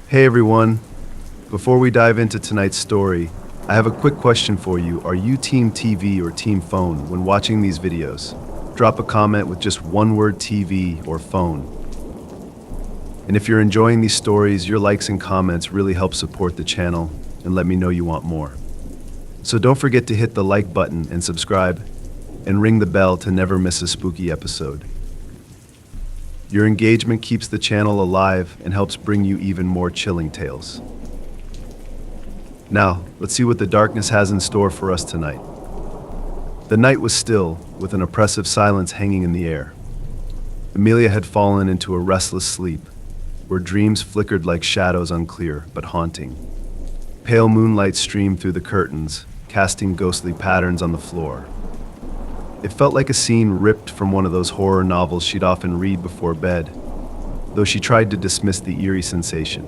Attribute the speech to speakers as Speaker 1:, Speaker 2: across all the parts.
Speaker 1: Hey everyone, before we dive into tonight's story, I have a quick question for you. Are you team TV or team phone when watching these videos? Drop a comment with just one word TV or phone. And if you're enjoying these stories, your likes and comments really help support the channel and let me know you want more. So don't forget to hit the like button and subscribe and ring the bell to never miss a spooky episode. Your engagement keeps the channel alive and helps bring you even more chilling tales. Now, let's see what the darkness has in store for us tonight. The night was still, with an oppressive silence hanging in the air. Amelia had fallen into a restless sleep, where dreams flickered like shadows, unclear but haunting. Pale moonlight streamed through the curtains, casting ghostly patterns on the floor. It felt like a scene ripped from one of those horror novels she'd often read before bed, though she tried to dismiss the eerie sensation.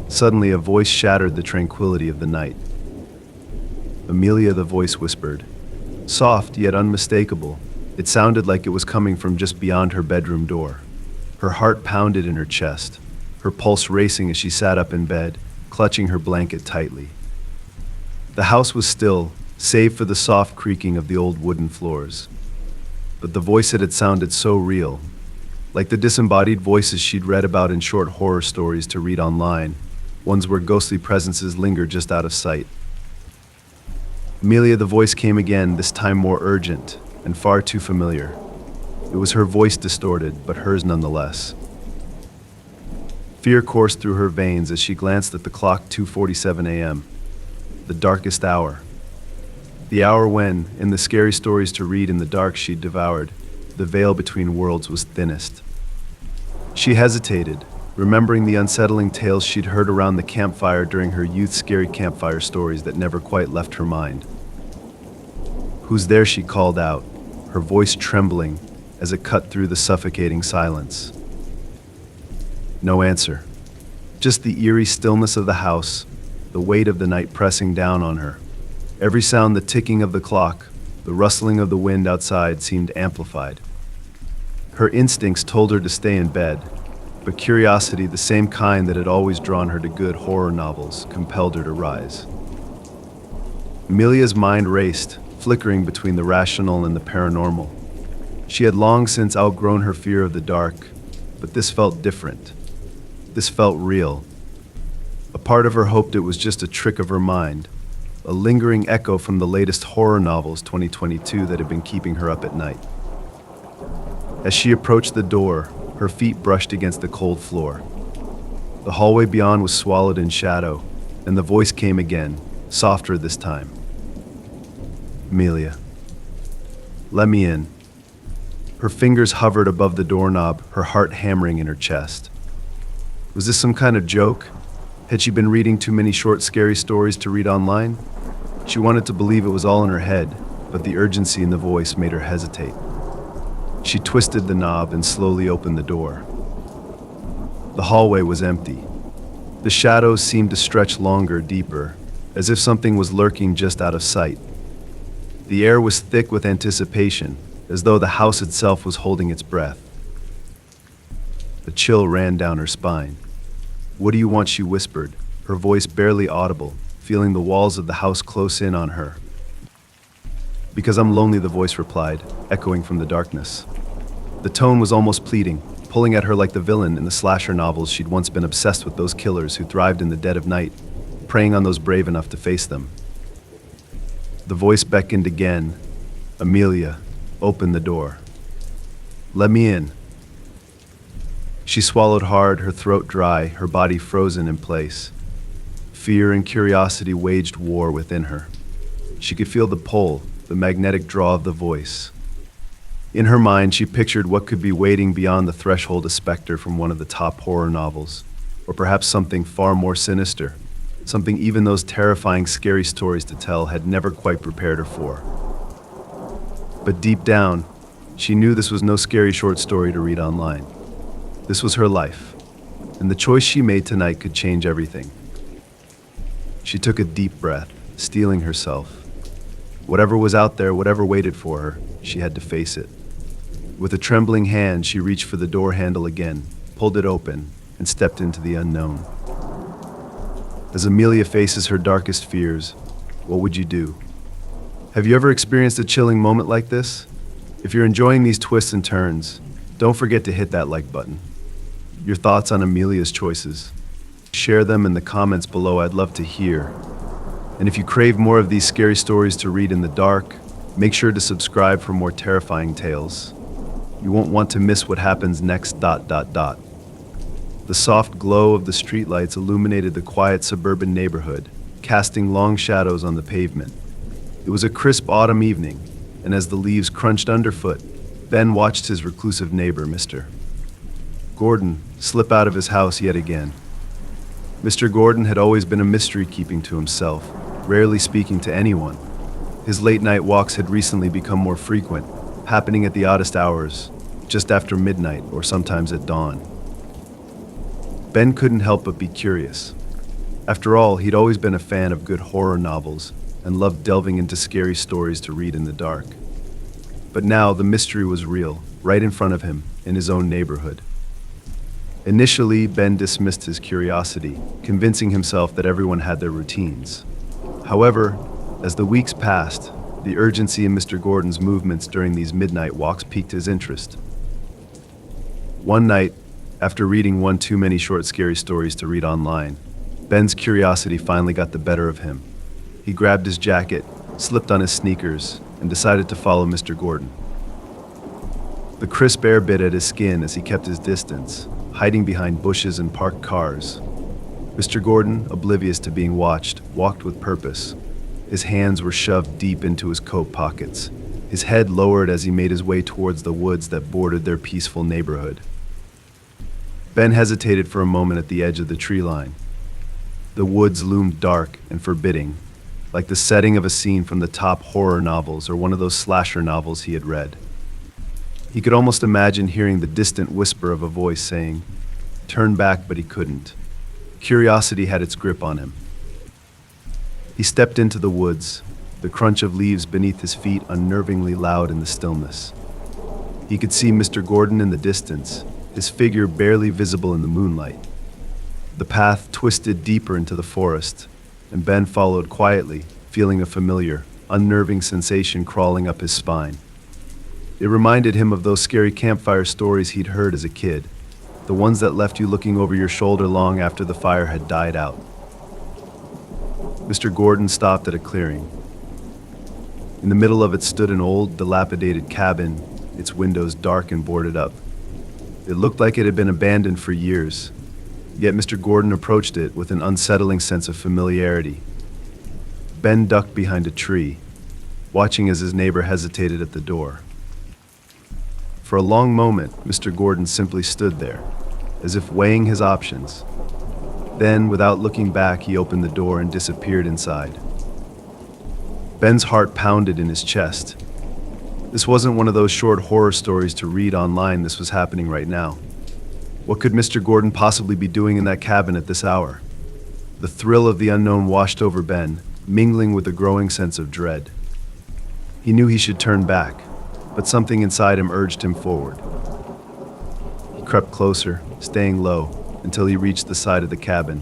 Speaker 1: Suddenly, a voice shattered the tranquility of the night. "Amelia," the voice whispered. Soft yet unmistakable, it sounded like it was coming from just beyond her bedroom door. Her heart pounded in her chest, her pulse racing as she sat up in bed, clutching her blanket tightly. The house was still, save for the soft creaking of the old wooden floors. But the voice had sounded so real, like the disembodied voices she'd read about in short horror stories to read online, ones where ghostly presences linger just out of sight. "Amelia," the voice came again, this time more urgent and far too familiar. It was her voice distorted, but hers nonetheless. Fear coursed through her veins as she glanced at the clock. 2:47 a.m., the darkest hour. The hour when, in the scary stories to read in the dark she'd devoured, the veil between worlds was thinnest. She hesitated, remembering the unsettling tales she'd heard around the campfire during her youth's scary campfire stories that never quite left her mind. "Who's there?" she called out, her voice trembling as it cut through the suffocating silence. No answer. Just the eerie stillness of the house, the weight of the night pressing down on her. Every sound, the ticking of the clock, the rustling of the wind outside, seemed amplified. Her instincts told her to stay in bed, but curiosity, the same kind that had always drawn her to good horror novels, compelled her to rise. Amelia's mind raced, flickering between the rational and the paranormal. She had long since outgrown her fear of the dark, but this felt different. This felt real. A part of her hoped it was just a trick of her mind, a lingering echo from the latest horror novels 2022 that had been keeping her up at night. As she approached the door, her feet brushed against the cold floor. The hallway beyond was swallowed in shadow, and the voice came again, softer this time. "Amelia, let me in." Her fingers hovered above the doorknob, her heart hammering in her chest. Was this some kind of joke? Had she been reading too many short, scary stories to read online? She wanted to believe it was all in her head, but the urgency in the voice made her hesitate. She twisted the knob and slowly opened the door. The hallway was empty. The shadows seemed to stretch longer, deeper, as if something was lurking just out of sight. The air was thick with anticipation, as though the house itself was holding its breath. A chill ran down her spine. "What do you want?" she whispered, her voice barely audible, feeling the walls of the house close in on her. "Because I'm lonely," the voice replied, echoing from the darkness. The tone was almost pleading, pulling at her like the villain in the slasher novels she'd once been obsessed with, those killers who thrived in the dead of night, preying on those brave enough to face them. The voice beckoned again. "Amelia, open the door. Let me in." She swallowed hard, her throat dry, her body frozen in place. Fear and curiosity waged war within her. She could feel the pull, the magnetic draw of the voice. In her mind, she pictured what could be waiting beyond the threshold, a specter from one of the top horror novels, or perhaps something far more sinister, something even those terrifying, scary stories to tell had never quite prepared her for. But deep down, she knew this was no scary short story to read online. This was her life, and the choice she made tonight could change everything. She took a deep breath, steeling herself. Whatever was out there, whatever waited for her, she had to face it. With a trembling hand, she reached for the door handle again, pulled it open, and stepped into the unknown. As Amelia faces her darkest fears, what would you do? Have you ever experienced a chilling moment like this? If you're enjoying these twists and turns, don't forget to hit that like button. Your thoughts on Amelia's choices. Share them in the comments below, I'd love to hear. And if you crave more of these scary stories to read in the dark, make sure to subscribe for more terrifying tales. You won't want to miss what happens next. The soft glow of the streetlights illuminated the quiet suburban neighborhood, casting long shadows on the pavement. It was a crisp autumn evening, and as the leaves crunched underfoot, Ben watched his reclusive neighbor, Mr. Gordon, slip out of his house yet again. Mr. Gordon had always been a mystery, keeping to himself, rarely speaking to anyone. His late-night walks had recently become more frequent, happening at the oddest hours, just after midnight or sometimes at dawn. Ben couldn't help but be curious. After all, he'd always been a fan of good horror novels and loved delving into scary stories to read in the dark. But now the mystery was real, right in front of him, in his own neighborhood. Initially, Ben dismissed his curiosity, convincing himself that everyone had their routines. However, as the weeks passed, the urgency in Mr. Gordon's movements during these midnight walks piqued his interest. One night, after reading one too many short scary stories to read online, Ben's curiosity finally got the better of him. He grabbed his jacket, slipped on his sneakers, and decided to follow Mr. Gordon. The crisp air bit at his skin as he kept his distance, hiding behind bushes and parked cars. Mr. Gordon, oblivious to being watched, walked with purpose. His hands were shoved deep into his coat pockets, his head lowered as he made his way towards the woods that bordered their peaceful neighborhood. Ben hesitated for a moment at the edge of the tree line. The woods loomed dark and forbidding, like the setting of a scene from the top horror novels or one of those slasher novels he had read. He could almost imagine hearing the distant whisper of a voice saying, "Turn back," but he couldn't. Curiosity had its grip on him. He stepped into the woods, the crunch of leaves beneath his feet unnervingly loud in the stillness. He could see Mr. Gordon in the distance, his figure barely visible in the moonlight. The path twisted deeper into the forest, and Ben followed quietly, feeling a familiar, unnerving sensation crawling up his spine. It reminded him of those scary campfire stories he'd heard as a kid, the ones that left you looking over your shoulder long after the fire had died out. Mr. Gordon stopped at a clearing. In the middle of it stood an old, dilapidated cabin, its windows dark and boarded up. It looked like it had been abandoned for years, yet Mr. Gordon approached it with an unsettling sense of familiarity. Ben ducked behind a tree, watching as his neighbor hesitated at the door. For a long moment, Mr. Gordon simply stood there, as if weighing his options. Then, without looking back, he opened the door and disappeared inside. Ben's heart pounded in his chest. This wasn't one of those short horror stories to read online. This was happening right now. What could Mr. Gordon possibly be doing in that cabin at this hour? The thrill of the unknown washed over Ben, mingling with a growing sense of dread. He knew he should turn back, but something inside him urged him forward. He crept closer, staying low, until he reached the side of the cabin.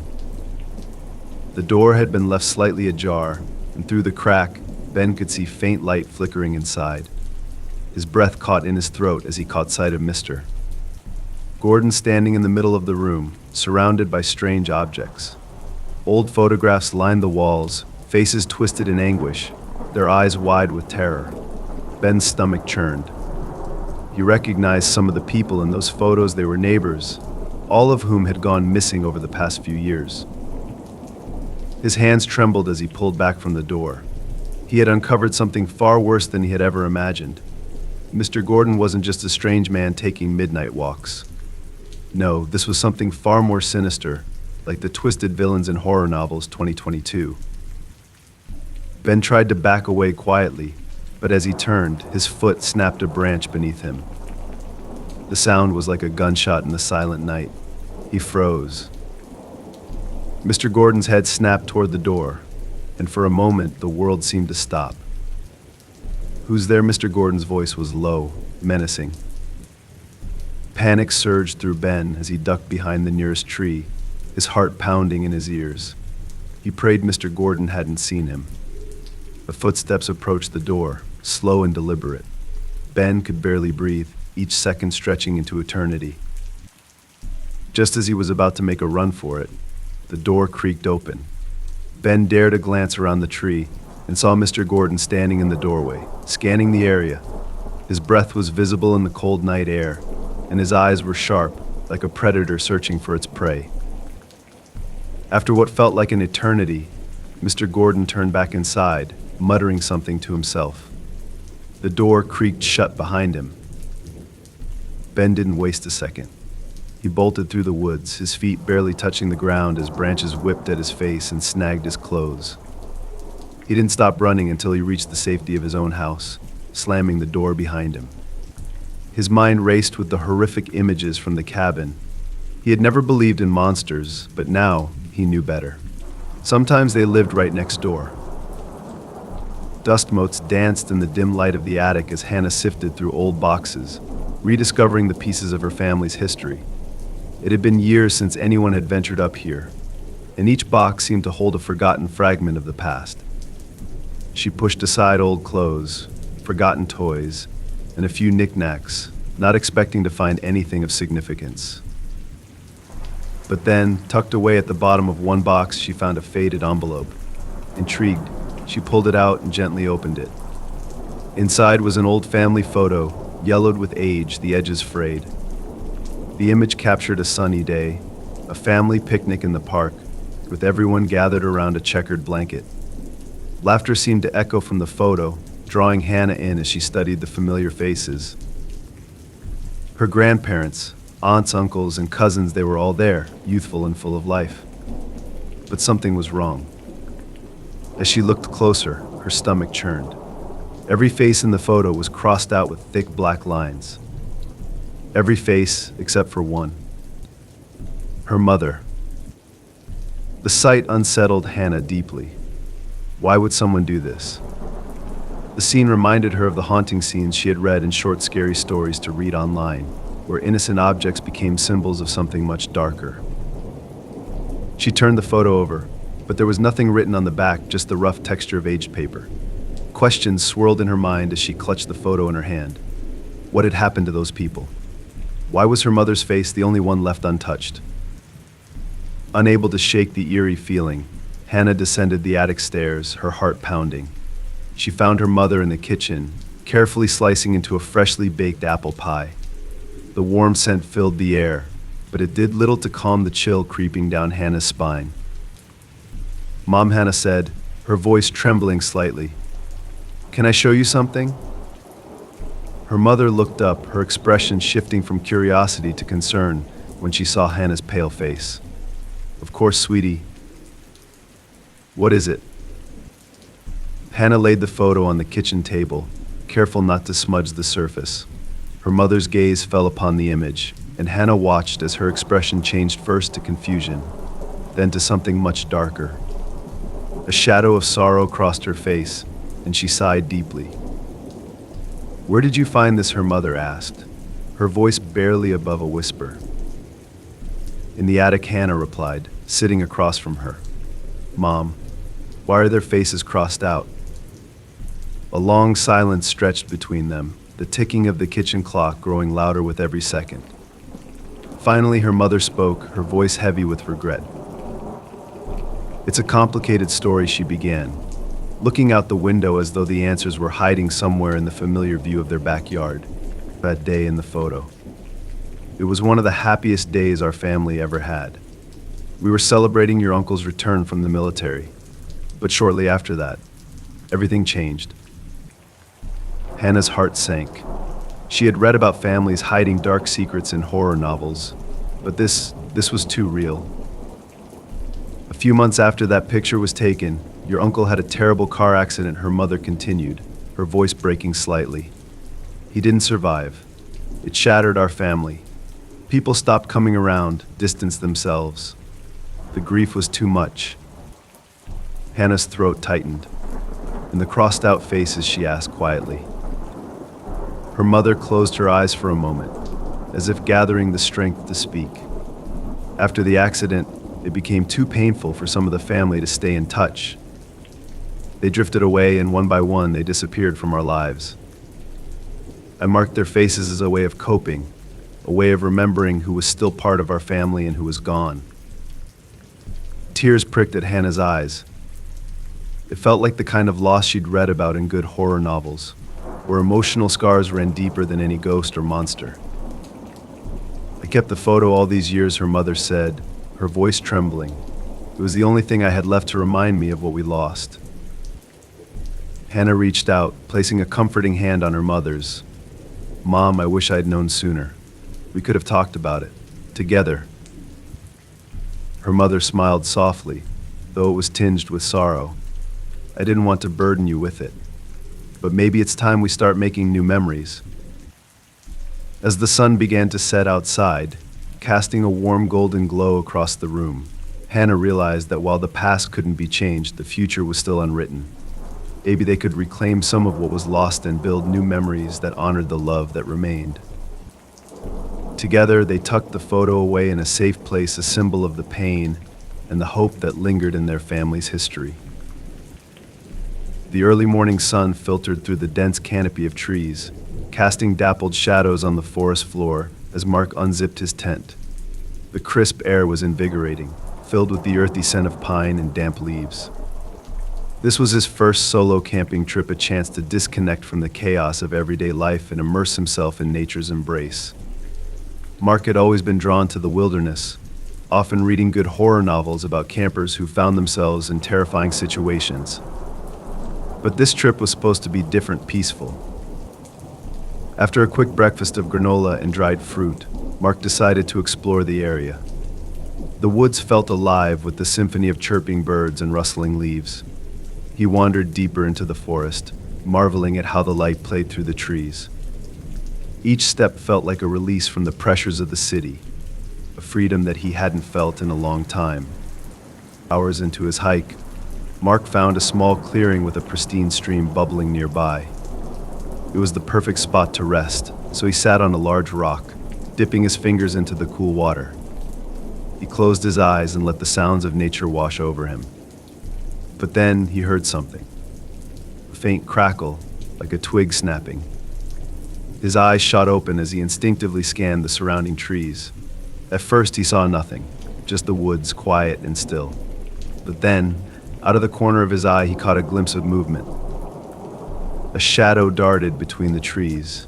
Speaker 1: The door had been left slightly ajar, and through the crack, Ben could see faint light flickering inside. His breath caught in his throat as he caught sight of Mr. Gordon standing in the middle of the room, surrounded by strange objects. Old photographs lined the walls, faces twisted in anguish, their eyes wide with terror. Ben's stomach churned. He recognized some of the people in those photos. They were neighbors, all of whom had gone missing over the past few years. His hands trembled as he pulled back from the door. He had uncovered something far worse than he had ever imagined. Mr. Gordon wasn't just a strange man taking midnight walks. No, this was something far more sinister, like the twisted villains in horror novels 2022. Ben tried to back away quietly, but as he turned, his foot snapped a branch beneath him. The sound was like a gunshot in the silent night. He froze. Mr. Gordon's head snapped toward the door, and for a moment, the world seemed to stop. "Who's there?" Mr. Gordon's voice was low, menacing. Panic surged through Ben as he ducked behind the nearest tree, his heart pounding in his ears. He prayed Mr. Gordon hadn't seen him. The footsteps approached the door, slow and deliberate. Ben could barely breathe, each second stretching into eternity. Just as he was about to make a run for it, the door creaked open. Ben dared a glance around the tree and saw Mr. Gordon standing in the doorway, scanning the area. His breath was visible in the cold night air, and his eyes were sharp, like a predator searching for its prey. After what felt like an eternity, Mr. Gordon turned back inside, muttering something to himself. The door creaked shut behind him. Ben didn't waste a second. He bolted through the woods, his feet barely touching the ground as branches whipped at his face and snagged his clothes. He didn't stop running until he reached the safety of his own house, slamming the door behind him. His mind raced with the horrific images from the cabin. He had never believed in monsters, but now he knew better. Sometimes they lived right next door. Dust motes danced in the dim light of the attic as Hannah sifted through old boxes, rediscovering the pieces of her family's history. It had been years since anyone had ventured up here, and each box seemed to hold a forgotten fragment of the past. She pushed aside old clothes, forgotten toys, and a few knickknacks, not expecting to find anything of significance. But then, tucked away at the bottom of one box, she found a faded envelope. Intrigued, she pulled it out and gently opened it. Inside was an old family photo, yellowed with age, the edges frayed. The image captured a sunny day, a family picnic in the park, with everyone gathered around a checkered blanket. Laughter seemed to echo from the photo, drawing Hannah in as she studied the familiar faces. Her grandparents, aunts, uncles, and cousins, they were all there, youthful and full of life. But something was wrong. As she looked closer, her stomach churned. Every face in the photo was crossed out with thick black lines. Every face except for one. Her mother. The sight unsettled Hannah deeply. Why would someone do this? The scene reminded her of the haunting scenes she had read in short, scary stories to read online, where innocent objects became symbols of something much darker. She turned the photo over, but there was nothing written on the back, just the rough texture of aged paper. Questions swirled in her mind as she clutched the photo in her hand. What had happened to those people? Why was her mother's face the only one left untouched? Unable to shake the eerie feeling, Hannah descended the attic stairs, her heart pounding. She found her mother in the kitchen, carefully slicing into a freshly baked apple pie. The warm scent filled the air, but it did little to calm the chill creeping down Hannah's spine. Mom, Hannah said, her voice trembling slightly. "Can I show you something?" Her mother looked up, her expression shifting from curiosity to concern when she saw Hannah's pale face. "Of course, sweetie." "What is it?" Hannah laid the photo on the kitchen table, careful not to smudge the surface. Her mother's gaze fell upon the image, and Hannah watched as her expression changed first to confusion, then to something much darker. A shadow of sorrow crossed her face, and she sighed deeply. "Where did you find this?" her mother asked, her voice barely above a whisper. "In the attic," Hannah replied, sitting across from her. "Mom, why are their faces crossed out?" A long silence stretched between them, the ticking of the kitchen clock growing louder with every second. Finally, her mother spoke, her voice heavy with regret. "It's a complicated story," she began, looking out the window as though the answers were hiding somewhere in the familiar view of their backyard. That day in the photo. It was one of the happiest days our family ever had. We were celebrating your uncle's return from the military. But shortly after that, everything changed. Hannah's heart sank. She had read about families hiding dark secrets in horror novels, but this was too real. A few months after that picture was taken, your uncle had a terrible car accident, her mother continued, her voice breaking slightly. He didn't survive. It shattered our family. People stopped coming around, distanced themselves. The grief was too much. Hannah's throat tightened. In the crossed-out faces, she asked quietly. Her mother closed her eyes for a moment. as if gathering the strength to speak. After the accident, it became too painful for some of the family to stay in touch. They drifted away, and one by one, they disappeared from our lives. I marked their faces as a way of coping, a way of remembering who was still part of our family and who was gone. Tears pricked at Hannah's eyes. It felt like the kind of loss she'd read about in good horror novels, where emotional scars ran deeper than any ghost or monster. I kept the photo all these years, her mother said, her voice trembling. It was the only thing I had left to remind me of what we lost. Hannah reached out, placing a comforting hand on her mother's. "Mom, I wish I'd known sooner. We could have talked about it, together." Her mother smiled softly, though it was tinged with sorrow. "I didn't want to burden you with it, but maybe it's time we start making new memories." As the sun began to set outside, casting a warm golden glow across the room, Hannah realized that while the past couldn't be changed, the future was still unwritten. Maybe they could reclaim some of what was lost and build new memories that honored the love that remained. Together, they tucked the photo away in a safe place, a symbol of the pain and the hope that lingered in their family's history. The early morning sun filtered through the dense canopy of trees, casting dappled shadows on the forest floor as Mark unzipped his tent. The crisp air was invigorating, filled with the earthy scent of pine and damp leaves. This was his first solo camping trip, a chance to disconnect from the chaos of everyday life and immerse himself in nature's embrace. Mark had always been drawn to the wilderness, often reading good horror novels about campers who found themselves in terrifying situations. But this trip was supposed to be different, peaceful. After a quick breakfast of granola and dried fruit, Mark decided to explore the area. The woods felt alive with the symphony of chirping birds and rustling leaves. He wandered deeper into the forest, marveling at how the light played through the trees. Each step felt like a release from the pressures of the city, a freedom that he hadn't felt in a long time. Hours into his hike, Mark found a small clearing with a pristine stream bubbling nearby. It was the perfect spot to rest, so he sat on a large rock, dipping his fingers into the cool water. He closed his eyes and let the sounds of nature wash over him. But then he heard something. A faint crackle, like a twig snapping. His eyes shot open as he instinctively scanned the surrounding trees. At first he saw nothing, just the woods, quiet and still. But then, out of the corner of his eye, he caught a glimpse of movement. A shadow darted between the trees.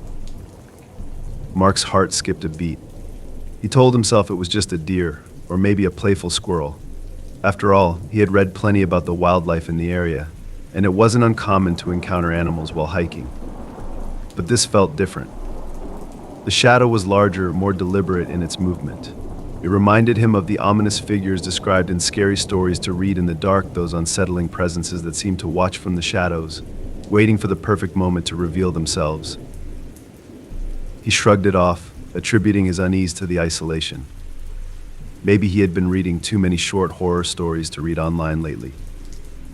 Speaker 1: Mark's heart skipped a beat. He told himself it was just a deer, or maybe a playful squirrel. After all, he had read plenty about the wildlife in the area, and it wasn't uncommon to encounter animals while hiking. But this felt different. The shadow was larger, more deliberate in its movement. It reminded him of the ominous figures described in scary stories to read in the dark, those unsettling presences that seemed to watch from the shadows, waiting for the perfect moment to reveal themselves. He shrugged it off, attributing his unease to the isolation. Maybe he had been reading too many short horror stories to read online lately.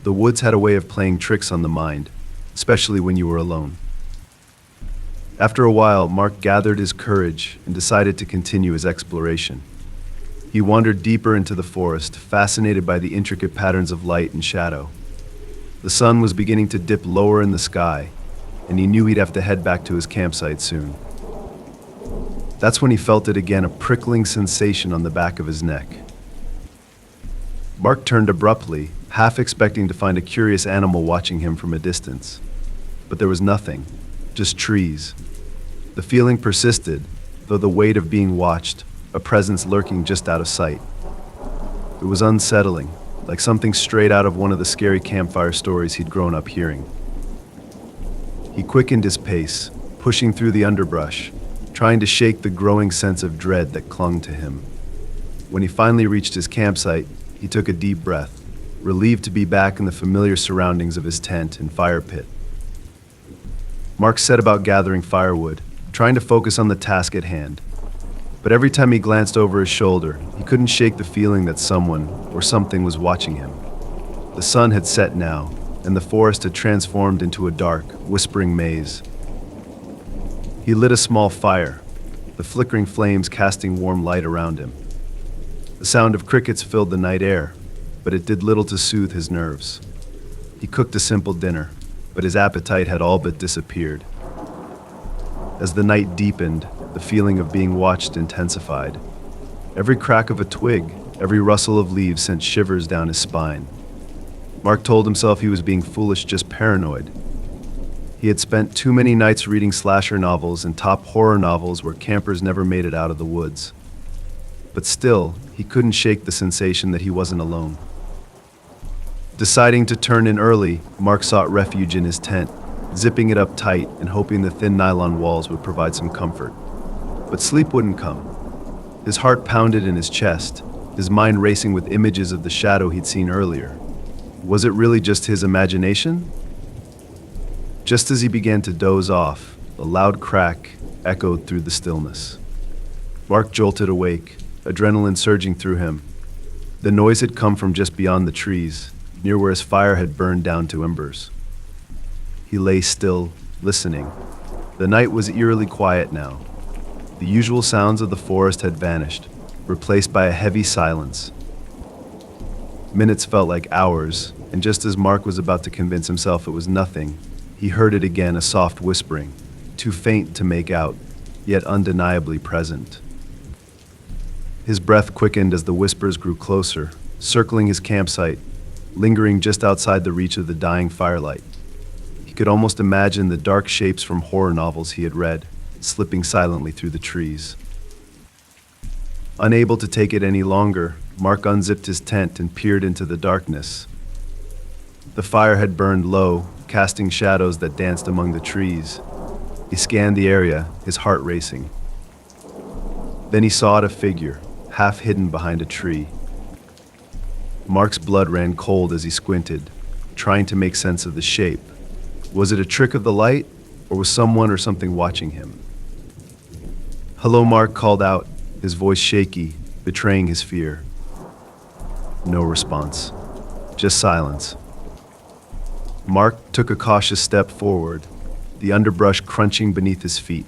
Speaker 1: The woods had a way of playing tricks on the mind, especially when you were alone. After a while, Mark gathered his courage and decided to continue his exploration. He wandered deeper into the forest, fascinated by the intricate patterns of light and shadow. The sun was beginning to dip lower in the sky, and he knew he'd have to head back to his campsite soon. That's when he felt it again, a prickling sensation on the back of his neck. Mark turned abruptly, half expecting to find a curious animal watching him from a distance. But there was nothing, just trees. The feeling persisted, though the weight of being watched, a presence lurking just out of sight. It was unsettling, like something straight out of one of the scary campfire stories he'd grown up hearing. He quickened his pace, pushing through the underbrush, trying to shake the growing sense of dread that clung to him. When he finally reached his campsite, he took a deep breath, relieved to be back in the familiar surroundings of his tent and fire pit. Mark set about gathering firewood, trying to focus on the task at hand. But every time he glanced over his shoulder, he couldn't shake the feeling that someone or something was watching him. The sun had set now, and the forest had transformed into a dark, whispering maze. He lit a small fire, the flickering flames casting warm light around him. The sound of crickets filled the night air, but it did little to soothe his nerves. He cooked a simple dinner, but his appetite had all but disappeared. As the night deepened, the feeling of being watched intensified. Every crack of a twig, every rustle of leaves sent shivers down his spine. Mark told himself he was being foolish, just paranoid. He had spent too many nights reading slasher novels and top horror novels where campers never made it out of the woods. But still, he couldn't shake the sensation that he wasn't alone. Deciding to turn in early, Mark sought refuge in his tent, zipping it up tight and hoping the thin nylon walls would provide some comfort. But sleep wouldn't come. His heart pounded in his chest, his mind racing with images of the shadow he'd seen earlier. Was it really just his imagination? Just as he began to doze off, a loud crack echoed through the stillness. Mark jolted awake, adrenaline surging through him. The noise had come from just beyond the trees, near where his fire had burned down to embers. He lay still, listening. The night was eerily quiet now. The usual sounds of the forest had vanished, replaced by a heavy silence. Minutes felt like hours, and just as Mark was about to convince himself it was nothing, he heard it again, a soft whispering, too faint to make out, yet undeniably present. His breath quickened as the whispers grew closer, circling his campsite, lingering just outside the reach of the dying firelight. He could almost imagine the dark shapes from horror novels he had read, slipping silently through the trees. Unable to take it any longer, Mark unzipped his tent and peered into the darkness. The fire had burned low, casting shadows that danced among the trees. He scanned the area, his heart racing. Then he saw a figure, half hidden behind a tree. Mark's blood ran cold as he squinted, trying to make sense of the shape. Was it a trick of the light, or was someone or something watching him? "Hello," Mark called out, his voice shaky, betraying his fear. No response, just silence. Mark took a cautious step forward, the underbrush crunching beneath his feet.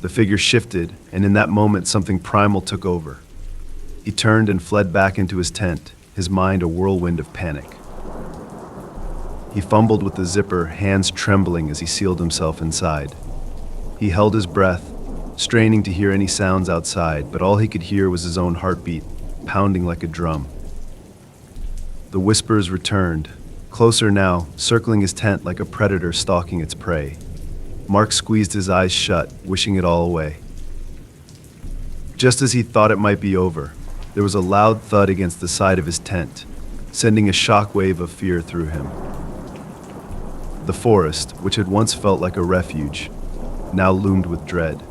Speaker 1: The figure shifted, and in that moment something primal took over. He turned and fled back into his tent, his mind a whirlwind of panic. He fumbled with the zipper, hands trembling as he sealed himself inside. He held his breath, straining to hear any sounds outside, but all he could hear was his own heartbeat, pounding like a drum. The whispers returned, closer now, circling his tent like a predator stalking its prey. Mark squeezed his eyes shut, wishing it all away. Just as he thought it might be over, there was a loud thud against the side of his tent, sending a shockwave of fear through him. The forest, which had once felt like a refuge, now loomed with dread.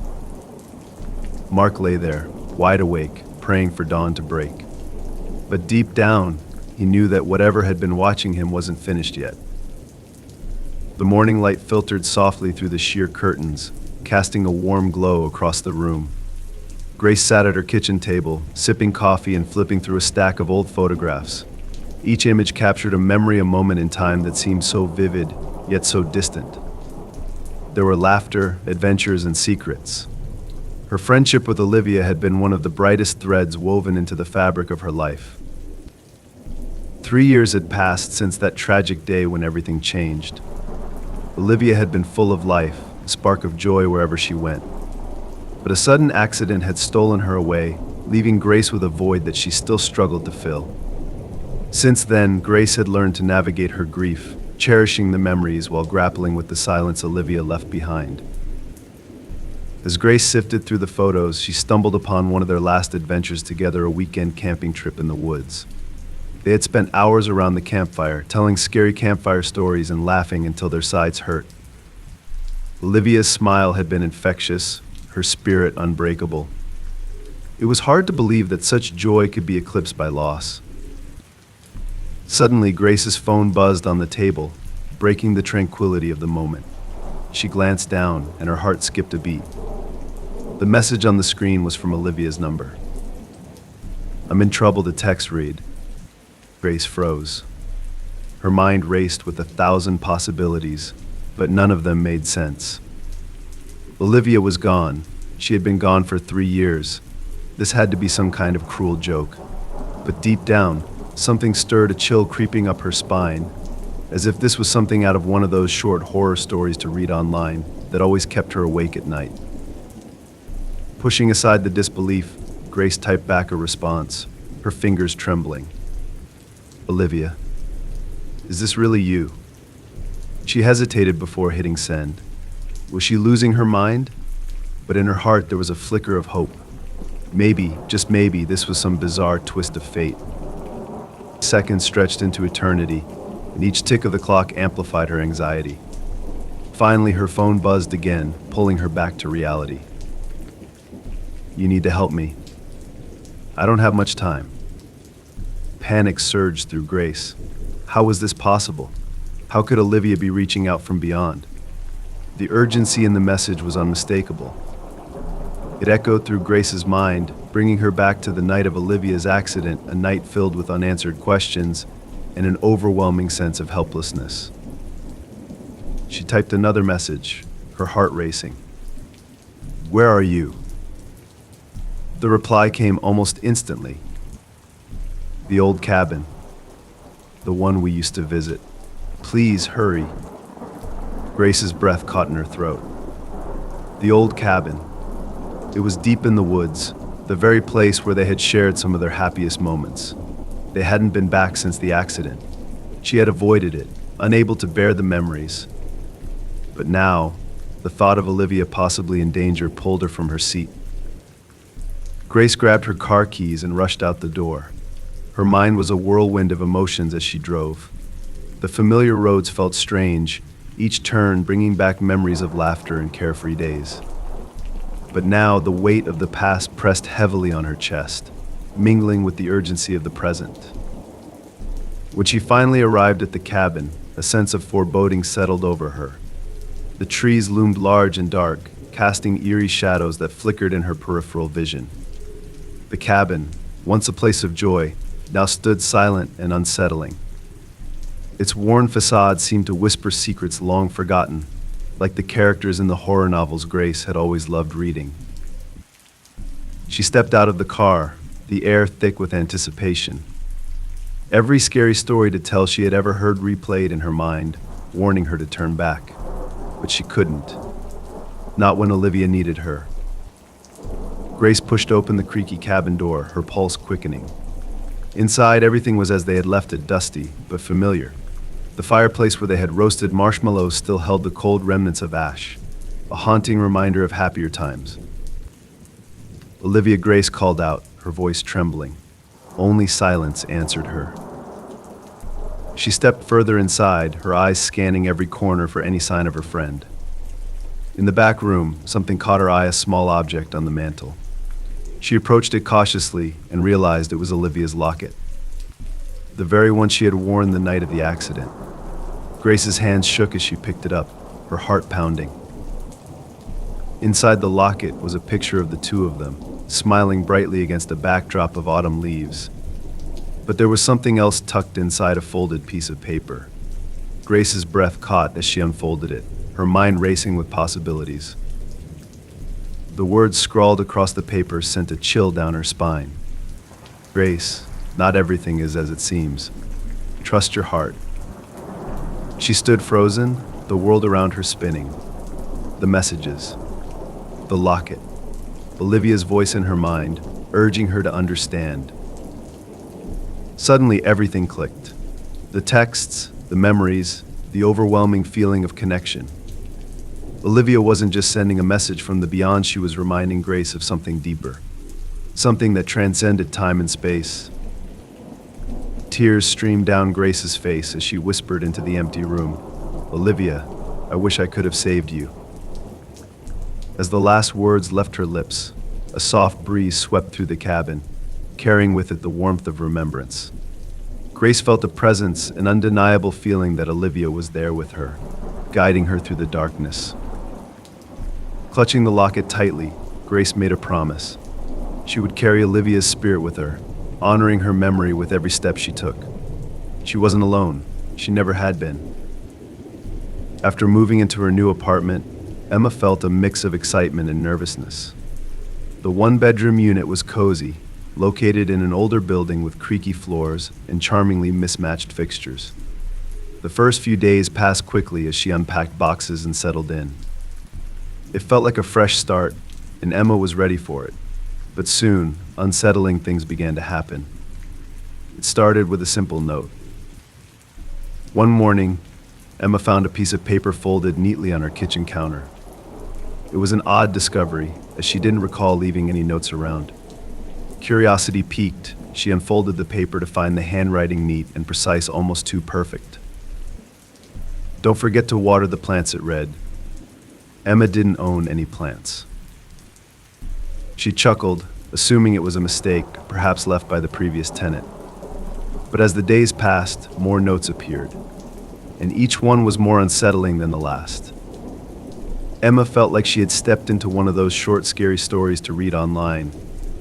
Speaker 1: Mark lay there, wide awake, praying for dawn to break. But deep down, he knew that whatever had been watching him wasn't finished yet. The morning light filtered softly through the sheer curtains, casting a warm glow across the room. Grace sat at her kitchen table, sipping coffee and flipping through a stack of old photographs. Each image captured a memory, a moment in time that seemed so vivid, yet so distant. There were laughter, adventures, and secrets. Her friendship with Olivia had been one of the brightest threads woven into the fabric of her life. 3 years had passed since that tragic day when everything changed. Olivia had been full of life, a spark of joy wherever she went. But a sudden accident had stolen her away, leaving Grace with a void that she still struggled to fill. Since then, Grace had learned to navigate her grief, cherishing the memories while grappling with the silence Olivia left behind. As Grace sifted through the photos, she stumbled upon one of their last adventures together, a weekend camping trip in the woods. They had spent hours around the campfire, telling scary campfire stories and laughing until their sides hurt. Olivia's smile had been infectious, her spirit unbreakable. It was hard to believe that such joy could be eclipsed by loss. Suddenly, Grace's phone buzzed on the table, breaking the tranquility of the moment. She glanced down, and her heart skipped a beat. The message on the screen was from Olivia's number. "I'm in trouble," the text read. Grace froze. Her mind raced with 1,000 possibilities, but none of them made sense. Olivia was gone, She had been gone for 3 years. This had to be some kind of cruel joke. But deep down, something stirred, a chill creeping up her spine, as if this was something out of one of those short horror stories to read online that always kept her awake at night. Pushing aside the disbelief, Grace typed back a response, her fingers trembling. Olivia, is this really you? She hesitated before hitting send. Was she losing her mind? But in her heart there was a flicker of hope. Maybe, just maybe, this was some bizarre twist of fate. Seconds stretched into eternity, and each tick of the clock amplified her anxiety. Finally, her phone buzzed again, pulling her back to reality. You need to help me. I don't have much time. Panic surged through Grace. How was this possible? How could Olivia be reaching out from beyond? The urgency in the message was unmistakable. It echoed through Grace's mind, bringing her back to the night of Olivia's accident, a night filled with unanswered questions and an overwhelming sense of helplessness. She typed another message, her heart racing. Where are you? The reply came almost instantly. The old cabin. The one we used to visit. Please hurry. Grace's breath caught in her throat. The old cabin. It was deep in the woods, the very place where they had shared some of their happiest moments. They hadn't been back since the accident. She had avoided it, unable to bear the memories. But now, the thought of Olivia possibly in danger pulled her from her seat. Grace grabbed her car keys and rushed out the door. Her mind was a whirlwind of emotions as she drove. The familiar roads felt strange, each turn bringing back memories of laughter and carefree days. But now the weight of the past pressed heavily on her chest, mingling with the urgency of the present. When she finally arrived at the cabin, a sense of foreboding settled over her. The trees loomed large and dark, casting eerie shadows that flickered in her peripheral vision. The cabin, once a place of joy, now stood silent and unsettling. Its worn facade seemed to whisper secrets long forgotten, like the characters in the horror novels Grace had always loved reading. She stepped out of the car, the air thick with anticipation. Every scary story to tell she had ever heard replayed in her mind, warning her to turn back. But she couldn't. Not when Olivia needed her. Grace pushed open the creaky cabin door, her pulse quickening. Inside, everything was as they had left it, dusty, but familiar. The fireplace where they had roasted marshmallows still held the cold remnants of ash, a haunting reminder of happier times. Olivia, Grace called out, her voice trembling. Only silence answered her. She stepped further inside, her eyes scanning every corner for any sign of her friend. In the back room, something caught her eye, a small object on the mantel. She approached it cautiously and realized it was Olivia's locket, the very one she had worn the night of the accident. Grace's hands shook as she picked it up, her heart pounding. Inside the locket was a picture of the two of them, smiling brightly against a backdrop of autumn leaves. But there was something else tucked inside a folded piece of paper. Grace's breath caught as she unfolded it, her mind racing with possibilities. The words scrawled across the paper sent a chill down her spine. Grace, not everything is as it seems. Trust your heart. She stood frozen, the world around her spinning. The messages. The locket. Olivia's voice in her mind, urging her to understand. Suddenly, everything clicked. The texts, the memories, the overwhelming feeling of connection. Olivia wasn't just sending a message from the beyond, she was reminding Grace of something deeper. Something that transcended time and space. Tears streamed down Grace's face as she whispered into the empty room, Olivia, I wish I could have saved you. As the last words left her lips, a soft breeze swept through the cabin, carrying with it the warmth of remembrance. Grace felt a presence, an undeniable feeling that Olivia was there with her, guiding her through the darkness. Clutching the locket tightly, Grace made a promise. She would carry Olivia's spirit with her, honoring her memory with every step she took. She wasn't alone. She never had been. After moving into her new apartment, Emma felt a mix of excitement and nervousness. The one-bedroom unit was cozy, located in an older building with creaky floors and charmingly mismatched fixtures. The first few days passed quickly as she unpacked boxes and settled in. It felt like a fresh start, and Emma was ready for it. But soon, unsettling things began to happen. It started with a simple note. One morning, Emma found a piece of paper folded neatly on her kitchen counter. It was an odd discovery, as she didn't recall leaving any notes around. Curiosity piqued, she unfolded the paper to find the handwriting neat and precise, almost too perfect. "Don't forget to water the plants," it read. Emma didn't own any plants. She chuckled, assuming it was a mistake, perhaps left by the previous tenant. But as the days passed, more notes appeared, and each one was more unsettling than the last. Emma felt like she had stepped into one of those short, scary stories to read online,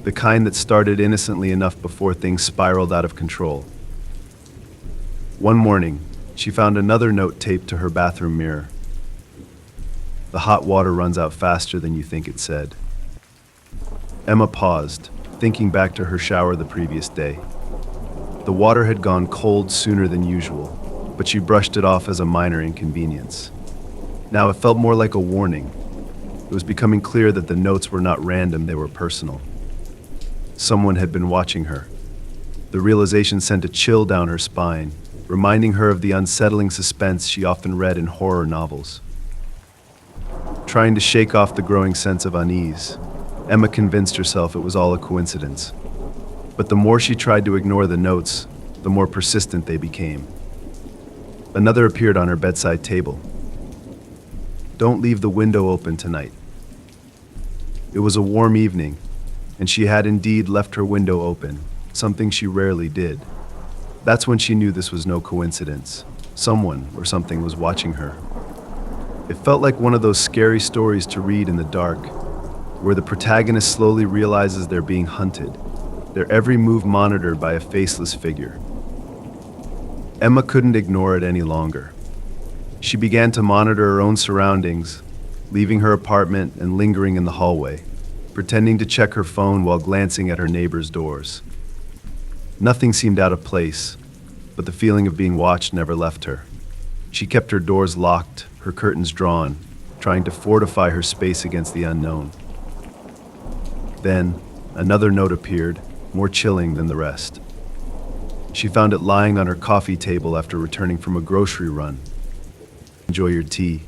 Speaker 1: the kind that started innocently enough before things spiraled out of control. One morning, she found another note taped to her bathroom mirror. "The hot water runs out faster than you think," it said. Emma paused, thinking back to her shower the previous day. The water had gone cold sooner than usual, but she brushed it off as a minor inconvenience. Now it felt more like a warning. It was becoming clear that the notes were not random, they were personal. Someone had been watching her. The realization sent a chill down her spine, reminding her of the unsettling suspense she often read in horror novels. Trying to shake off the growing sense of unease, Emma convinced herself it was all a coincidence. But the more she tried to ignore the notes, the more persistent they became. Another appeared on her bedside table. "Don't leave the window open tonight." It was a warm evening, and she had indeed left her window open, something she rarely did. That's when she knew this was no coincidence. Someone or something was watching her. It felt like one of those scary stories to read in the dark, where the protagonist slowly realizes they're being hunted, their every move monitored by a faceless figure. Emma couldn't ignore it any longer. She began to monitor her own surroundings, leaving her apartment and lingering in the hallway, pretending to check her phone while glancing at her neighbors' doors. Nothing seemed out of place, but the feeling of being watched never left her. She kept her doors locked, her curtains drawn, trying to fortify her space against the unknown. Then, another note appeared, more chilling than the rest. She found it lying on her coffee table after returning from a grocery run. "Enjoy your tea,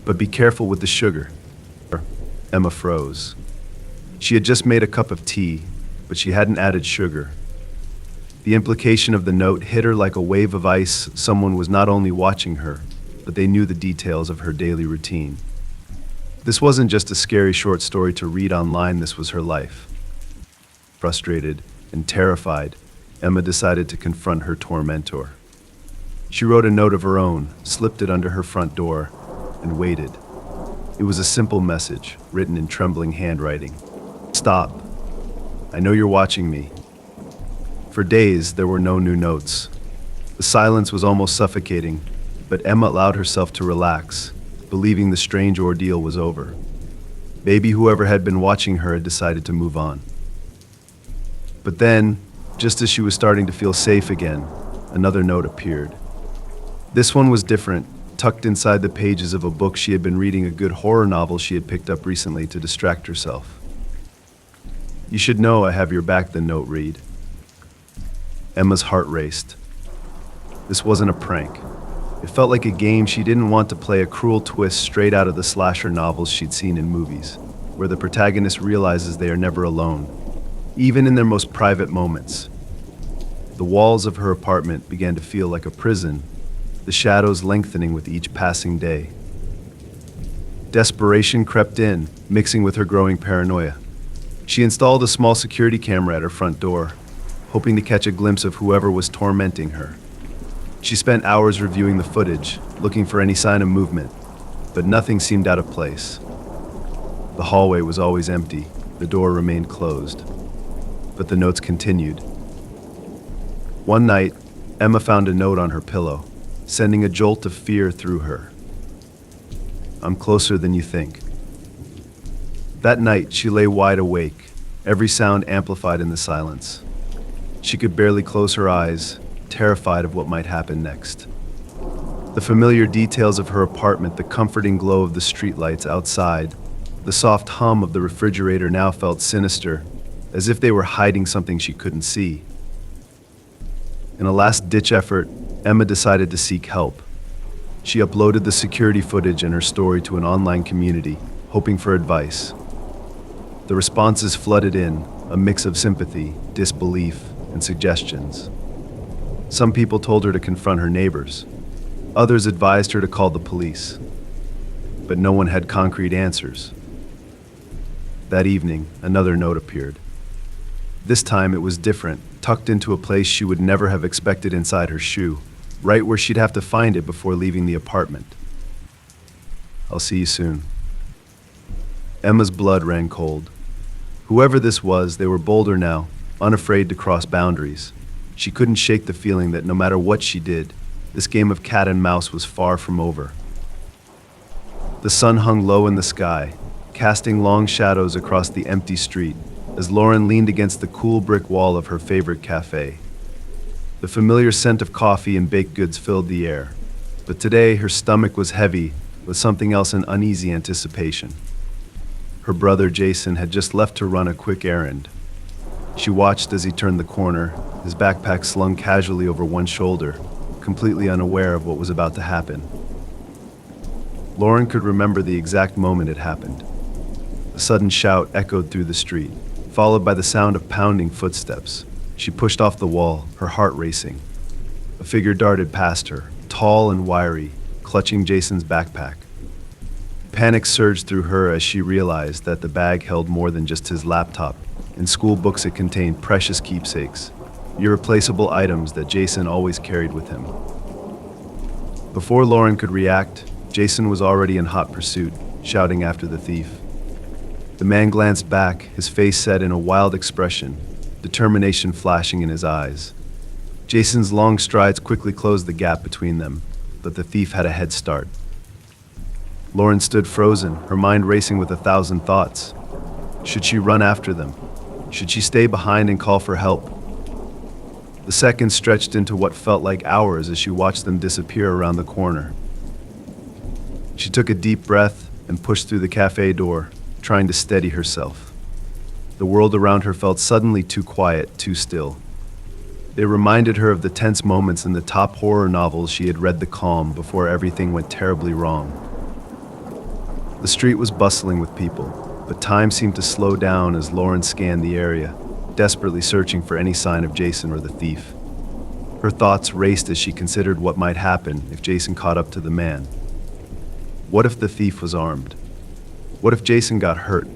Speaker 1: but be careful with the sugar." Emma froze. She had just made a cup of tea, but she hadn't added sugar. The implication of the note hit her like a wave of ice. Someone was not only watching her, but they knew the details of her daily routine. This wasn't just a scary short story to read online, this was her life. Frustrated and terrified, Emma decided to confront her tormentor. She wrote a note of her own, slipped it under her front door, and waited. It was a simple message, written in trembling handwriting. "Stop. I know you're watching me." For days, there were no new notes. The silence was almost suffocating, but Emma allowed herself to relax, believing the strange ordeal was over. Maybe whoever had been watching her had decided to move on. But then, just as she was starting to feel safe again, another note appeared. This one was different, tucked inside the pages of a book she had been reading, a good horror novel she had picked up recently to distract herself. "You should know I have your back," the note read. Emma's heart raced. This wasn't a prank. It felt like a game she didn't want to play, a cruel twist straight out of the slasher novels she'd seen in movies, where the protagonist realizes they are never alone, even in their most private moments. The walls of her apartment began to feel like a prison, the shadows lengthening with each passing day. Desperation crept in, mixing with her growing paranoia. She installed a small security camera at her front door, hoping to catch a glimpse of whoever was tormenting her. She spent hours reviewing the footage, looking for any sign of movement, but nothing seemed out of place. The hallway was always empty, the door remained closed, but the notes continued. One night, Emma found a note on her pillow, sending a jolt of fear through her. "I'm closer than you think." That night, she lay wide awake, every sound amplified in the silence. She could barely close her eyes, terrified of what might happen next. The familiar details of her apartment, the comforting glow of the streetlights outside, the soft hum of the refrigerator now felt sinister, as if they were hiding something she couldn't see. In a last-ditch effort, Emma decided to seek help. She uploaded the security footage and her story to an online community, hoping for advice. The responses flooded in, a mix of sympathy, disbelief, and suggestions. Some people told her to confront her neighbors. Others advised her to call the police. But no one had concrete answers. That evening, another note appeared. This time it was different, tucked into a place she would never have expected inside her shoe, right where she'd have to find it before leaving the apartment. I'll see you soon. Emma's blood ran cold. Whoever this was, they were bolder now, unafraid to cross boundaries. She couldn't shake the feeling that no matter what she did, this game of cat and mouse was far from over. The sun hung low in the sky, casting long shadows across the empty street as Lauren leaned against the cool brick wall of her favorite cafe. The familiar scent of coffee and baked goods filled the air, but today her stomach was heavy with something else in uneasy anticipation. Her brother Jason had just left to run a quick errand. She watched as he turned the corner, his backpack slung casually over one shoulder, completely unaware of what was about to happen. Lauren could remember the exact moment it happened. A sudden shout echoed through the street, followed by the sound of pounding footsteps. She pushed off the wall, her heart racing. A figure darted past her, tall and wiry, clutching Jason's backpack. Panic surged through her as she realized that the bag held more than just his laptop. In school books, it contained precious keepsakes, irreplaceable items that Jason always carried with him. Before Lauren could react, Jason was already in hot pursuit, shouting after the thief. The man glanced back, his face set in a wild expression, determination flashing in his eyes. Jason's long strides quickly closed the gap between them, but the thief had a head start. Lauren stood frozen, her mind racing with 1,000 thoughts. Should she run after them? Should she stay behind and call for help? The seconds stretched into what felt like hours as she watched them disappear around the corner. She took a deep breath and pushed through the cafe door, trying to steady herself. The world around her felt suddenly too quiet, too still. They reminded her of the tense moments in the top horror novels she had read, the calm before everything went terribly wrong. The street was bustling with people, but time seemed to slow down as Lauren scanned the area, desperately searching for any sign of Jason or the thief. Her thoughts raced as she considered what might happen if Jason caught up to the man. What if the thief was armed? What if Jason got hurt?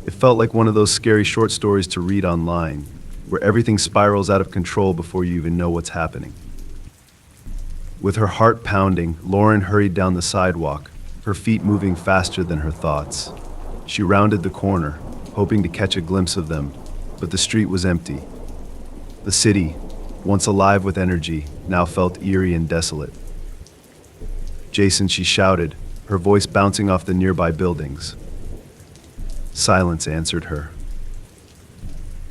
Speaker 1: It felt like one of those scary short stories to read online, where everything spirals out of control before you even know what's happening. With her heart pounding, Lauren hurried down the sidewalk, her feet moving faster than her thoughts. She rounded the corner, hoping to catch a glimpse of them, but the street was empty. The city, once alive with energy, now felt eerie and desolate. "Jason," she shouted, her voice bouncing off the nearby buildings. Silence answered her.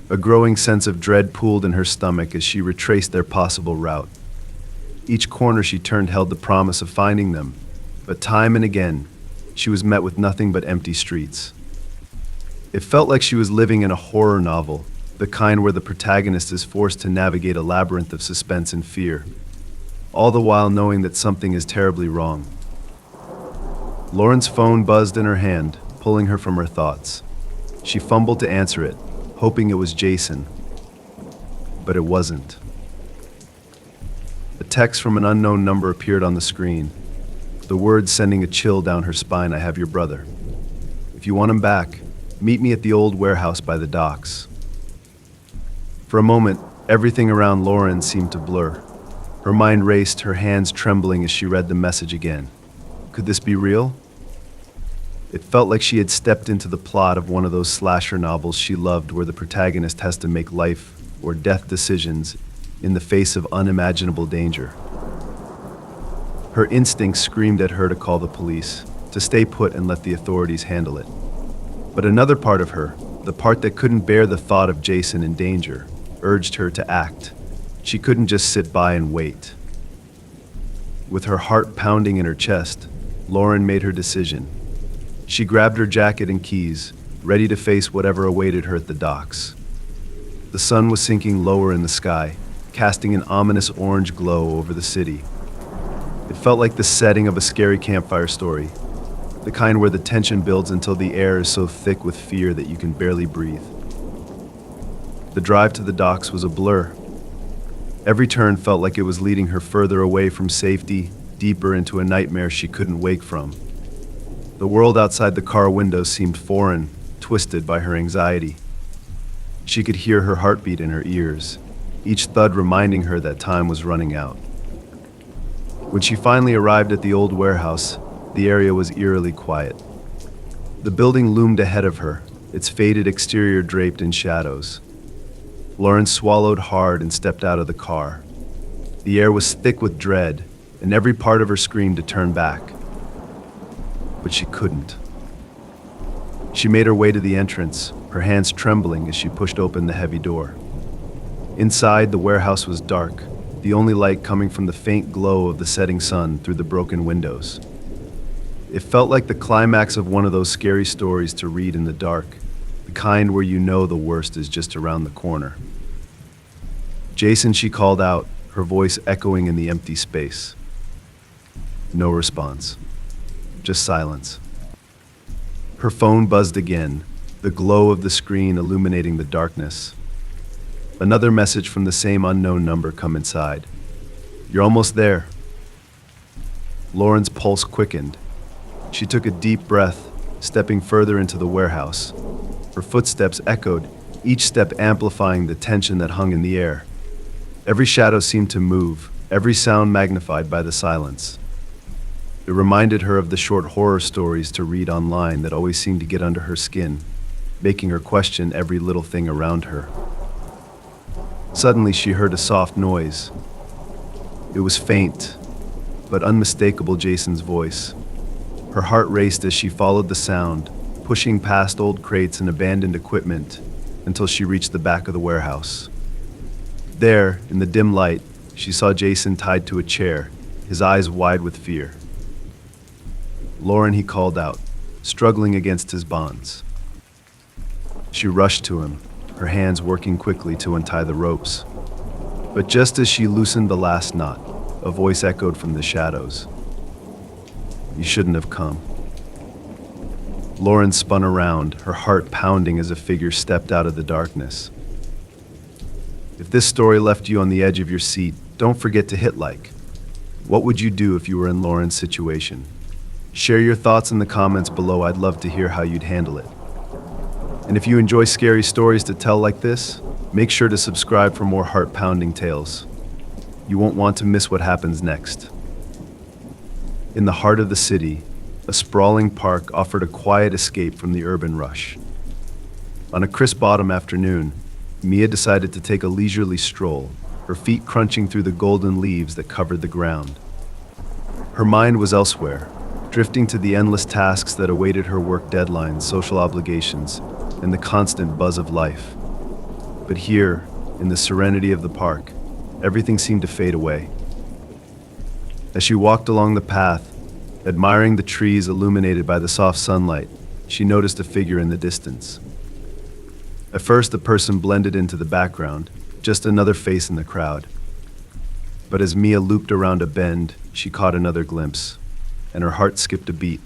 Speaker 1: A growing sense of dread pooled in her stomach as she retraced their possible route. Each corner she turned held the promise of finding them, but time and again, she was met with nothing but empty streets. It felt like she was living in a horror novel, the kind where the protagonist is forced to navigate a labyrinth of suspense and fear, all the while knowing that something is terribly wrong. Lauren's phone buzzed in her hand, pulling her from her thoughts. She fumbled to answer it, hoping it was Jason, but it wasn't. A text from an unknown number appeared on the screen, the words sending a chill down her spine. "I have your brother. If you want him back, meet me at the old warehouse by the docks." For a moment, everything around Lauren seemed to blur. Her mind raced, her hands trembling as she read the message again. Could this be real? It felt like she had stepped into the plot of one of those slasher novels she loved, where the protagonist has to make life or death decisions in the face of unimaginable danger. Her instincts screamed at her to call the police, to stay put and let the authorities handle it. But another part of her, the part that couldn't bear the thought of Jason in danger, urged her to act. She couldn't just sit by and wait. With her heart pounding in her chest, Lauren made her decision. She grabbed her jacket and keys, ready to face whatever awaited her at the docks. The sun was sinking lower in the sky, casting an ominous orange glow over the city. It felt like the setting of a scary campfire story, the kind where the tension builds until the air is so thick with fear that you can barely breathe. The drive to the docks was a blur. Every turn felt like it was leading her further away from safety, deeper into a nightmare she couldn't wake from. The world outside the car window seemed foreign, twisted by her anxiety. She could hear her heartbeat in her ears, each thud reminding her that time was running out. When she finally arrived at the old warehouse, the area was eerily quiet. The building loomed ahead of her, its faded exterior draped in shadows. Lauren swallowed hard and stepped out of the car. The air was thick with dread, and every part of her screamed to turn back. But she couldn't. She made her way to the entrance, her hands trembling as she pushed open the heavy door. Inside, the warehouse was dark, the only light coming from the faint glow of the setting sun through the broken windows. It felt like the climax of one of those scary stories to read in the dark, the kind where you know the worst is just around the corner. Jason, she called out, her voice echoing in the empty space. No response. Just silence. Her phone buzzed again, the glow of the screen illuminating the darkness. Another message from the same unknown number come inside. You're almost there. Lauren's pulse quickened. She took a deep breath, stepping further into the warehouse. Her footsteps echoed, each step amplifying the tension that hung in the air. Every shadow seemed to move, every sound magnified by the silence. It reminded her of the short horror stories to read online that always seemed to get under her skin, making her question every little thing around her. Suddenly, she heard a soft noise. It was faint, but unmistakable Jason's voice. Her heart raced as she followed the sound, pushing past old crates and abandoned equipment until she reached the back of the warehouse. There, in the dim light, she saw Jason tied to a chair, his eyes wide with fear. Lauren, he called out, struggling against his bonds. She rushed to him, her hands working quickly to untie the ropes. But just as she loosened the last knot, a voice echoed from the shadows. You shouldn't have come. Lauren spun around, her heart pounding as a figure stepped out of the darkness. If this story left you on the edge of your seat, don't forget to hit like. What would you do if you were in Lauren's situation? Share your thoughts in the comments below. I'd love to hear how you'd handle it. And if you enjoy scary stories to tell like this, make sure to subscribe for more heart-pounding tales. You won't want to miss what happens next. In the heart of the city, a sprawling park offered a quiet escape from the urban rush. On a crisp autumn afternoon, Mia decided to take a leisurely stroll, her feet crunching through the golden leaves that covered the ground. Her mind was elsewhere, drifting to the endless tasks that awaited her: work deadlines, social obligations, and the constant buzz of life. But here, in the serenity of the park, everything seemed to fade away. As she walked along the path, admiring the trees illuminated by the soft sunlight, she noticed a figure in the distance. At first, the person blended into the background, just another face in the crowd. But as Mia looped around a bend, she caught another glimpse, and her heart skipped a beat.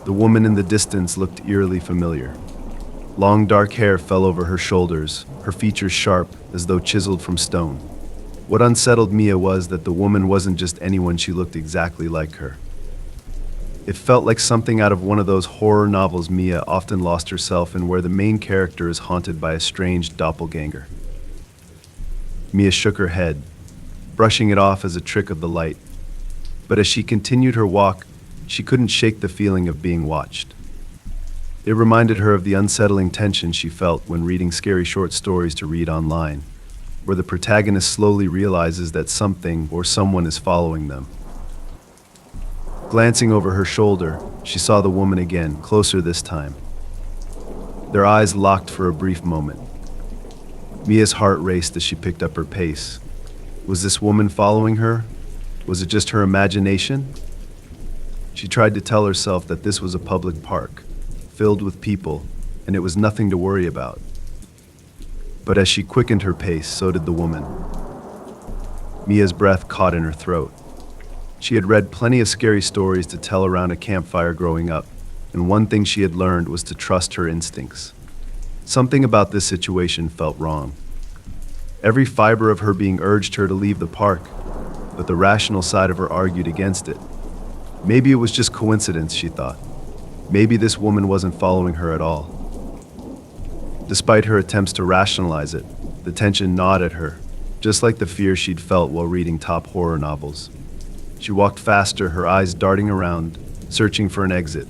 Speaker 1: The woman in the distance looked eerily familiar. Long dark hair fell over her shoulders, her features sharp as though chiseled from stone. What unsettled Mia was that the woman wasn't just anyone, she looked exactly like her. It felt like something out of one of those horror novels Mia often lost herself in, where the main character is haunted by a strange doppelganger. Mia shook her head, brushing it off as a trick of the light. But as she continued her walk, she couldn't shake the feeling of being watched. It reminded her of the unsettling tension she felt when reading scary short stories to read online, where the protagonist slowly realizes that something or someone is following them. Glancing over her shoulder, she saw the woman again, closer this time. Their eyes locked for a brief moment. Mia's heart raced as she picked up her pace. Was this woman following her? Was it just her imagination? She tried to tell herself that this was a public park, filled with people, and it was nothing to worry about. But as she quickened her pace, so did the woman. Mia's breath caught in her throat. She had read plenty of scary stories to tell around a campfire growing up, and one thing she had learned was to trust her instincts. Something about this situation felt wrong. Every fiber of her being urged her to leave the park, but the rational side of her argued against it. Maybe it was just coincidence, she thought. Maybe this woman wasn't following her at all. Despite her attempts to rationalize it, the tension gnawed at her, just like the fear she'd felt while reading top horror novels. She walked faster, her eyes darting around, searching for an exit.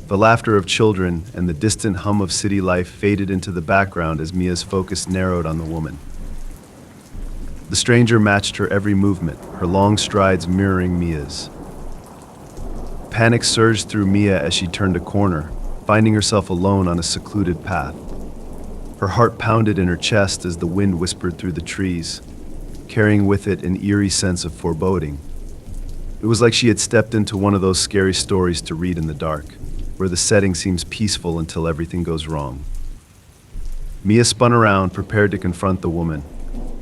Speaker 1: The laughter of children and the distant hum of city life faded into the background as Mia's focus narrowed on the woman. The stranger matched her every movement, her long strides mirroring Mia's. Panic surged through Mia as she turned a corner, finding herself alone on a secluded path. Her heart pounded in her chest as the wind whispered through the trees, carrying with it an eerie sense of foreboding. It was like she had stepped into one of those scary stories to read in the dark, where the setting seems peaceful until everything goes wrong. Mia spun around, prepared to confront the woman,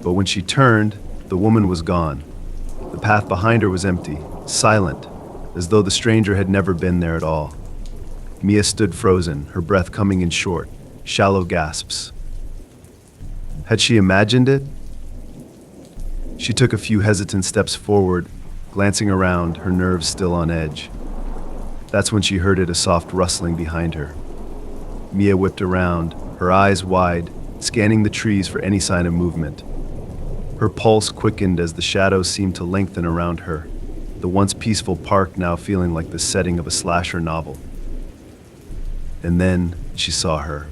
Speaker 1: but when she turned, the woman was gone. The path behind her was empty, silent, as though the stranger had never been there at all. Mia stood frozen, her breath coming in short, shallow gasps. Had she imagined it? She took a few hesitant steps forward, glancing around, her nerves still on edge. That's when she heard a soft rustling behind her. Mia whipped around, her eyes wide, scanning the trees for any sign of movement. Her pulse quickened as the shadows seemed to lengthen around her, the once peaceful park now feeling like the setting of a slasher novel. And then she saw her.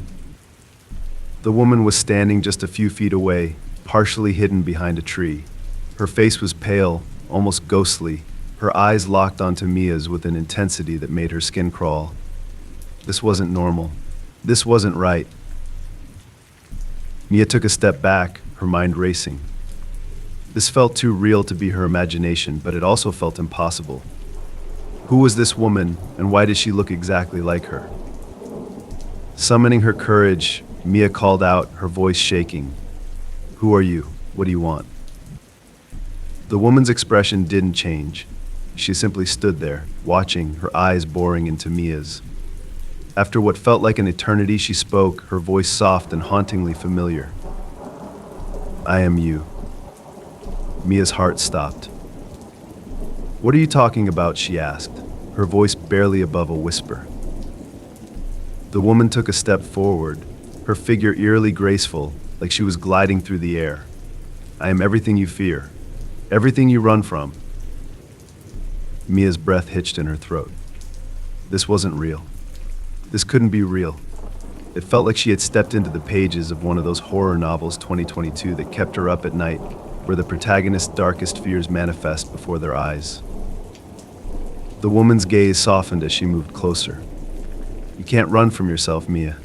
Speaker 1: The woman was standing just a few feet away, partially hidden behind a tree. Her face was pale, almost ghostly, her eyes locked onto Mia's with an intensity that made her skin crawl. This wasn't normal. This wasn't right. Mia took a step back, her mind racing. This felt too real to be her imagination, but it also felt impossible. Who was this woman, and why did she look exactly like her? Summoning her courage, Mia called out, her voice shaking. "Who are you? What do you want?" The woman's expression didn't change. She simply stood there, watching, her eyes boring into Mia's. After what felt like an eternity, she spoke, her voice soft and hauntingly familiar. "I am you." Mia's heart stopped. "What are you talking about?" she asked, her voice barely above a whisper. The woman took a step forward, her figure eerily graceful, like she was gliding through the air. "I am everything you fear, everything you run from." Mia's breath hitched in her throat. This wasn't real. This couldn't be real. It felt like she had stepped into the pages of one of those horror novels 2022 that kept her up at night, where the protagonist's darkest fears manifest before their eyes. The woman's gaze softened as she moved closer. "You can't run from yourself, Mia."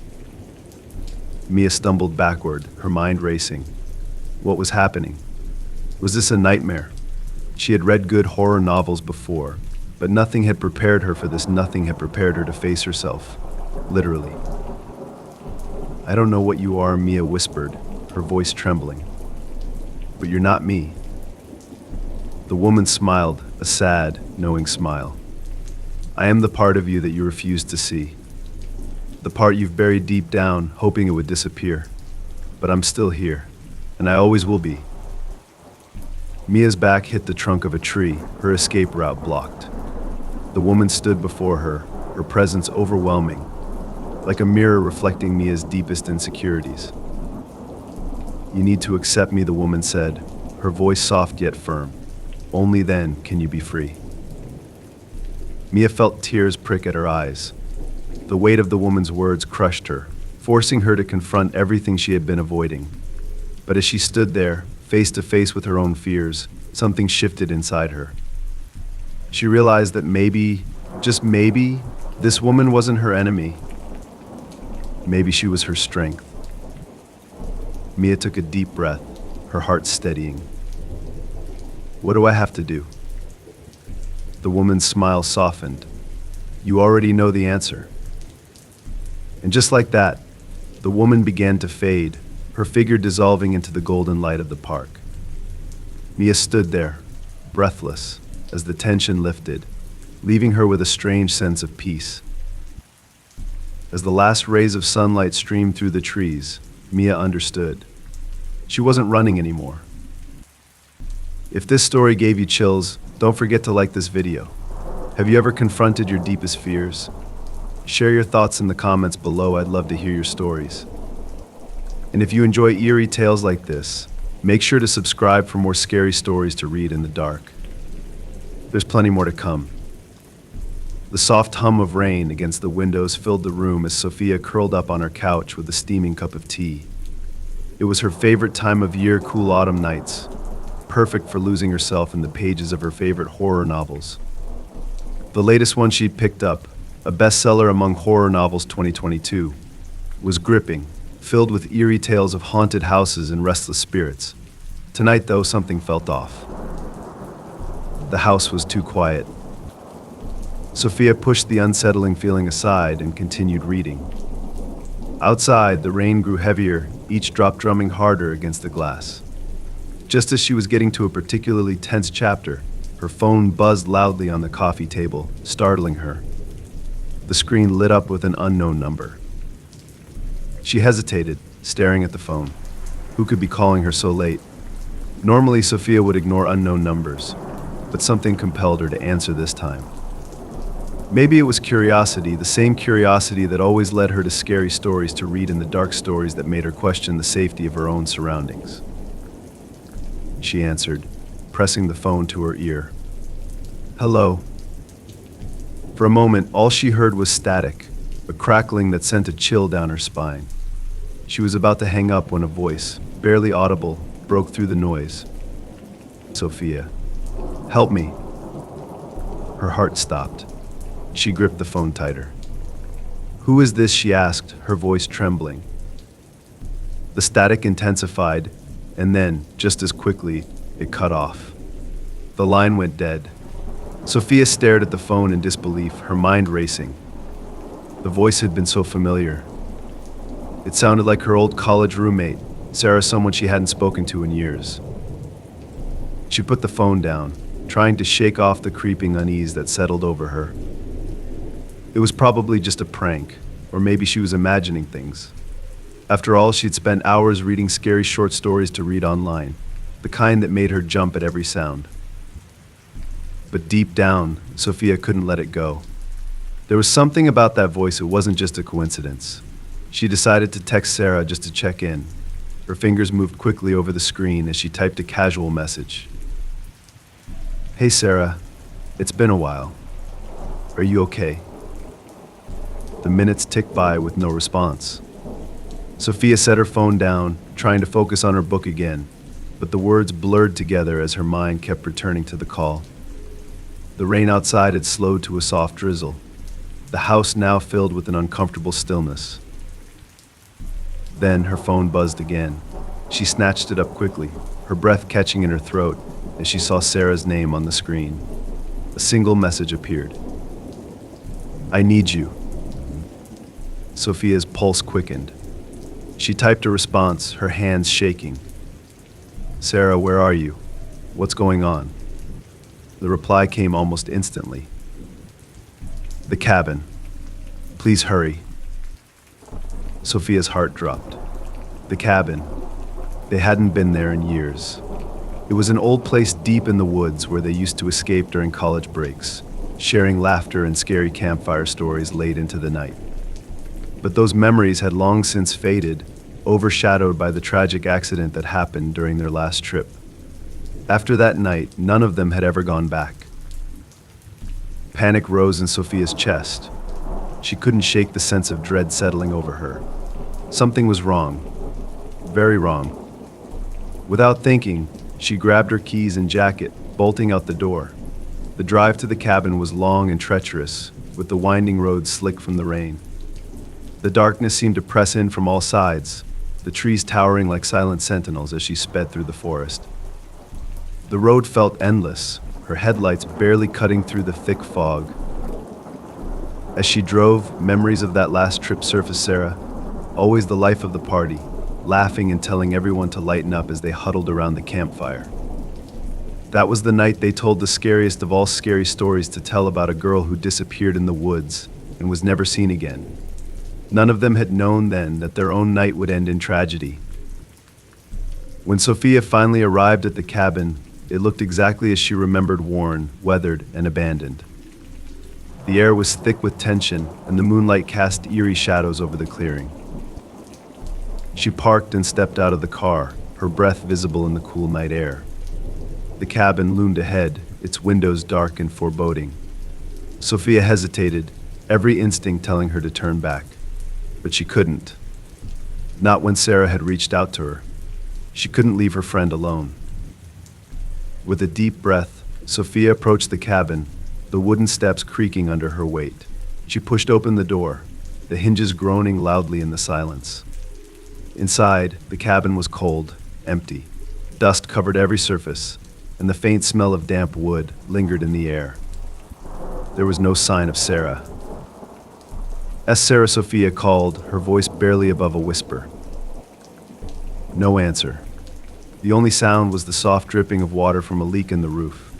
Speaker 1: Mia stumbled backward, her mind racing. What was happening? Was this a nightmare? She had read good horror novels before, but nothing had prepared her for this. Nothing had prepared her to face herself, literally. "I don't know what you are," Mia whispered, her voice trembling. "But you're not me." The woman smiled, a sad, knowing smile. "I am the part of you that you refuse to see. The part you've buried deep down, hoping it would disappear. But I'm still here, and I always will be." Mia's back hit the trunk of a tree, her escape route blocked. The woman stood before her, her presence overwhelming, like a mirror reflecting Mia's deepest insecurities. "You need to accept me," the woman said, her voice soft yet firm. "Only then can you be free." Mia felt tears prick at her eyes. The weight of the woman's words crushed her, forcing her to confront everything she had been avoiding. But as she stood there, face to face with her own fears, something shifted inside her. She realized that maybe, just maybe, this woman wasn't her enemy. Maybe she was her strength. Mia took a deep breath, her heart steadying. What do I have to do? The woman's smile softened. You already know the answer. And just like that, the woman began to fade, her figure dissolving into the golden light of the park. Mia stood there, breathless, as the tension lifted, leaving her with a strange sense of peace. As the last rays of sunlight streamed through the trees, Mia understood. She wasn't running anymore. If this story gave you chills, don't forget to like this video. Have you ever confronted your deepest fears? Share your thoughts in the comments below. I'd love to hear your stories. And if you enjoy eerie tales like this, make sure to subscribe for more scary stories to read in the dark. There's plenty more to come. The soft hum of rain against the windows filled the room as Sophia curled up on her couch with a steaming cup of tea. It was her favorite time of year, cool autumn nights, perfect for losing herself in the pages of her favorite horror novels. The latest one she'd picked up, a bestseller among horror novels 2022, was gripping, filled with eerie tales of haunted houses and restless spirits. Tonight, though, something felt off. The house was too quiet. Sophia pushed the unsettling feeling aside and continued reading. Outside, the rain grew heavier, each drop drumming harder against the glass. Just as she was getting to a particularly tense chapter, her phone buzzed loudly on the coffee table, startling her. The screen lit up with an unknown number. She hesitated, staring at the phone. Who could be calling her so late? Normally, Sophia would ignore unknown numbers, but something compelled her to answer this time. Maybe it was curiosity, the same curiosity that always led her to scary stories to read and the dark stories that made her question the safety of her own surroundings. She answered, pressing the phone to her ear. Hello. For a moment, all she heard was static, a crackling that sent a chill down her spine. She was about to hang up when a voice, barely audible, broke through the noise. Sophia. Help me. Her heart stopped. She gripped the phone tighter. Who is this? She asked, her voice trembling. The static intensified, and then, just as quickly, it cut off. The line went dead. Sophia stared at the phone in disbelief, her mind racing. The voice had been so familiar. It sounded like her old college roommate, Sarah, someone she hadn't spoken to in years. She put the phone down, trying to shake off the creeping unease that settled over her. It was probably just a prank, or maybe she was imagining things. After all, she'd spent hours reading scary short stories to read online, the kind that made her jump at every sound. But deep down, Sophia couldn't let it go. There was something about that voice, it wasn't just a coincidence. She decided to text Sarah just to check in. Her fingers moved quickly over the screen as she typed a casual message. Hey Sarah, it's been a while. Are you okay? The minutes ticked by with no response. Sophia set her phone down, trying to focus on her book again, but the words blurred together as her mind kept returning to the call. The rain outside had slowed to a soft drizzle, the house now filled with an uncomfortable stillness. Then her phone buzzed again. She snatched it up quickly, her breath catching in her throat as she saw Sarah's name on the screen. A single message appeared. I need you. Sophia's pulse quickened. She typed a response, her hands shaking. Sarah, where are you? What's going on? The reply came almost instantly. The cabin. Please hurry. Sophia's heart dropped. The cabin. They hadn't been there in years. It was an old place deep in the woods where they used to escape during college breaks, sharing laughter and scary campfire stories late into the night. But those memories had long since faded, overshadowed by the tragic accident that happened during their last trip. After that night, none of them had ever gone back. Panic rose in Sophia's chest. She couldn't shake the sense of dread settling over her. Something was wrong. Very wrong. Without thinking, she grabbed her keys and jacket, bolting out the door. The drive to the cabin was long and treacherous, with the winding road slick from the rain. The darkness seemed to press in from all sides, the trees towering like silent sentinels as she sped through the forest. The road felt endless, her headlights barely cutting through the thick fog. As she drove, memories of that last trip surfaced. Sarah, always the life of the party, laughing and telling everyone to lighten up as they huddled around the campfire. That was the night they told the scariest of all scary stories to tell about a girl who disappeared in the woods and was never seen again. None of them had known then that their own night would end in tragedy. When Sophia finally arrived at the cabin, it looked exactly as she remembered, worn, weathered, and abandoned. The air was thick with tension, and the moonlight cast eerie shadows over the clearing. She parked and stepped out of the car, her breath visible in the cool night air. The cabin loomed ahead, its windows dark and foreboding. Sophia hesitated, every instinct telling her to turn back. But she couldn't. Not when Sarah had reached out to her. She couldn't leave her friend alone. With a deep breath, Sophia approached the cabin, the wooden steps creaking under her weight. She pushed open the door, the hinges groaning loudly in the silence. Inside, the cabin was cold, empty. Dust covered every surface, and the faint smell of damp wood lingered in the air. There was no sign of Sarah. As Sarah Sophia called, her voice barely above a whisper. No answer. The only sound was the soft dripping of water from a leak in the roof.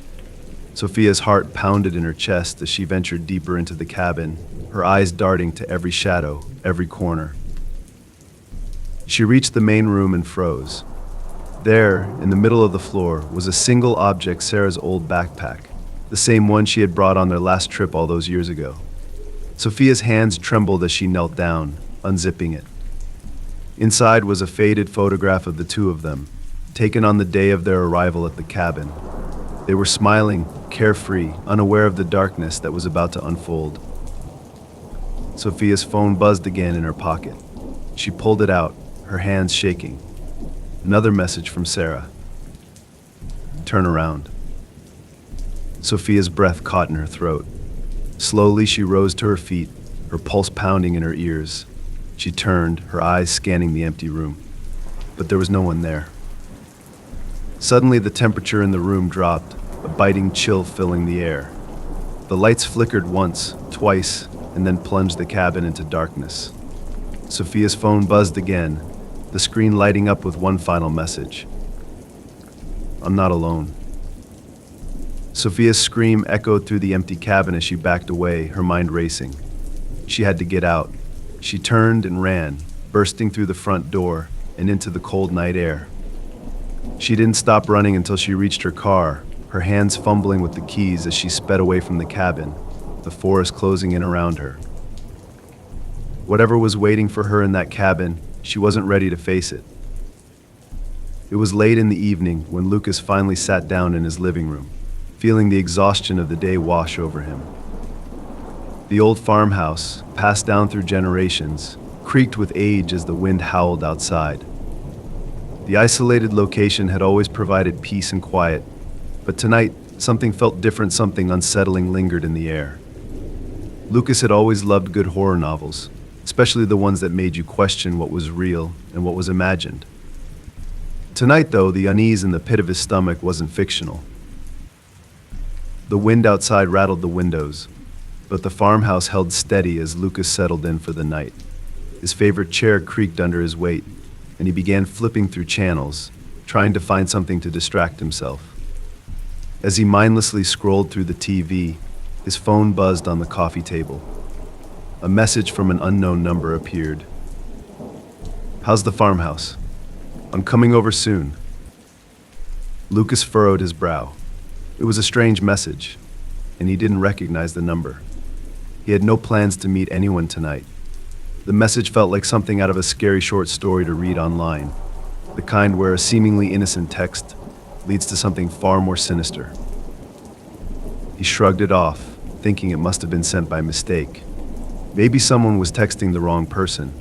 Speaker 1: Sophia's heart pounded in her chest as she ventured deeper into the cabin, her eyes darting to every shadow, every corner. She reached the main room and froze. There, in the middle of the floor, was a single object, Sarah's old backpack, the same one she had brought on their last trip all those years ago. Sophia's hands trembled as she knelt down, unzipping it. Inside was a faded photograph of the two of them, taken on the day of their arrival at the cabin. They were smiling, carefree, unaware of the darkness that was about to unfold. Sophia's phone buzzed again in her pocket. She pulled it out, her hands shaking. Another message from Sarah. Turn around. Sophia's breath caught in her throat. Slowly she rose to her feet, her pulse pounding in her ears. She turned, her eyes scanning the empty room. But there was no one there. Suddenly the temperature in the room dropped, a biting chill filling the air. The lights flickered once, twice, and then plunged the cabin into darkness. Sophia's phone buzzed again, the screen lighting up with one final message. I'm not alone. Sophia's scream echoed through the empty cabin as she backed away, her mind racing. She had to get out. She turned and ran, bursting through the front door and into the cold night air. She didn't stop running until she reached her car, her hands fumbling with the keys as she sped away from the cabin, the forest closing in around her. Whatever was waiting for her in that cabin, she wasn't ready to face it. It was late in the evening when Lucas finally sat down in his living room, feeling the exhaustion of the day wash over him. The old farmhouse, passed down through generations, creaked with age as the wind howled outside. The isolated location had always provided peace and quiet, but tonight something felt different, something unsettling lingered in the air. Lucas had always loved good horror novels, especially the ones that made you question what was real and what was imagined. Tonight, though, the unease in the pit of his stomach wasn't fictional. The wind outside rattled the windows, but the farmhouse held steady as Lucas settled in for the night. His favorite chair creaked under his weight, and he began flipping through channels, trying to find something to distract himself. As he mindlessly scrolled through the TV, his phone buzzed on the coffee table. A message from an unknown number appeared. How's the farmhouse? I'm coming over soon. Lucas furrowed his brow. It was a strange message, and he didn't recognize the number. He had no plans to meet anyone tonight. The message felt like something out of a scary short story to read online, the kind where a seemingly innocent text leads to something far more sinister. He shrugged it off, thinking it must have been sent by mistake. Maybe someone was texting the wrong person.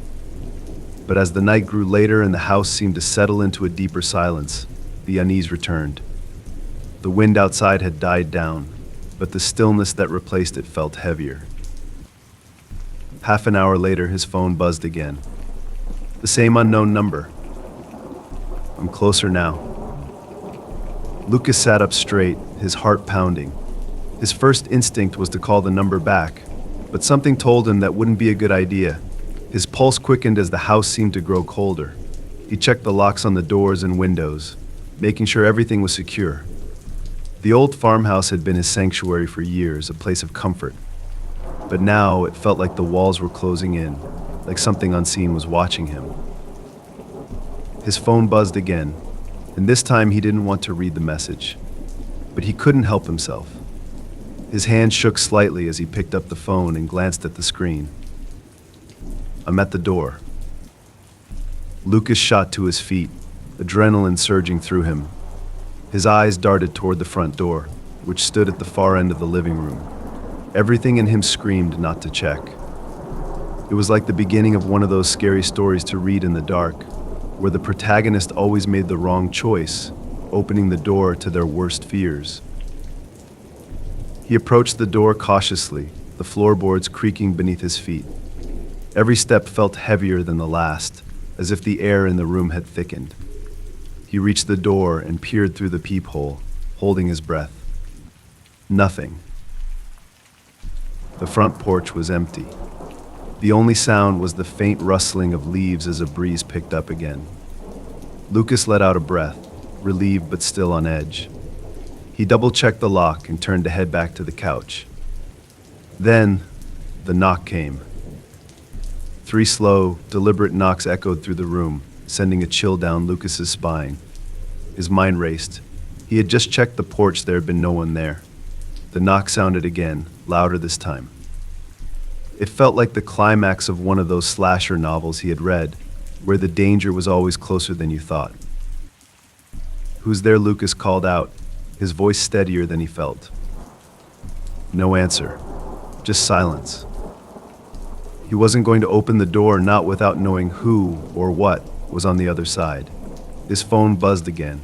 Speaker 1: But as the night grew later and the house seemed to settle into a deeper silence, the unease returned. The wind outside had died down, but the stillness that replaced it felt heavier. Half an hour later, his phone buzzed again. The same unknown number. I'm closer now. Lucas sat up straight, his heart pounding. His first instinct was to call the number back, but something told him that wouldn't be a good idea. His pulse quickened as the house seemed to grow colder. He checked the locks on the doors and windows, making sure everything was secure. The old farmhouse had been his sanctuary for years, a place of comfort. But now it felt like the walls were closing in, like something unseen was watching him. His phone buzzed again, and this time he didn't want to read the message. But he couldn't help himself. His hand shook slightly as he picked up the phone and glanced at the screen. I'm at the door. Lucas shot to his feet, adrenaline surging through him. His eyes darted toward the front door, which stood at the far end of the living room. Everything in him screamed not to check. It was like the beginning of one of those scary stories to read in the dark, where the protagonist always made the wrong choice, opening the door to their worst fears. He approached the door cautiously, the floorboards creaking beneath his feet. Every step felt heavier than the last, as if the air in the room had thickened. He reached the door and peered through the peephole, holding his breath. Nothing. The front porch was empty. The only sound was the faint rustling of leaves as a breeze picked up again. Lucas let out a breath, relieved but still on edge. He double-checked the lock and turned to head back to the couch. Then, the knock came. 3 slow, deliberate knocks echoed through the room, sending a chill down Lucas's spine. His mind raced. He had just checked the porch, there had been no one there. The knock sounded again, louder this time. It felt like the climax of one of those slasher novels he had read, where the danger was always closer than you thought. Who's there? Lucas called out, his voice steadier than he felt. No answer, just silence. He wasn't going to open the door, not without knowing who or what was on the other side. His phone buzzed again.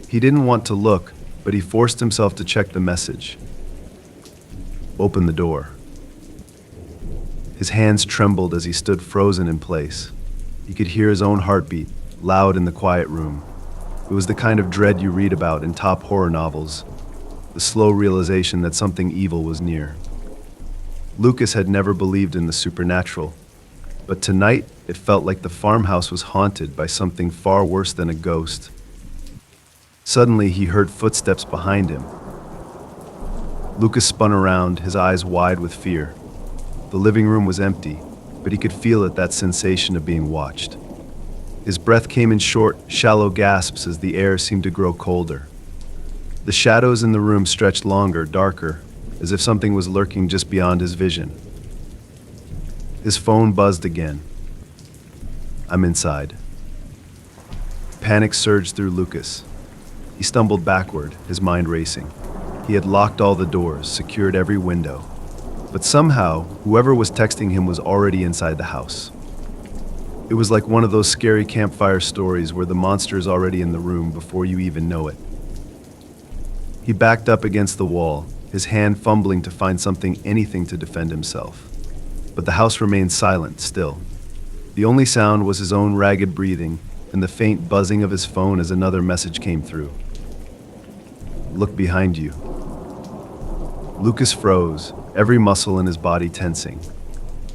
Speaker 1: He didn't want to look, but he forced himself to check the message. Open the door. His hands trembled as he stood frozen in place. He could hear his own heartbeat, loud in the quiet room. It was the kind of dread you read about in top horror novels, the slow realization that something evil was near. Lucas had never believed in the supernatural, but tonight it felt like the farmhouse was haunted by something far worse than a ghost. Suddenly he heard footsteps behind him. Lucas spun around, his eyes wide with fear. The living room was empty, but he could feel that sensation of being watched. His breath came in short, shallow gasps as the air seemed to grow colder. The shadows in the room stretched longer, darker, as if something was lurking just beyond his vision. His phone buzzed again. I'm inside. Panic surged through Lucas. He stumbled backward, his mind racing. He had locked all the doors, secured every window. But somehow, whoever was texting him was already inside the house. It was like one of those scary campfire stories where the monster is already in the room before you even know it. He backed up against the wall, his hand fumbling to find anything to defend himself. But the house remained silent still. The only sound was his own ragged breathing and the faint buzzing of his phone as another message came through. Look behind you. Lucas froze, every muscle in his body tensing.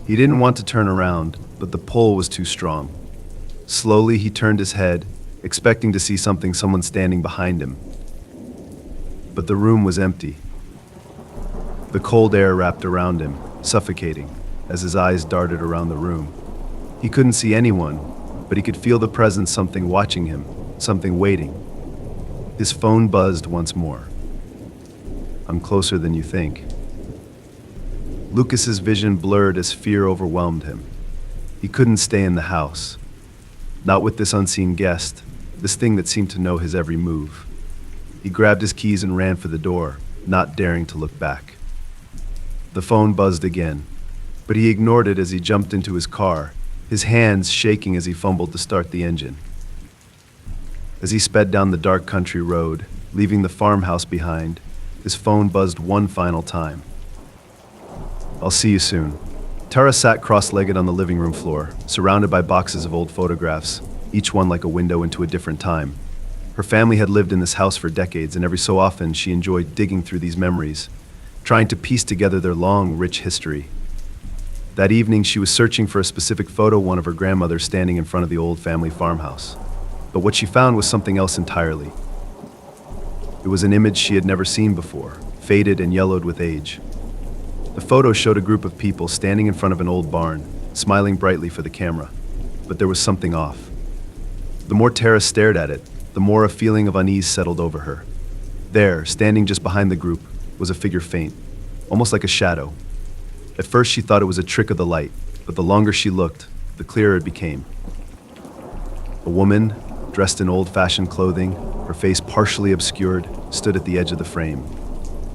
Speaker 1: He didn't want to turn around, but the pull was too strong. Slowly he turned his head, expecting to see someone standing behind him. But the room was empty. The cold air wrapped around him, suffocating, as his eyes darted around the room. He couldn't see anyone, but he could feel the presence, something watching him, something waiting. His phone buzzed once more. I'm closer than you think. Lucas's vision blurred as fear overwhelmed him. He couldn't stay in the house. Not with this unseen guest, this thing that seemed to know his every move. He grabbed his keys and ran for the door, not daring to look back. The phone buzzed again, but he ignored it as he jumped into his car, his hands shaking as he fumbled to start the engine. As he sped down the dark country road, leaving the farmhouse behind, his phone buzzed one final time. I'll see you soon. Tara sat cross-legged on the living room floor, surrounded by boxes of old photographs, each one like a window into a different time. Her family had lived in this house for decades, and every so often she enjoyed digging through these memories, trying to piece together their long, rich history. That evening, she was searching for a specific photo, one of her grandmother standing in front of the old family farmhouse. But what she found was something else entirely. It was an image she had never seen before, faded and yellowed with age. The photo showed a group of people standing in front of an old barn, smiling brightly for the camera. But there was something off. The more Tara stared at it, the more a feeling of unease settled over her. There, standing just behind the group, was a figure faint, almost like a shadow. At first she thought it was a trick of the light, but the longer she looked, the clearer it became. A woman, dressed in old-fashioned clothing, her face partially obscured, stood at the edge of the frame.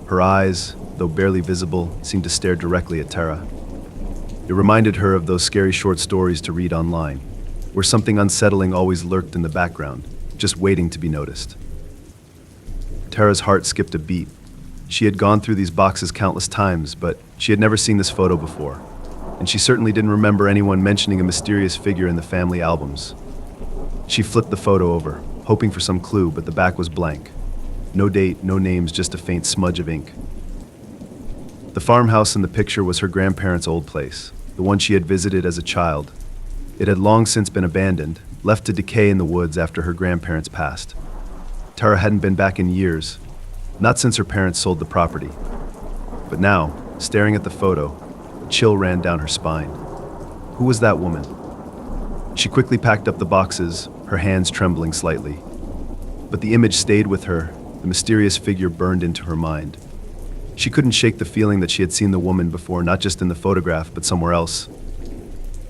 Speaker 1: Her eyes, though barely visible, seemed to stare directly at Tara. It reminded her of those scary short stories to read online, where something unsettling always lurked in the background, just waiting to be noticed. Tara's heart skipped a beat. She had gone through these boxes countless times, but she had never seen this photo before, and she certainly didn't remember anyone mentioning a mysterious figure in the family albums. She flipped the photo over, hoping for some clue, but the back was blank. No date, no names, just a faint smudge of ink. The farmhouse in the picture was her grandparents' old place, the one she had visited as a child. It had long since been abandoned, left to decay in the woods after her grandparents passed. Tara hadn't been back in years, not since her parents sold the property. But now, staring at the photo, a chill ran down her spine. Who was that woman? She quickly packed up the boxes, her hands trembling slightly. But the image stayed with her, the mysterious figure burned into her mind. She couldn't shake the feeling that she had seen the woman before, not just in the photograph, but somewhere else.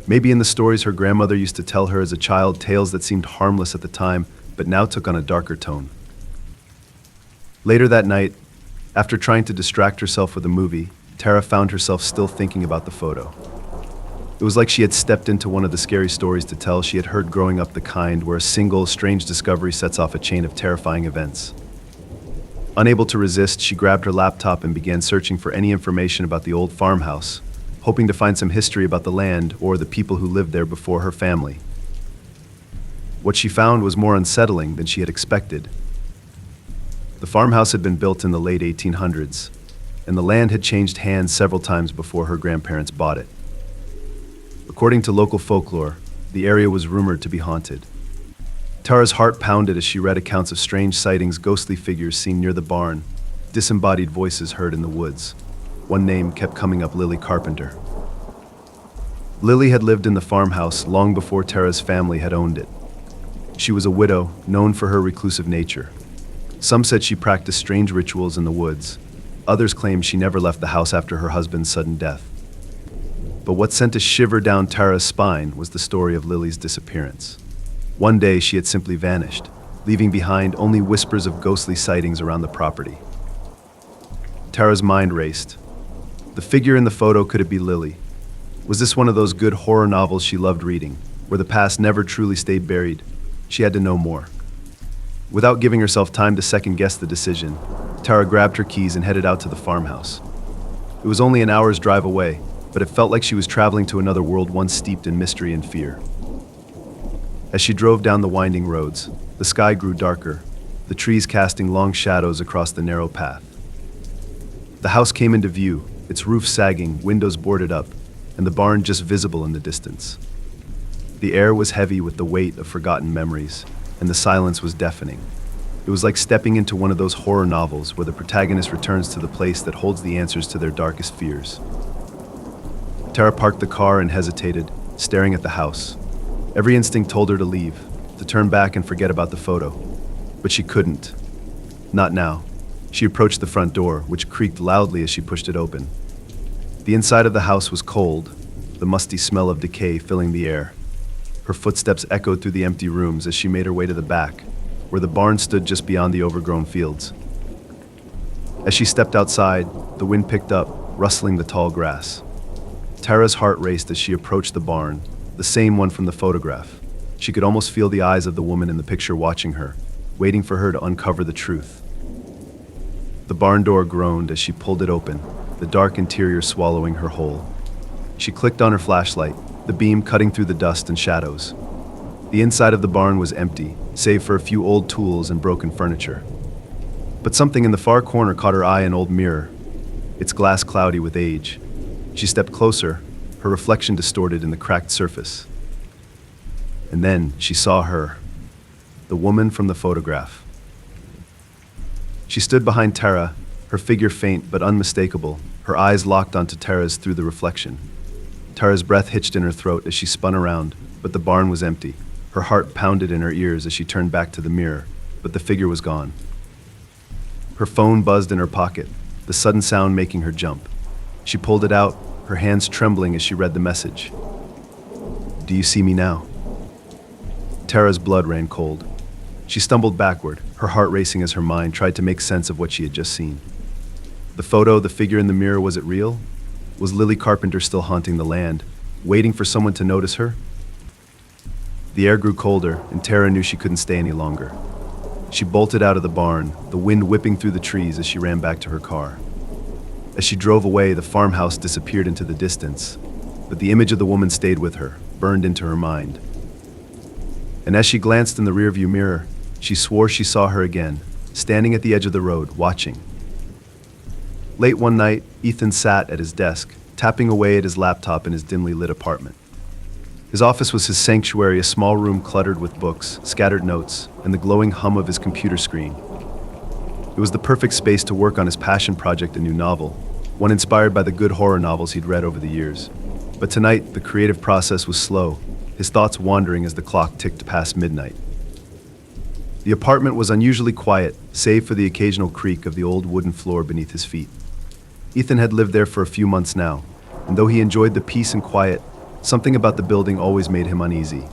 Speaker 1: Maybe in the stories her grandmother used to tell her as a child, tales that seemed harmless at the time, but now took on a darker tone. Later that night, after trying to distract herself with a movie, Tara found herself still thinking about the photo. It was like she had stepped into one of the scary stories to tell she had heard growing up, the kind where a single, strange discovery sets off a chain of terrifying events. Unable to resist, she grabbed her laptop and began searching for any information about the old farmhouse, hoping to find some history about the land or the people who lived there before her family. What she found was more unsettling than she had expected. The farmhouse had been built in the late 1800s, and the land had changed hands several times before her grandparents bought it. According to local folklore, the area was rumored to be haunted. Tara's heart pounded as she read accounts of strange sightings, ghostly figures seen near the barn, disembodied voices heard in the woods. One name kept coming up: Lily Carpenter. Lily had lived in the farmhouse long before Tara's family had owned it. She was a widow, known for her reclusive nature. Some said she practiced strange rituals in the woods. Others claimed she never left the house after her husband's sudden death. But what sent a shiver down Tara's spine was the story of Lily's disappearance. One day she had simply vanished, leaving behind only whispers of ghostly sightings around the property. Tara's mind raced. The figure in the photo, could it be Lily? Was this one of those good horror novels she loved reading, where the past never truly stayed buried? She had to know more. Without giving herself time to second-guess the decision, Tara grabbed her keys and headed out to the farmhouse. It was only an hour's drive away, but it felt like she was traveling to another world, one steeped in mystery and fear. As she drove down the winding roads, the sky grew darker, the trees casting long shadows across the narrow path. The house came into view, its roof sagging, windows boarded up, and the barn just visible in the distance. The air was heavy with the weight of forgotten memories, and the silence was deafening. It was like stepping into one of those horror novels where the protagonist returns to the place that holds the answers to their darkest fears. Tara parked the car and hesitated, staring at the house. Every instinct told her to leave, to turn back and forget about the photo. But she couldn't. Not now. She approached the front door, which creaked loudly as she pushed it open. The inside of the house was cold, the musty smell of decay filling the air. Her footsteps echoed through the empty rooms as she made her way to the back, where the barn stood just beyond the overgrown fields. As she stepped outside, the wind picked up, rustling the tall grass. Tara's heart raced as she approached the barn, the same one from the photograph. She could almost feel the eyes of the woman in the picture watching her, waiting for her to uncover the truth. The barn door groaned as she pulled it open, the dark interior swallowing her whole. She clicked on her flashlight, the beam cutting through the dust and shadows. The inside of the barn was empty, save for a few old tools and broken furniture. But something in the far corner caught her eye, an old mirror, its glass cloudy with age. She stepped closer, her reflection distorted in the cracked surface. And then she saw her, the woman from the photograph. She stood behind Tara, her figure faint but unmistakable, her eyes locked onto Tara's through the reflection. Tara's breath hitched in her throat as she spun around, but the barn was empty. Her heart pounded in her ears as she turned back to the mirror, but the figure was gone. Her phone buzzed in her pocket, the sudden sound making her jump. She pulled it out, her hands trembling as she read the message. "Do you see me now?" Tara's blood ran cold. She stumbled backward, her heart racing as her mind tried to make sense of what she had just seen. The photo, the figure in the mirror, was it real? Was Lily Carpenter still haunting the land, waiting for someone to notice her? The air grew colder, and Tara knew she couldn't stay any longer. She bolted out of the barn, the wind whipping through the trees as she ran back to her car. As she drove away, the farmhouse disappeared into the distance, but the image of the woman stayed with her, burned into her mind. And as she glanced in the rearview mirror, she swore she saw her again, standing at the edge of the road, watching. Late one night, Ethan sat at his desk, tapping away at his laptop in his dimly lit apartment. His office was his sanctuary, a small room cluttered with books, scattered notes, and the glowing hum of his computer screen. It was the perfect space to work on his passion project, a new novel, one inspired by the good horror novels he'd read over the years. But tonight, the creative process was slow, his thoughts wandering as the clock ticked past midnight. The apartment was unusually quiet, save for the occasional creak of the old wooden floor beneath his feet. Ethan had lived there for a few months now, and though he enjoyed the peace and quiet, something about the building always made him uneasy.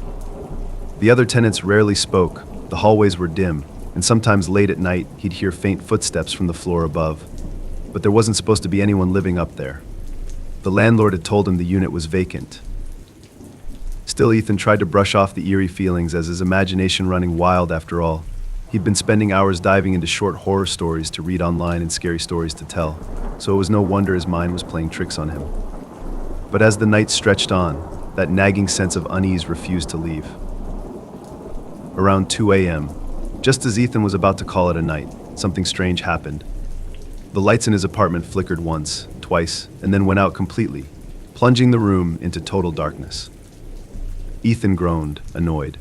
Speaker 1: The other tenants rarely spoke, the hallways were dim, and sometimes late at night he'd hear faint footsteps from the floor above. But there wasn't supposed to be anyone living up there. The landlord had told him the unit was vacant. Still, Ethan tried to brush off the eerie feelings, as his imagination running wild after all. He'd been spending hours diving into short horror stories to read online and scary stories to tell, so it was no wonder his mind was playing tricks on him. But as the night stretched on, that nagging sense of unease refused to leave. Around 2 a.m., just as Ethan was about to call it a night, something strange happened. The lights in his apartment flickered once, twice, and then went out completely, plunging the room into total darkness. Ethan groaned, annoyed.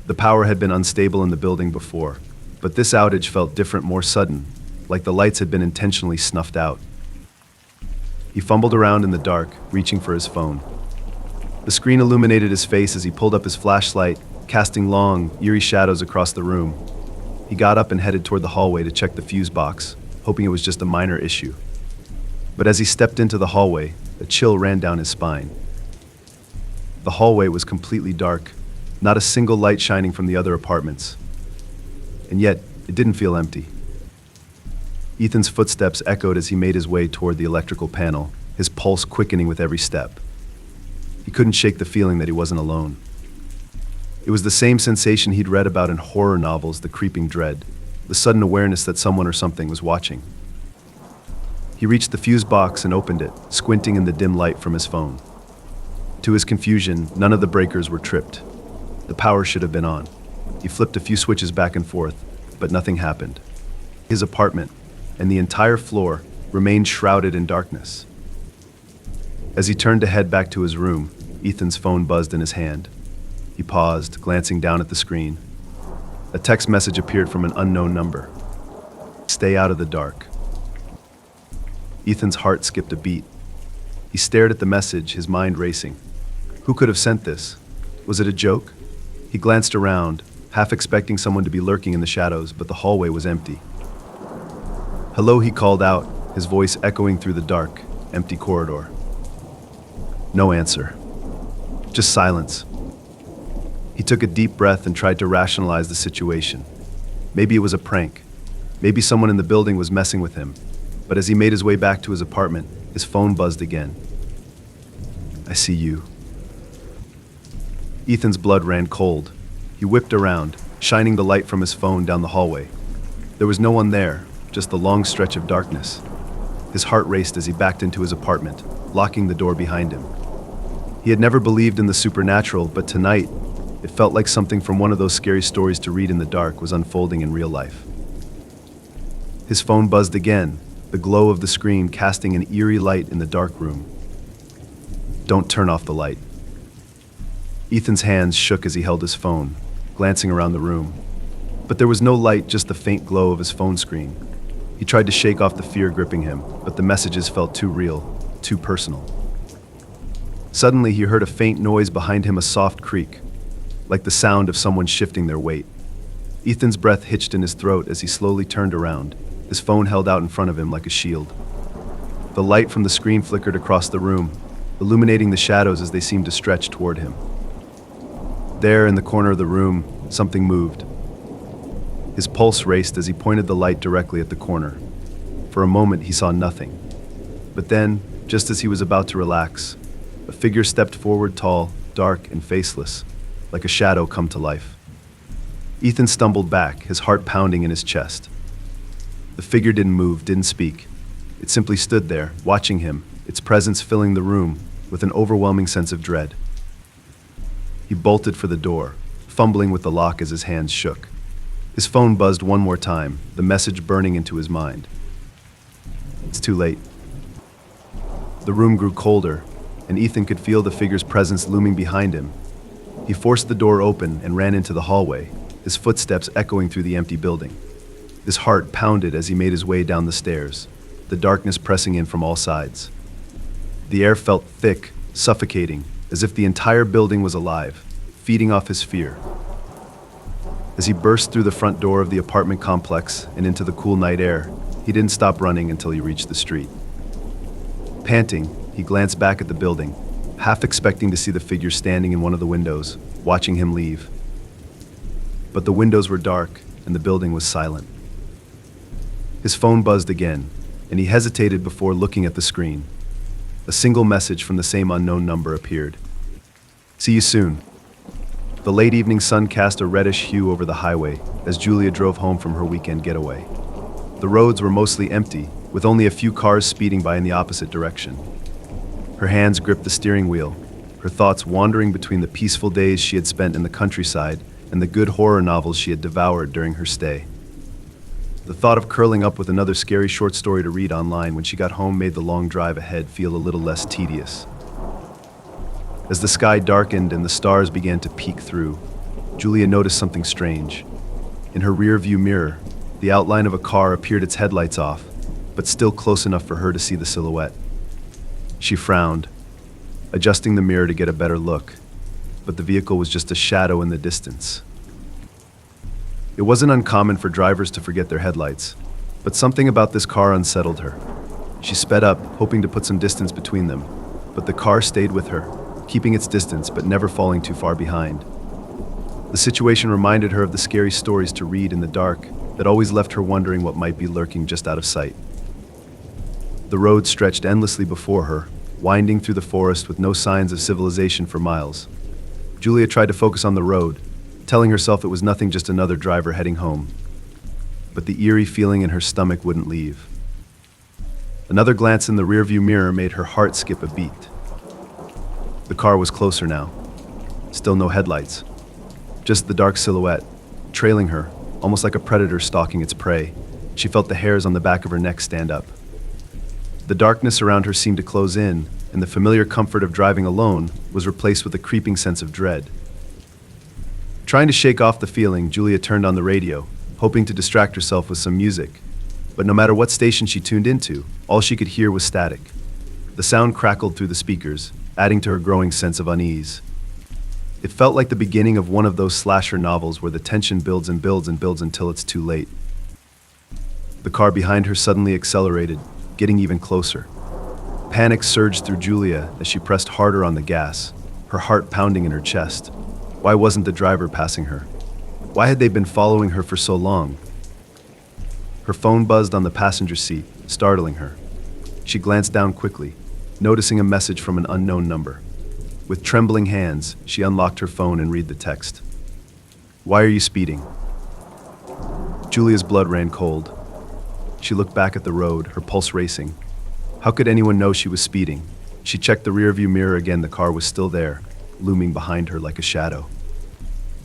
Speaker 1: The power had been unstable in the building before, but this outage felt different, more sudden, like the lights had been intentionally snuffed out. He fumbled around in the dark, reaching for his phone. The screen illuminated his face as he pulled up his flashlight, casting long, eerie shadows across the room. He got up and headed toward the hallway to check the fuse box, hoping it was just a minor issue. But as he stepped into the hallway, a chill ran down his spine. The hallway was completely dark, not a single light shining from the other apartments. And yet, it didn't feel empty. Ethan's footsteps echoed as he made his way toward the electrical panel, his pulse quickening with every step. He couldn't shake the feeling that he wasn't alone. It was the same sensation he'd read about in horror novels, the creeping dread, the sudden awareness that someone or something was watching. He reached the fuse box and opened it, squinting in the dim light from his phone. To his confusion, none of the breakers were tripped. The power should have been on. He flipped a few switches back and forth, but nothing happened. His apartment, and the entire floor, remained shrouded in darkness. As he turned to head back to his room, Ethan's phone buzzed in his hand. He paused, glancing down at the screen. A text message appeared from an unknown number. "Stay out of the dark." Ethan's heart skipped a beat. He stared at the message, his mind racing. Who could have sent this? Was it a joke? He glanced around, half expecting someone to be lurking in the shadows, but the hallway was empty. "Hello," he called out, his voice echoing through the dark, empty corridor. No answer. Just silence. He took a deep breath and tried to rationalize the situation. Maybe it was a prank. Maybe someone in the building was messing with him. But as he made his way back to his apartment, his phone buzzed again. "I see you." Ethan's blood ran cold. He whipped around, shining the light from his phone down the hallway. There was no one there, just the long stretch of darkness. His heart raced as he backed into his apartment, locking the door behind him. He had never believed in the supernatural, but tonight, it felt like something from one of those scary stories to read in the dark was unfolding in real life. His phone buzzed again, the glow of the screen casting an eerie light in the dark room. "Don't turn off the light." Ethan's hands shook as he held his phone, glancing around the room. But there was no light, just the faint glow of his phone screen. He tried to shake off the fear gripping him, but the messages felt too real, too personal. Suddenly, he heard a faint noise behind him, a soft creak, like the sound of someone shifting their weight. Ethan's breath hitched in his throat as he slowly turned around, his phone held out in front of him like a shield. The light from the screen flickered across the room, illuminating the shadows as they seemed to stretch toward him. There, in the corner of the room, something moved. His pulse raced as he pointed the light directly at the corner. For a moment, he saw nothing. But then, just as he was about to relax, a figure stepped forward, tall, dark, and faceless, like a shadow come to life. Ethan stumbled back, his heart pounding in his chest. The figure didn't move, didn't speak. It simply stood there, watching him, its presence filling the room with an overwhelming sense of dread. He bolted for the door, fumbling with the lock as his hands shook. His phone buzzed one more time, the message burning into his mind. It's too late. The room grew colder, and Ethan could feel the figure's presence looming behind him. He forced the door open and ran into the hallway, his footsteps echoing through the empty building. His heart pounded as he made his way down the stairs, the darkness pressing in from all sides. The air felt thick, suffocating, as if the entire building was alive, feeding off his fear. As he burst through the front door of the apartment complex and into the cool night air, he didn't stop running until he reached the street. Panting, he glanced back at the building, half expecting to see the figure standing in one of the windows, watching him leave. But the windows were dark, and the building was silent. His phone buzzed again, and he hesitated before looking at the screen. A single message from the same unknown number appeared. "See you soon." The late evening sun cast a reddish hue over the highway as Julia drove home from her weekend getaway. The roads were mostly empty, with only a few cars speeding by in the opposite direction. Her hands gripped the steering wheel, her thoughts wandering between the peaceful days she had spent in the countryside and the good horror novels she had devoured during her stay. The thought of curling up with another scary short story to read online when she got home made the long drive ahead feel a little less tedious. As the sky darkened and the stars began to peek through, Julia noticed something strange. In her rear-view mirror, the outline of a car appeared, its headlights off, but still close enough for her to see the silhouette. She frowned, adjusting the mirror to get a better look, but the vehicle was just a shadow in the distance. It wasn't uncommon for drivers to forget their headlights, but something about this car unsettled her. She sped up, hoping to put some distance between them, but the car stayed with her, keeping its distance but never falling too far behind. The situation reminded her of the scary stories to read in the dark that always left her wondering what might be lurking just out of sight. The road stretched endlessly before her, winding through the forest with no signs of civilization for miles. Julia tried to focus on the road, telling herself it was nothing, just another driver heading home. But the eerie feeling in her stomach wouldn't leave. Another glance in the rearview mirror made her heart skip a beat. The car was closer now. Still no headlights. Just the dark silhouette, trailing her, almost like a predator stalking its prey. She felt the hairs on the back of her neck stand up. The darkness around her seemed to close in, and the familiar comfort of driving alone was replaced with a creeping sense of dread. Trying to shake off the feeling, Julia turned on the radio, hoping to distract herself with some music. But no matter what station she tuned into, all she could hear was static. The sound crackled through the speakers, adding to her growing sense of unease. It felt like the beginning of one of those slasher novels where the tension builds and builds and builds until it's too late. The car behind her suddenly accelerated, getting even closer. Panic surged through Julia as she pressed harder on the gas, her heart pounding in her chest. Why wasn't the driver passing her? Why had they been following her for so long? Her phone buzzed on the passenger seat, startling her. She glanced down quickly, noticing a message from an unknown number. With trembling hands, she unlocked her phone and read the text. "Why are you speeding?" Julia's blood ran cold. She looked back at the road, her pulse racing. How could anyone know she was speeding? She checked the rearview mirror again. The car was still there, looming behind her like a shadow.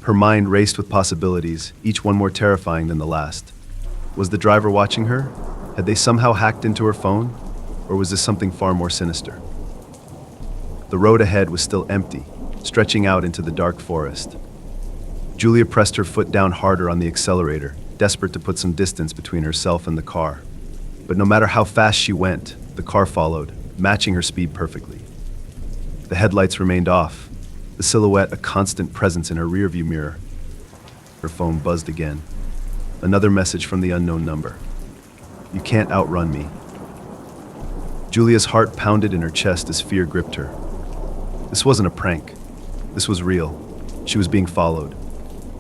Speaker 1: Her mind raced with possibilities, each one more terrifying than the last. Was the driver watching her? Had they somehow hacked into her phone? Or was this something far more sinister? The road ahead was still empty, stretching out into the dark forest. Julia pressed her foot down harder on the accelerator, desperate to put some distance between herself and the car. But no matter how fast she went, the car followed, matching her speed perfectly. The headlights remained off, the silhouette a constant presence in her rearview mirror. Her phone buzzed again. Another message from the unknown number. "You can't outrun me." Julia's heart pounded in her chest as fear gripped her. This wasn't a prank. This was real. She was being followed.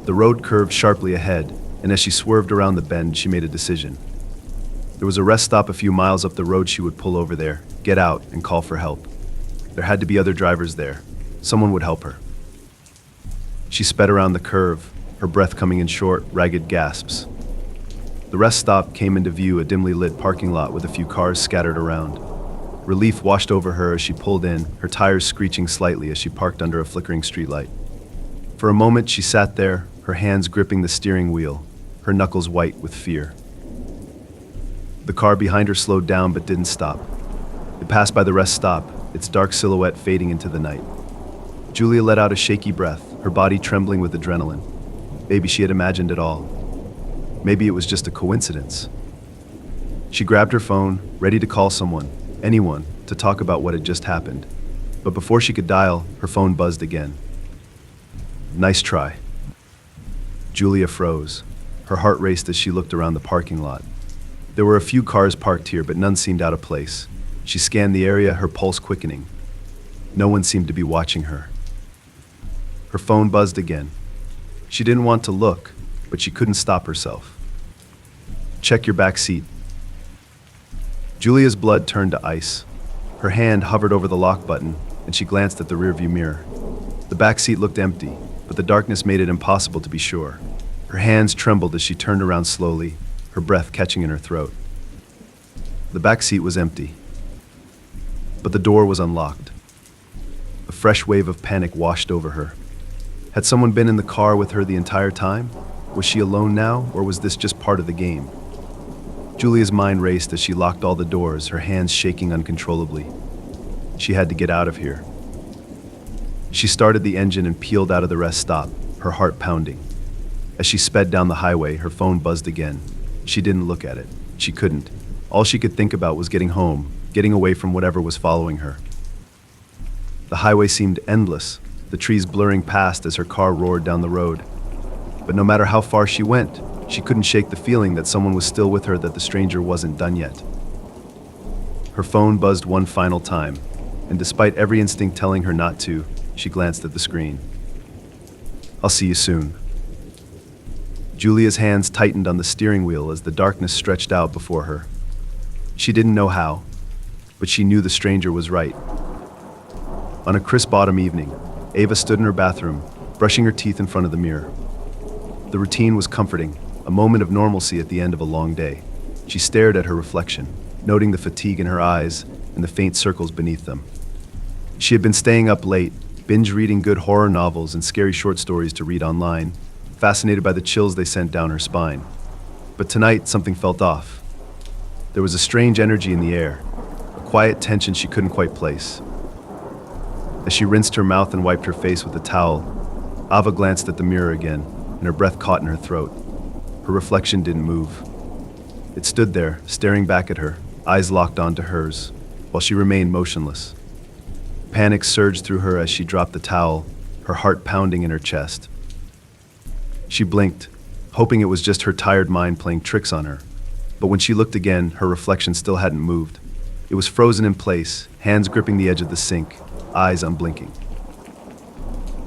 Speaker 1: The road curved sharply ahead, and as she swerved around the bend, she made a decision. There was a rest stop a few miles up the road. She would pull over there, get out, and call for help. There had to be other drivers there. Someone would help her. She sped around the curve, her breath coming in short, ragged gasps. The rest stop came into view, a dimly lit parking lot with a few cars scattered around. Relief washed over her as she pulled in, her tires screeching slightly as she parked under a flickering streetlight. For a moment, she sat there, her hands gripping the steering wheel, her knuckles white with fear. The car behind her slowed down but didn't stop. It passed by the rest stop, its dark silhouette fading into the night. Julia let out a shaky breath, her body trembling with adrenaline. Maybe she had imagined it all. Maybe it was just a coincidence. She grabbed her phone, ready to call someone, anyone, to talk about what had just happened. But before she could dial, her phone buzzed again. "Nice try." Julia froze. Her heart raced as she looked around the parking lot. There were a few cars parked here, but none seemed out of place. She scanned the area, her pulse quickening. No one seemed to be watching her. Her phone buzzed again. She didn't want to look, but she couldn't stop herself. "Check your back seat." Julia's blood turned to ice. Her hand hovered over the lock button, and she glanced at the rearview mirror. The back seat looked empty, but the darkness made it impossible to be sure. Her hands trembled as she turned around slowly, her breath catching in her throat. The back seat was empty, but the door was unlocked. A fresh wave of panic washed over her. Had someone been in the car with her the entire time? Was she alone now, or was this just part of the game? Julia's mind raced as she locked all the doors, her hands shaking uncontrollably. She had to get out of here. She started the engine and peeled out of the rest stop, her heart pounding. As she sped down the highway, her phone buzzed again. She didn't look at it. She couldn't. All she could think about was getting home, getting away from whatever was following her. The highway seemed endless, the trees blurring past as her car roared down the road. But no matter how far she went, she couldn't shake the feeling that someone was still with her, that the stranger wasn't done yet. Her phone buzzed one final time, and despite every instinct telling her not to, she glanced at the screen. "I'll see you soon." Julia's hands tightened on the steering wheel as the darkness stretched out before her. She didn't know how, but she knew the stranger was right. On a crisp autumn evening, Ava stood in her bathroom, brushing her teeth in front of the mirror. The routine was comforting, a moment of normalcy at the end of a long day. She stared at her reflection, noting the fatigue in her eyes and the faint circles beneath them. She had been staying up late, binge reading good horror novels and scary short stories to read online, fascinated by the chills they sent down her spine. But tonight, something felt off. There was a strange energy in the air, a quiet tension she couldn't quite place. As she rinsed her mouth and wiped her face with a towel, Ava glanced at the mirror again, and her breath caught in her throat. Her reflection didn't move. It stood there, staring back at her, eyes locked onto hers, while she remained motionless. Panic surged through her as she dropped the towel, her heart pounding in her chest. She blinked, hoping it was just her tired mind playing tricks on her. But when she looked again, her reflection still hadn't moved. It was frozen in place, hands gripping the edge of the sink, eyes unblinking.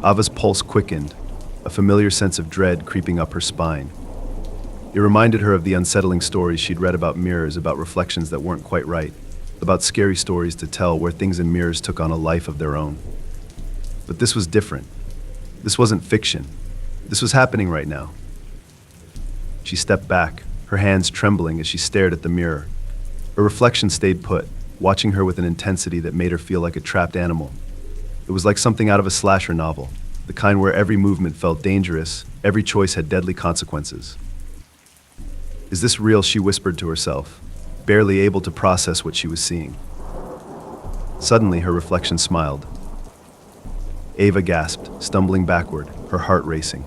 Speaker 1: Ava's pulse quickened, a familiar sense of dread creeping up her spine. It reminded her of the unsettling stories she'd read about mirrors, about reflections that weren't quite right, about scary stories to tell where things in mirrors took on a life of their own. But this was different. This wasn't fiction. This was happening right now. She stepped back, her hands trembling as she stared at the mirror. Her reflection stayed put, watching her with an intensity that made her feel like a trapped animal. It was like something out of a slasher novel, the kind where every movement felt dangerous, every choice had deadly consequences. Is this real? She whispered to herself, barely able to process what she was seeing. Suddenly, her reflection smiled. Ava gasped, stumbling backward, her heart racing.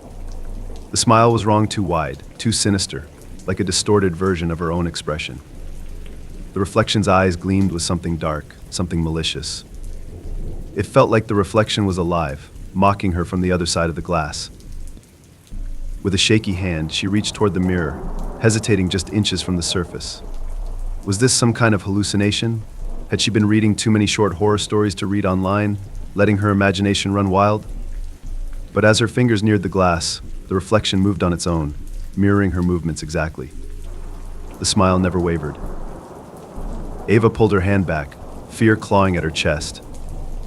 Speaker 1: The smile was wrong, too wide, too sinister, like a distorted version of her own expression. The reflection's eyes gleamed with something dark, something malicious. It felt like the reflection was alive, mocking her from the other side of the glass. With a shaky hand, she reached toward the mirror, hesitating just inches from the surface. Was this some kind of hallucination? Had she been reading too many short horror stories to read online, letting her imagination run wild? But as her fingers neared the glass, the reflection moved on its own, mirroring her movements exactly. The smile never wavered. Ava pulled her hand back, fear clawing at her chest.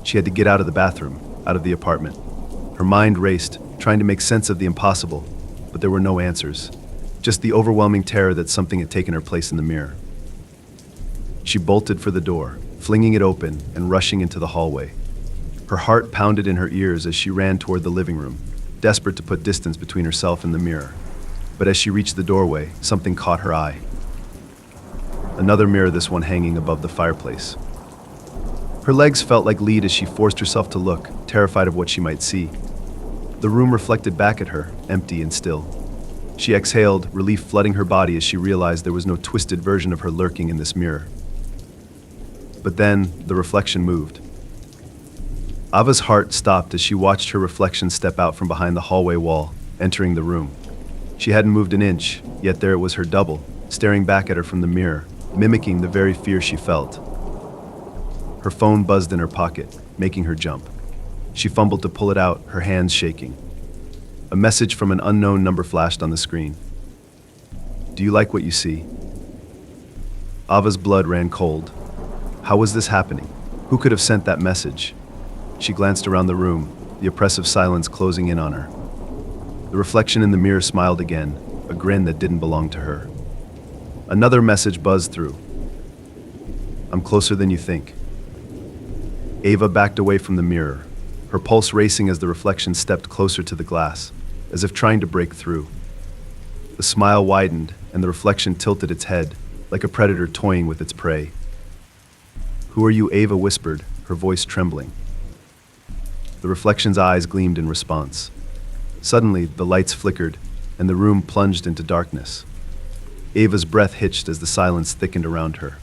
Speaker 1: She had to get out of the bathroom, out of the apartment. Her mind raced, trying to make sense of the impossible, but there were no answers, just the overwhelming terror that something had taken her place in the mirror. She bolted for the door, flinging it open and rushing into the hallway. Her heart pounded in her ears as she ran toward the living room, desperate to put distance between herself and the mirror. But as she reached the doorway, something caught her eye. Another mirror, this one hanging above the fireplace. Her legs felt like lead as she forced herself to look, terrified of what she might see. The room reflected back at her, empty and still. She exhaled, relief flooding her body as she realized there was no twisted version of her lurking in this mirror. But then, the reflection moved. Ava's heart stopped as she watched her reflection step out from behind the hallway wall, entering the room. She hadn't moved an inch, yet there it was her double, staring back at her from the mirror, mimicking the very fear she felt. Her phone buzzed in her pocket, making her jump. She fumbled to pull it out, her hands shaking. A message from an unknown number flashed on the screen. "Do you like what you see?" Ava's blood ran cold. How was this happening? Who could have sent that message? She glanced around the room, the oppressive silence closing in on her. The reflection in the mirror smiled again, a grin that didn't belong to her. Another message buzzed through. "I'm closer than you think." Ava backed away from the mirror, her pulse racing as the reflection stepped closer to the glass, as if trying to break through. The smile widened, and the reflection tilted its head, like a predator toying with its prey. "Who are you?" Ava whispered, her voice trembling. The reflection's eyes gleamed in response. Suddenly, the lights flickered, and the room plunged into darkness. Ava's breath hitched as the silence thickened around her.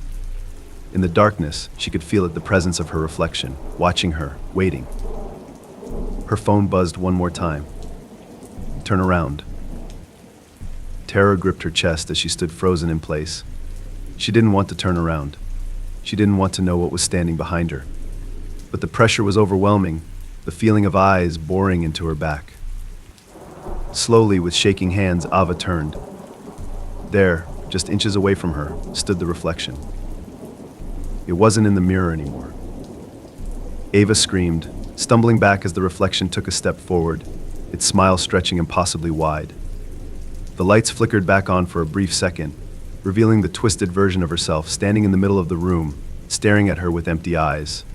Speaker 1: In the darkness, she could feel the presence of her reflection, watching her, waiting. Her phone buzzed one more time. "Turn around." Terror gripped her chest as she stood frozen in place. She didn't want to turn around. She didn't want to know what was standing behind her. But the pressure was overwhelming, the feeling of eyes boring into her back. Slowly, with shaking hands, Ava turned. There, just inches away from her, stood the reflection. It wasn't in the mirror anymore. Ava screamed, stumbling back as the reflection took a step forward, its smile stretching impossibly wide. The lights flickered back on for a brief second, revealing the twisted version of herself standing in the middle of the room, staring at her with empty eyes.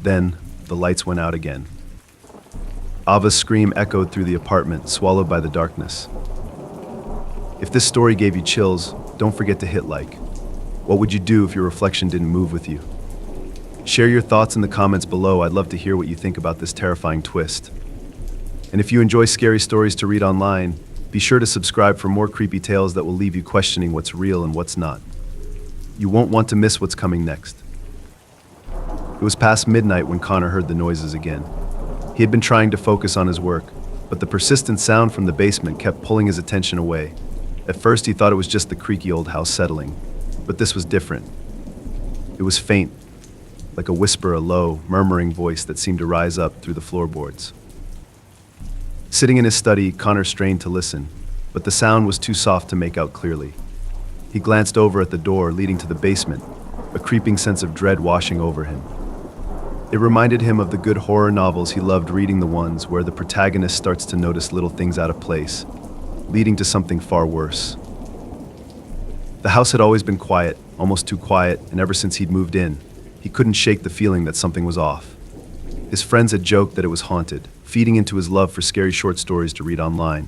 Speaker 1: Then, the lights went out again. Ava's scream echoed through the apartment, swallowed by the darkness. If this story gave you chills, don't forget to hit like. What would you do if your reflection didn't move with you? Share your thoughts in the comments below. I'd love to hear what you think about this terrifying twist. And if you enjoy scary stories to read online, be sure to subscribe for more creepy tales that will leave you questioning what's real and what's not. You won't want to miss what's coming next. It was past midnight when Connor heard the noises again. He had been trying to focus on his work, but the persistent sound from the basement kept pulling his attention away. At first he thought it was just the creaky old house settling, but this was different. It was faint, like a whisper, a low, murmuring voice that seemed to rise up through the floorboards. Sitting in his study, Connor strained to listen, but the sound was too soft to make out clearly. He glanced over at the door leading to the basement, a creeping sense of dread washing over him. It reminded him of the good horror novels he loved reading, the ones where the protagonist starts to notice little things out of place, leading to something far worse. The house had always been quiet, almost too quiet, and ever since he'd moved in, he couldn't shake the feeling that something was off. His friends had joked that it was haunted, feeding into his love for scary short stories to read online,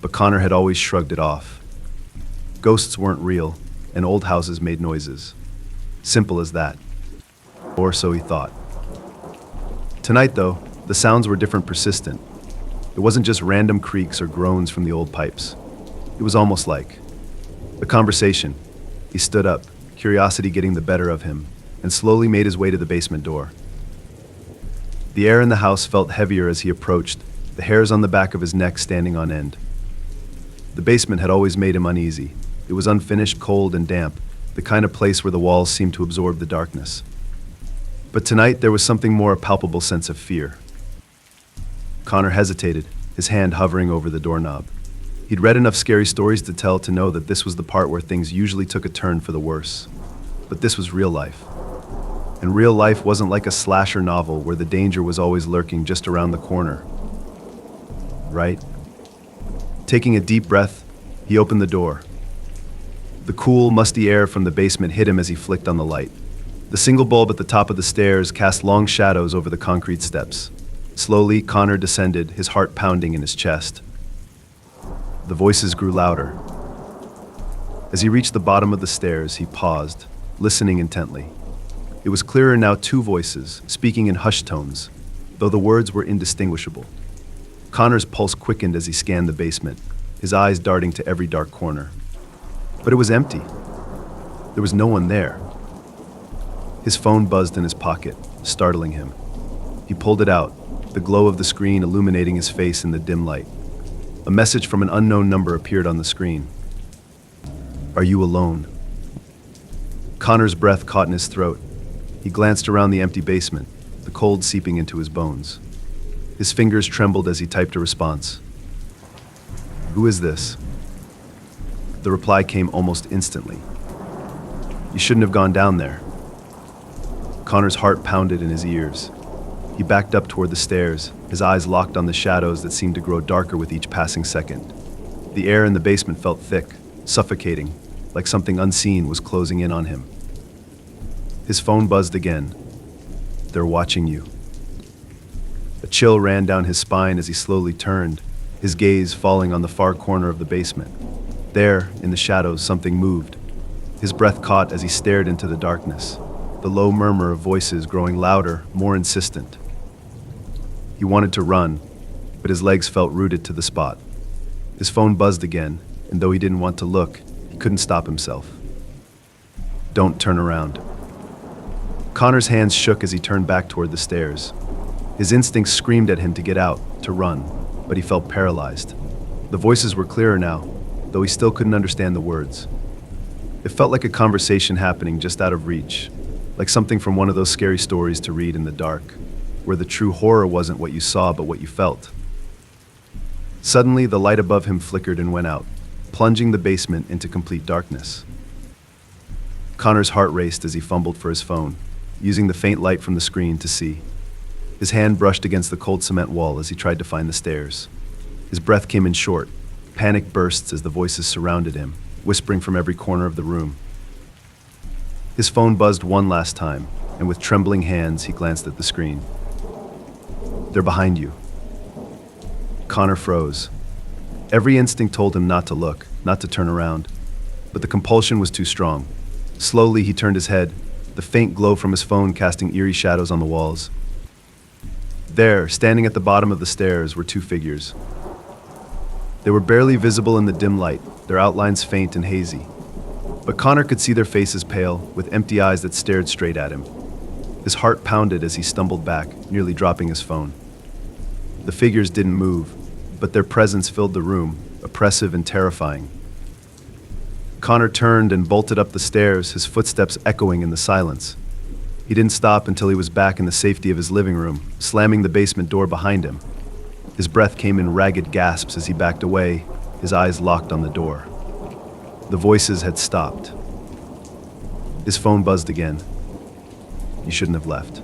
Speaker 1: but Connor had always shrugged it off. Ghosts weren't real, and old houses made noises. Simple as that. Or so he thought. Tonight, though, the sounds were different, persistent. It wasn't just random creaks or groans from the old pipes. It was almost like a conversation. He stood up, curiosity getting the better of him, and slowly made his way to the basement door. The air in the house felt heavier as he approached, the hairs on the back of his neck standing on end. The basement had always made him uneasy. It was unfinished, cold, and damp, the kind of place where the walls seemed to absorb the darkness. But tonight there was something more, a palpable sense of fear. Connor hesitated, his hand hovering over the doorknob. He'd read enough scary stories to tell to know that this was the part where things usually took a turn for the worse. But this was real life. And real life wasn't like a slasher novel where the danger was always lurking just around the corner. Right? Taking a deep breath, he opened the door. The cool, musty air from the basement hit him as he flicked on the light. The single bulb at the top of the stairs cast long shadows over the concrete steps. Slowly, Connor descended, his heart pounding in his chest. The voices grew louder. As he reached the bottom of the stairs, he paused, listening intently. It was clearer now, two voices, speaking in hushed tones, though the words were indistinguishable. Connor's pulse quickened as he scanned the basement, his eyes darting to every dark corner. But it was empty. There was no one there. His phone buzzed in his pocket, startling him. He pulled it out, the glow of the screen illuminating his face in the dim light. A message from an unknown number appeared on the screen. "Are you alone?" Connor's breath caught in his throat. He glanced around the empty basement, the cold seeping into his bones. His fingers trembled as he typed a response. "Who is this?" The reply came almost instantly. "You shouldn't have gone down there." Connor's heart pounded in his ears. He backed up toward the stairs, his eyes locked on the shadows that seemed to grow darker with each passing second. The air in the basement felt thick, suffocating, like something unseen was closing in on him. His phone buzzed again. "They're watching you." A chill ran down his spine as he slowly turned, his gaze falling on the far corner of the basement. There, in the shadows, something moved. His breath caught as he stared into the darkness, the low murmur of voices growing louder, more insistent. He wanted to run, but his legs felt rooted to the spot. His phone buzzed again, and though he didn't want to look, he couldn't stop himself. "Don't turn around." Connor's hands shook as he turned back toward the stairs. His instincts screamed at him to get out, to run, but he felt paralyzed. The voices were clearer now, though he still couldn't understand the words. It felt like a conversation happening just out of reach, like something from one of those scary stories to read in the dark, where the true horror wasn't what you saw but what you felt. Suddenly, the light above him flickered and went out, plunging the basement into complete darkness. Connor's heart raced as he fumbled for his phone, using the faint light from the screen to see. His hand brushed against the cold cement wall as he tried to find the stairs. His breath came in short, panic bursts as the voices surrounded him, whispering from every corner of the room. His phone buzzed one last time, and with trembling hands, he glanced at the screen. "They're behind you." Connor froze. Every instinct told him not to look, not to turn around, but the compulsion was too strong. Slowly, he turned his head, the faint glow from his phone casting eerie shadows on the walls. There, standing at the bottom of the stairs, were two figures. They were barely visible in the dim light, their outlines faint and hazy. But Connor could see their faces pale, with empty eyes that stared straight at him. His heart pounded as he stumbled back, nearly dropping his phone. The figures didn't move, but their presence filled the room, oppressive and terrifying. Connor turned and bolted up the stairs, his footsteps echoing in the silence. He didn't stop until he was back in the safety of his living room, slamming the basement door behind him. His breath came in ragged gasps as he backed away, his eyes locked on the door. The voices had stopped. His phone buzzed again. "You shouldn't have left."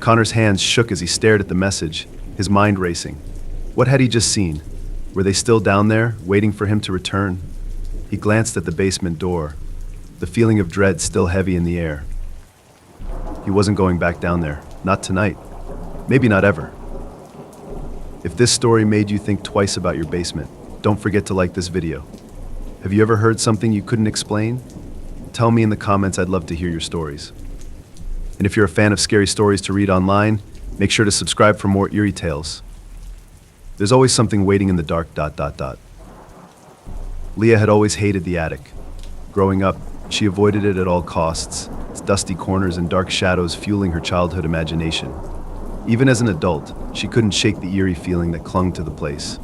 Speaker 1: Connor's hands shook as he stared at the message, his mind racing. What had he just seen? Were they still down there, waiting for him to return? He glanced at the basement door, the feeling of dread still heavy in the air. He wasn't going back down there, not tonight, maybe not ever. If this story made you think twice about your basement, don't forget to like this video. Have you ever heard something you couldn't explain? Tell me in the comments, I'd love to hear your stories. And if you're a fan of scary stories to read online, make sure to subscribe for more eerie tales. There's always something waiting in the dark. Leah had always hated the attic. Growing up, she avoided it at all costs, its dusty corners and dark shadows fueling her childhood imagination. Even as an adult, she couldn't shake the eerie feeling that clung to the place.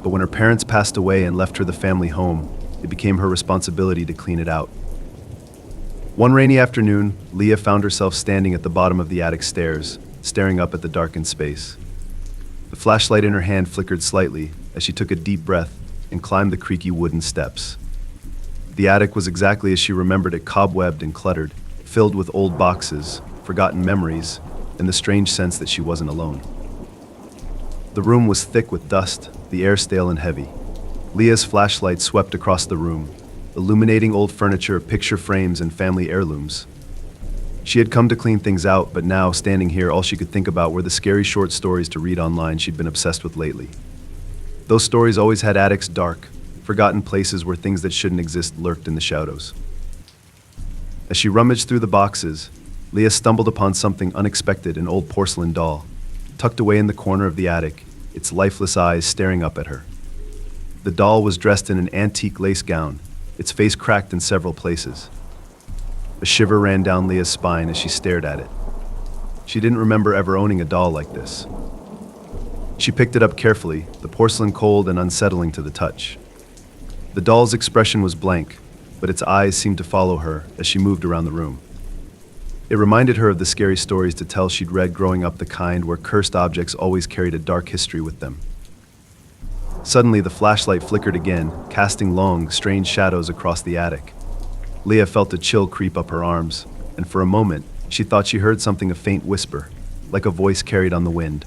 Speaker 1: But when her parents passed away and left her the family home, it became her responsibility to clean it out. One rainy afternoon, Leah found herself standing at the bottom of the attic stairs, staring up at the darkened space. The flashlight in her hand flickered slightly as she took a deep breath and climbed the creaky wooden steps. The attic was exactly as she remembered it, cobwebbed and cluttered, filled with old boxes, forgotten memories, and the strange sense that she wasn't alone. The room was thick with dust, the air stale and heavy. Leah's flashlight swept across the room, illuminating old furniture, picture frames, and family heirlooms. She had come to clean things out, but now, standing here, all she could think about were the scary short stories to read online she'd been obsessed with lately. Those stories always had attics dark, forgotten places where things that shouldn't exist lurked in the shadows. As she rummaged through the boxes, Leah stumbled upon something unexpected, an old porcelain doll, tucked away in the corner of the attic, its lifeless eyes staring up at her. The doll was dressed in an antique lace gown, its face cracked in several places. A shiver ran down Leah's spine as she stared at it. She didn't remember ever owning a doll like this. She picked it up carefully, the porcelain cold and unsettling to the touch. The doll's expression was blank, but its eyes seemed to follow her as she moved around the room. It reminded her of the scary stories to tell she'd read growing up, the kind where cursed objects always carried a dark history with them. Suddenly, the flashlight flickered again, casting long, strange shadows across the attic. Leah felt a chill creep up her arms, and for a moment, she thought she heard something, a faint whisper, like a voice carried on the wind.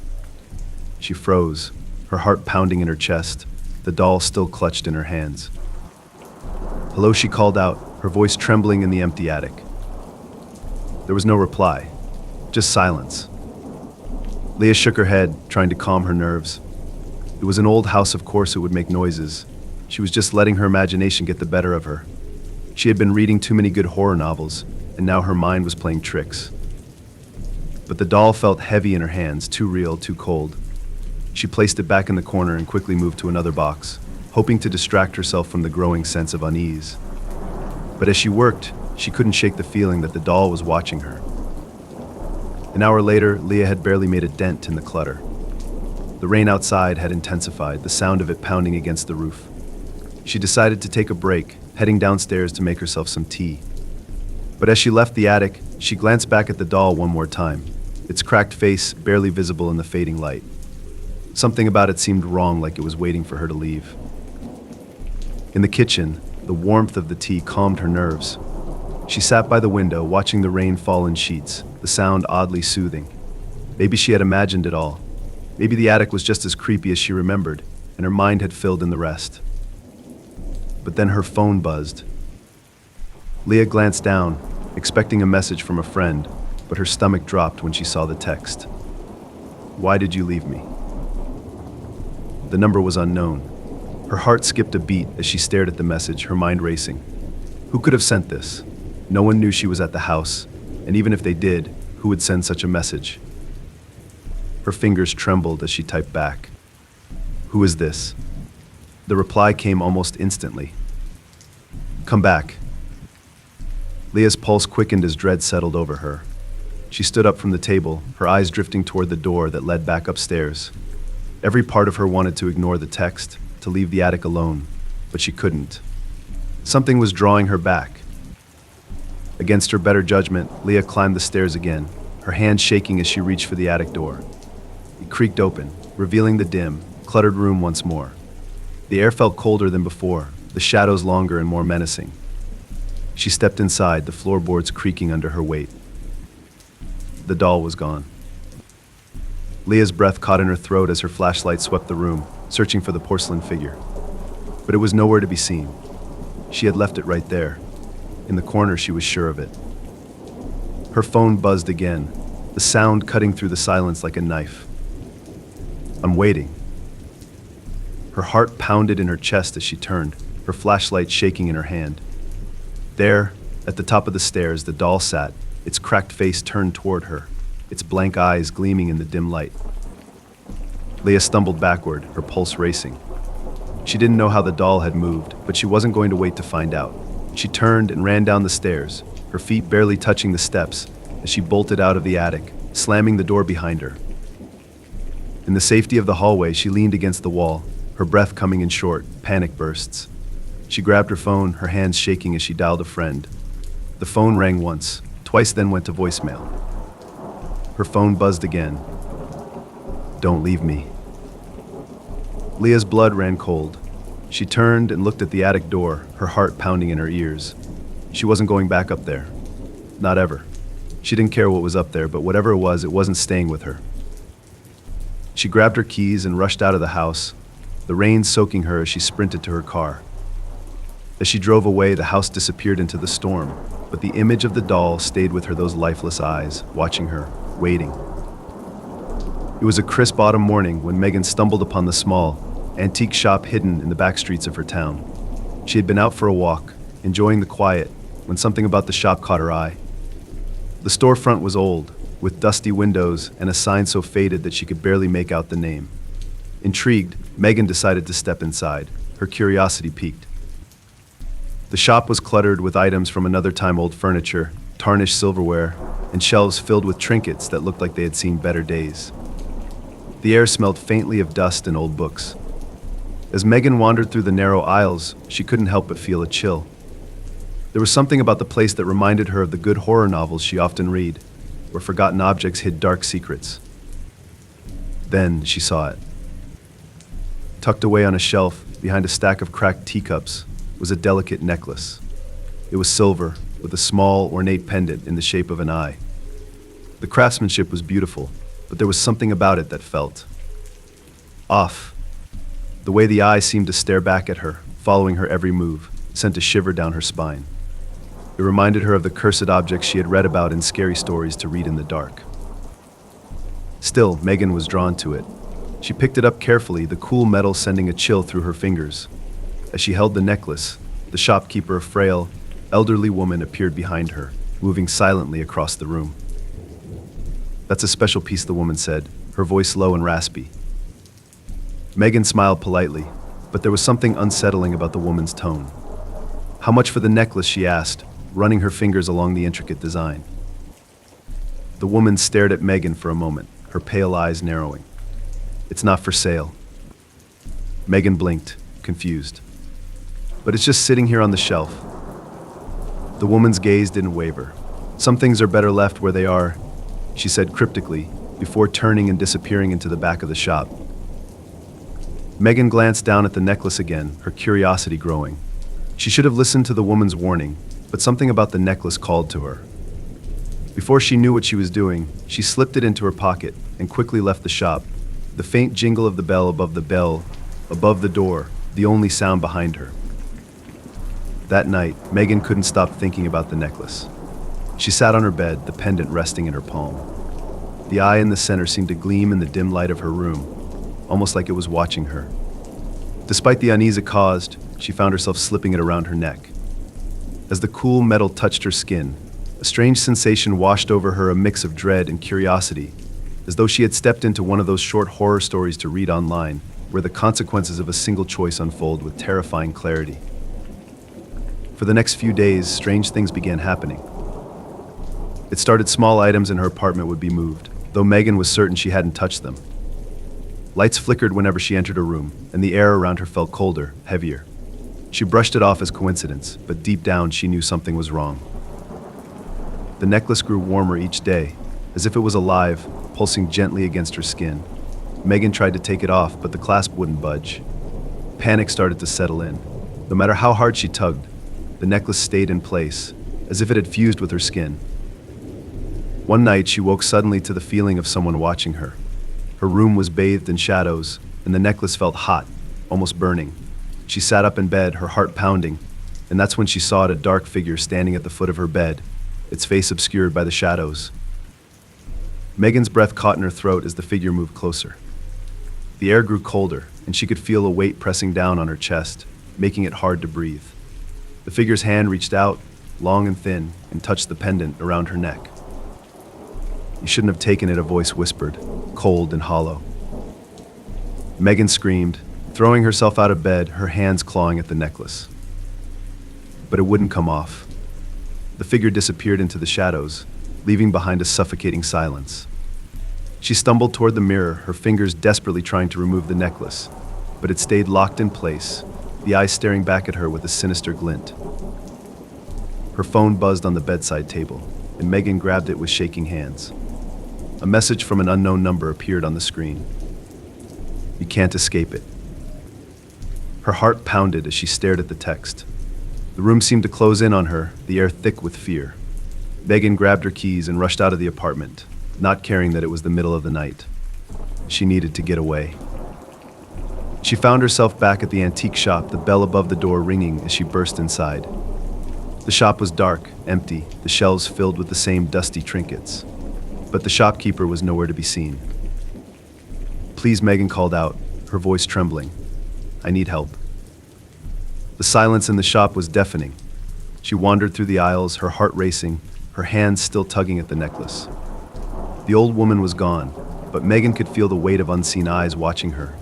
Speaker 1: She froze, her heart pounding in her chest, the doll still clutched in her hands. "Hello," she called out, her voice trembling in the empty attic. There was no reply, just silence. Leah shook her head, trying to calm her nerves. It was an old house, of course it would make noises. She was just letting her imagination get the better of her. She had been reading too many good horror novels, and now her mind was playing tricks. But the doll felt heavy in her hands, too real, too cold. She placed it back in the corner and quickly moved to another box, hoping to distract herself from the growing sense of unease. But as she worked, she couldn't shake the feeling that the doll was watching her. An hour later, Leah had barely made a dent in the clutter. The rain outside had intensified, the sound of it pounding against the roof. She decided to take a break, heading downstairs to make herself some tea. But as she left the attic, she glanced back at the doll one more time, its cracked face barely visible in the fading light. Something about it seemed wrong, like it was waiting for her to leave. In the kitchen, the warmth of the tea calmed her nerves. She sat by the window, watching the rain fall in sheets, the sound oddly soothing. Maybe she had imagined it all. Maybe the attic was just as creepy as she remembered, and her mind had filled in the rest. But then her phone buzzed. Leah glanced down, expecting a message from a friend, but her stomach dropped when she saw the text. "Why did you leave me?" The number was unknown. Her heart skipped a beat as she stared at the message, her mind racing. Who could have sent this? No one knew she was at the house, and even if they did, who would send such a message? Her fingers trembled as she typed back. "Who is this?" The reply came almost instantly. "Come back." Leah's pulse quickened as dread settled over her. She stood up from the table, her eyes drifting toward the door that led back upstairs. Every part of her wanted to ignore the text, to leave the attic alone, but she couldn't. Something was drawing her back. Against her better judgment, Leah climbed the stairs again, her hand shaking as she reached for the attic door. It creaked open, revealing the dim, cluttered room once more. The air felt colder than before, the shadows longer and more menacing. She stepped inside, the floorboards creaking under her weight. The doll was gone. Leah's breath caught in her throat as her flashlight swept the room, searching for the porcelain figure. But it was nowhere to be seen. She had left it right there. In the corner, she was sure of it. Her phone buzzed again, the sound cutting through the silence like a knife. I'm waiting. Her heart pounded in her chest as she turned, her flashlight shaking in her hand. There, at the top of the stairs, the doll sat, its cracked face turned toward her, its blank eyes gleaming in the dim light. Leah stumbled backward, her pulse racing. She didn't know how the doll had moved, but she wasn't going to wait to find out. She turned and ran down the stairs, her feet barely touching the steps, as she bolted out of the attic, slamming the door behind her. In the safety of the hallway, she leaned against the wall, her breath coming in short, panic bursts. She grabbed her phone, her hands shaking as she dialed a friend. The phone rang once, twice, then went to voicemail. Her phone buzzed again. Don't leave me. Leah's blood ran cold. She turned and looked at the attic door, her heart pounding in her ears. She wasn't going back up there. Not ever. She didn't care what was up there, but whatever it wasn't staying with her. She grabbed her keys and rushed out of the house, the rain soaking her as she sprinted to her car. As she drove away, the house disappeared into the storm, but the image of the doll stayed with her, those lifeless eyes, watching her, waiting. It was a crisp autumn morning when Megan stumbled upon the small, antique shop hidden in the back streets of her town. She had been out for a walk, enjoying the quiet, when something about the shop caught her eye. The storefront was old, with dusty windows and a sign so faded that she could barely make out the name. Intrigued, Megan decided to step inside, her curiosity piqued. The shop was cluttered with items from another time, old furniture, tarnished silverware, and shelves filled with trinkets that looked like they had seen better days. The air smelled faintly of dust and old books. As Megan wandered through the narrow aisles, she couldn't help but feel a chill. There was something about the place that reminded her of the good horror novels she often read, where forgotten objects hid dark secrets. Then she saw it. Tucked away on a shelf, behind a stack of cracked teacups, was a delicate necklace. It was silver, with a small, ornate pendant in the shape of an eye. The craftsmanship was beautiful, but there was something about it that felt off. The way the eye seemed to stare back at her, following her every move, sent a shiver down her spine. It reminded her of the cursed objects she had read about in scary stories to read in the dark. Still, Megan was drawn to it. She picked it up carefully, the cool metal sending a chill through her fingers. As she held the necklace, the shopkeeper, a frail, elderly woman, appeared behind her, moving silently across the room. That's a special piece, the woman said, her voice low and raspy. Megan smiled politely, but there was something unsettling about the woman's tone. How much for the necklace, she asked, running her fingers along the intricate design. The woman stared at Megan for a moment, her pale eyes narrowing. It's not for sale. Megan blinked, confused. But it's just sitting here on the shelf. The woman's gaze didn't waver. Some things are better left where they are, she said cryptically, before turning and disappearing into the back of the shop. Megan glanced down at the necklace again, her curiosity growing. She should have listened to the woman's warning, but something about the necklace called to her. Before she knew what she was doing, she slipped it into her pocket and quickly left the shop, the faint jingle of the bell, above the door, the only sound behind her. That night, Megan couldn't stop thinking about the necklace. She sat on her bed, the pendant resting in her palm. The eye in the center seemed to gleam in the dim light of her room, almost like it was watching her. Despite the unease it caused, she found herself slipping it around her neck. As the cool metal touched her skin, a strange sensation washed over her, a mix of dread and curiosity, as though she had stepped into one of those short horror stories to read online, where the consequences of a single choice unfold with terrifying clarity. For the next few days, strange things began happening. It started small. Items in her apartment would be moved, though Megan was certain she hadn't touched them. Lights flickered whenever she entered a room, and the air around her felt colder, heavier. She brushed it off as coincidence, but deep down she knew something was wrong. The necklace grew warmer each day, as if it was alive, pulsing gently against her skin. Megan tried to take it off, but the clasp wouldn't budge. Panic started to settle in. No matter how hard she tugged, the necklace stayed in place, as if it had fused with her skin. One night, she woke suddenly to the feeling of someone watching her. Her room was bathed in shadows, and the necklace felt hot, almost burning. She sat up in bed, her heart pounding, and that's when she saw a dark figure standing at the foot of her bed, its face obscured by the shadows. Megan's breath caught in her throat as the figure moved closer. The air grew colder, and she could feel a weight pressing down on her chest, making it hard to breathe. The figure's hand reached out, long and thin, and touched the pendant around her neck. "You shouldn't have taken it," a voice whispered, cold and hollow. Megan screamed, throwing herself out of bed, her hands clawing at the necklace. But it wouldn't come off. The figure disappeared into the shadows, leaving behind a suffocating silence. She stumbled toward the mirror, her fingers desperately trying to remove the necklace, but it stayed locked in place, the eyes staring back at her with a sinister glint. Her phone buzzed on the bedside table, and Megan grabbed it with shaking hands. A message from an unknown number appeared on the screen. "You can't escape it." Her heart pounded as she stared at the text. The room seemed to close in on her, the air thick with fear. Megan grabbed her keys and rushed out of the apartment, not caring that it was the middle of the night. She needed to get away. She found herself back at the antique shop, the bell above the door ringing as she burst inside. The shop was dark, empty, the shelves filled with the same dusty trinkets. But the shopkeeper was nowhere to be seen. "Please," Megan called out, her voice trembling. "I need help." The silence in the shop was deafening. She wandered through the aisles, her heart racing, her hands still tugging at the necklace. The old woman was gone, but Megan could feel the weight of unseen eyes watching her,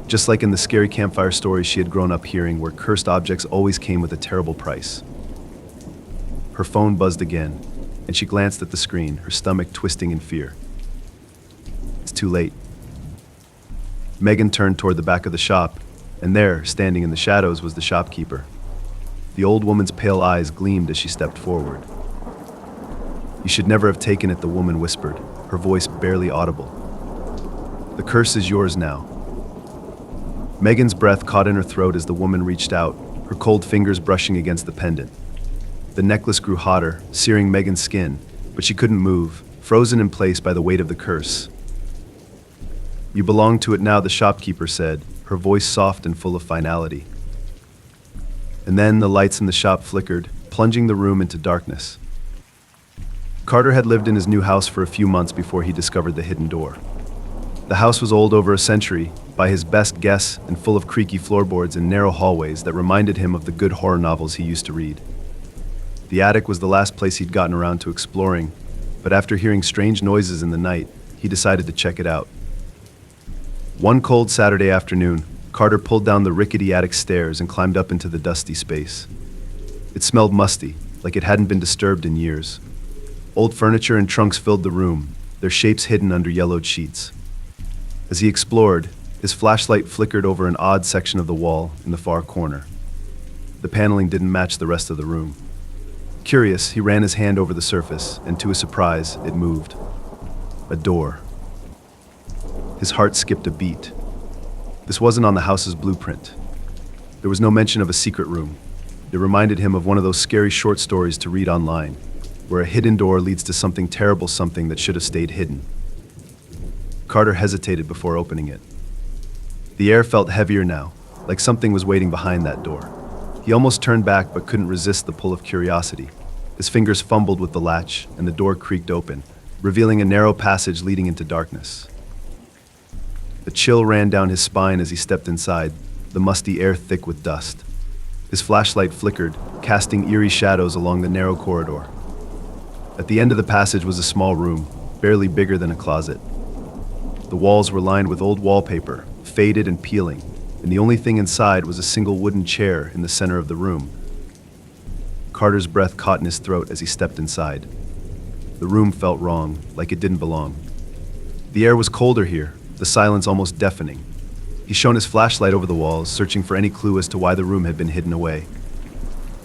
Speaker 1: just like in the scary campfire stories she had grown up hearing, where cursed objects always came with a terrible price. Her phone buzzed again, and she glanced at the screen, her stomach twisting in fear. It's too late. Megan turned toward the back of the shop, and there, standing in the shadows, was the shopkeeper. The old woman's pale eyes gleamed as she stepped forward. "You should never have taken it," the woman whispered, her voice barely audible. "The curse is yours now." Megan's breath caught in her throat as the woman reached out, her cold fingers brushing against the pendant. The necklace grew hotter, searing Megan's skin, but she couldn't move, frozen in place by the weight of the curse. "You belong to it now," the shopkeeper said, her voice soft and full of finality. And then the lights in the shop flickered, plunging the room into darkness. Carter had lived in his new house for a few months before he discovered the hidden door. The house was old over a century, by his best guess, and full of creaky floorboards and narrow hallways that reminded him of the good horror novels he used to read. The attic was the last place he'd gotten around to exploring, but after hearing strange noises in the night, he decided to check it out. One cold Saturday afternoon, Carter pulled down the rickety attic stairs and climbed up into the dusty space. It smelled musty, like it hadn't been disturbed in years. Old furniture and trunks filled the room, their shapes hidden under yellowed sheets. As he explored, his flashlight flickered over an odd section of the wall in the far corner. The paneling didn't match the rest of the room. Curious, he ran his hand over the surface, and to his surprise, it moved. A door. His heart skipped a beat. This wasn't on the house's blueprint. There was no mention of a secret room. It reminded him of one of those scary short stories to read online, where a hidden door leads to something terrible, something that should have stayed hidden. Carter hesitated before opening it. The air felt heavier now, like something was waiting behind that door. He almost turned back but couldn't resist the pull of curiosity. His fingers fumbled with the latch, and the door creaked open, revealing a narrow passage leading into darkness. A chill ran down his spine as he stepped inside, the musty air thick with dust. His flashlight flickered, casting eerie shadows along the narrow corridor. At the end of the passage was a small room, barely bigger than a closet. The walls were lined with old wallpaper, faded and peeling, and the only thing inside was a single wooden chair in the center of the room. Carter's breath caught in his throat as he stepped inside. The room felt wrong, like it didn't belong. The air was colder here, the silence almost deafening. He shone his flashlight over the walls, searching for any clue as to why the room had been hidden away.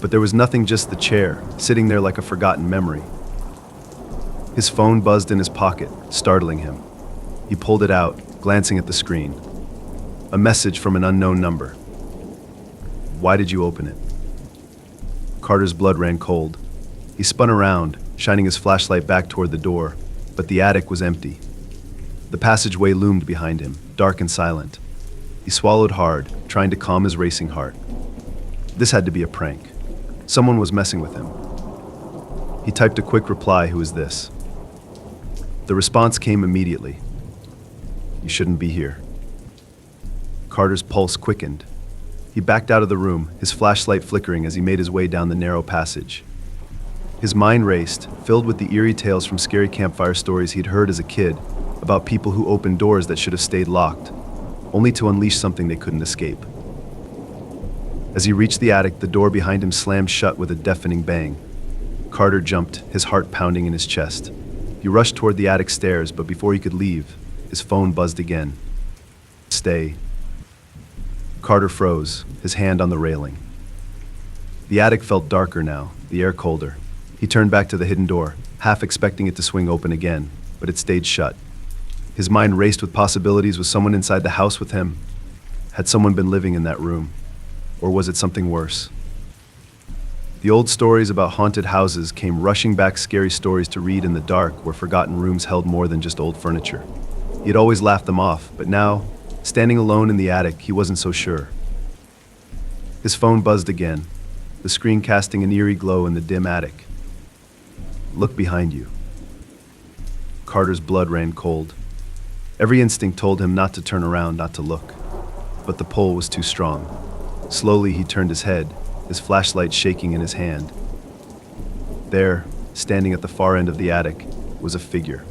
Speaker 1: But there was nothing, just the chair, sitting there like a forgotten memory. His phone buzzed in his pocket, startling him. He pulled it out, glancing at the screen. A message from an unknown number. "Why did you open it?" Carter's blood ran cold. He spun around, shining his flashlight back toward the door, but the attic was empty. The passageway loomed behind him, dark and silent. He swallowed hard, trying to calm his racing heart. This had to be a prank. Someone was messing with him. He typed a quick reply, "Who is this?" The response came immediately. "You shouldn't be here." Carter's pulse quickened. He backed out of the room, his flashlight flickering as he made his way down the narrow passage. His mind raced, filled with the eerie tales from scary campfire stories he'd heard as a kid about people who opened doors that should have stayed locked, only to unleash something they couldn't escape. As he reached the attic, the door behind him slammed shut with a deafening bang. Carter jumped, his heart pounding in his chest. He rushed toward the attic stairs, but before he could leave, his phone buzzed again. "Stay." Carter froze, his hand on the railing. The attic felt darker now, the air colder. He turned back to the hidden door, half expecting it to swing open again, but it stayed shut. His mind raced with possibilities. Was someone inside the house with him? Had someone been living in that room? Or was it something worse? The old stories about haunted houses came rushing back, scary stories to read in the dark where forgotten rooms held more than just old furniture. He had always laughed them off, but now, standing alone in the attic, he wasn't so sure. His phone buzzed again, the screen casting an eerie glow in the dim attic. "Look behind you." Carter's blood ran cold. Every instinct told him not to turn around, not to look. But the pull was too strong. Slowly he turned his head, his flashlight shaking in his hand. There, standing at the far end of the attic, was a figure.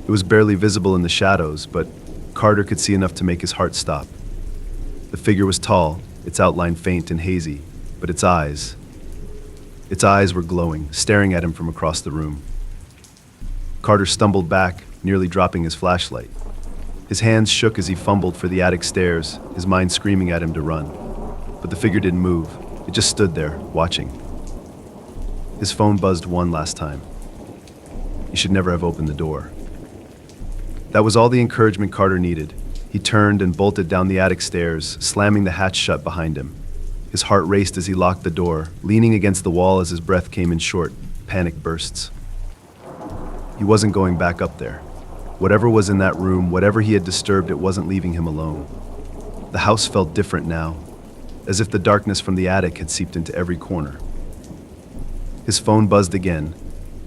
Speaker 1: It was barely visible in the shadows, but Carter could see enough to make his heart stop. The figure was tall, its outline faint and hazy, but its eyes were glowing, staring at him from across the room. Carter stumbled back, nearly dropping his flashlight. His hands shook as he fumbled for the attic stairs, his mind screaming at him to run. But the figure didn't move. It just stood there, watching. His phone buzzed one last time. He should never have opened the door. That was all the encouragement Carter needed. He turned and bolted down the attic stairs, slamming the hatch shut behind him. His heart raced as he locked the door, leaning against the wall as his breath came in short, panic bursts. He wasn't going back up there. Whatever was in that room, whatever he had disturbed, it wasn't leaving him alone. The house felt different now, as if the darkness from the attic had seeped into every corner. His phone buzzed again,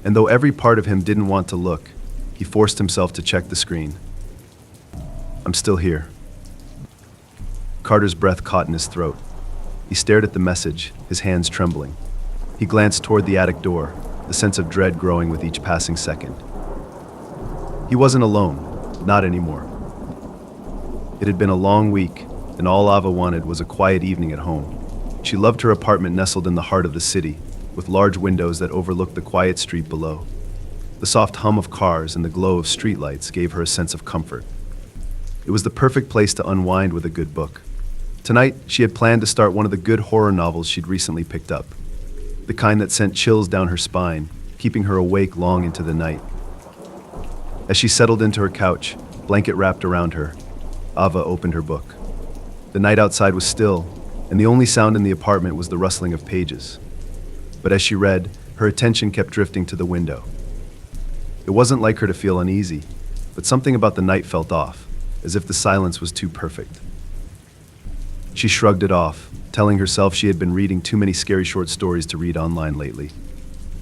Speaker 1: and though every part of him didn't want to look, he forced himself to check the screen. "I'm still here." Carter's breath caught in his throat. He stared at the message, his hands trembling. He glanced toward the attic door, the sense of dread growing with each passing second. He wasn't alone, not anymore. It had been a long week, and all Ava wanted was a quiet evening at home. She loved her apartment nestled in the heart of the city, with large windows that overlooked the quiet street below. The soft hum of cars and the glow of streetlights gave her a sense of comfort. It was the perfect place to unwind with a good book. Tonight, she had planned to start one of the good horror novels she'd recently picked up, the kind that sent chills down her spine, keeping her awake long into the night. As she settled into her couch, blanket wrapped around her, Ava opened her book. The night outside was still, and the only sound in the apartment was the rustling of pages. But as she read, her attention kept drifting to the window. It wasn't like her to feel uneasy, but something about the night felt off, as if the silence was too perfect. She shrugged it off, telling herself she had been reading too many scary short stories to read online lately.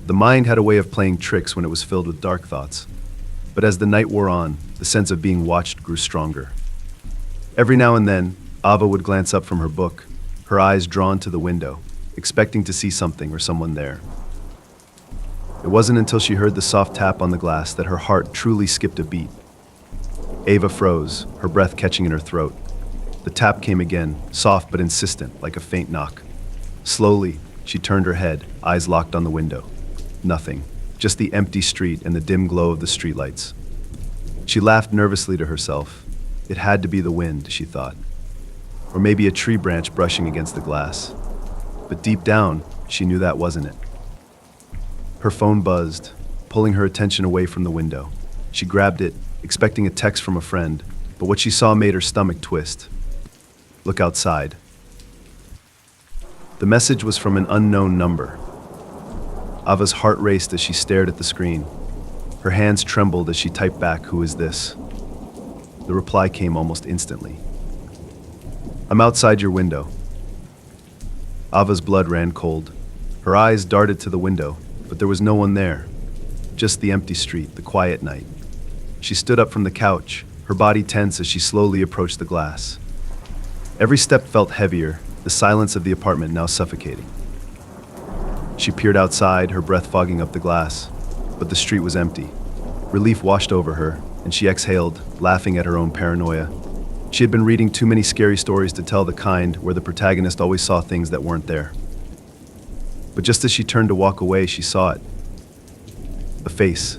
Speaker 1: The mind had a way of playing tricks when it was filled with dark thoughts. But as the night wore on, the sense of being watched grew stronger. Every now and then, Ava would glance up from her book, her eyes drawn to the window, expecting to see something or someone there. It wasn't until she heard the soft tap on the glass that her heart truly skipped a beat. Ava froze, her breath catching in her throat. The tap came again, soft but insistent, like a faint knock. Slowly, she turned her head, eyes locked on the window. Nothing. Just the empty street and the dim glow of the streetlights. She laughed nervously to herself. It had to be the wind, she thought. Or maybe a tree branch brushing against the glass. But deep down, she knew that wasn't it. Her phone buzzed, pulling her attention away from the window. She grabbed it, expecting a text from a friend, but what she saw made her stomach twist. "Look outside." The message was from an unknown number. Ava's heart raced as she stared at the screen. Her hands trembled as she typed back, "Who is this?" The reply came almost instantly. "I'm outside your window." Ava's blood ran cold. Her eyes darted to the window, but there was no one there. Just the empty street, the quiet night. She stood up from the couch, her body tense as she slowly approached the glass. Every step felt heavier, the silence of the apartment now suffocating. She peered outside, her breath fogging up the glass, but the street was empty. Relief washed over her, and she exhaled, laughing at her own paranoia. She had been reading too many scary stories to tell the kind where the protagonist always saw things that weren't there. But just as she turned to walk away, she saw it. A face.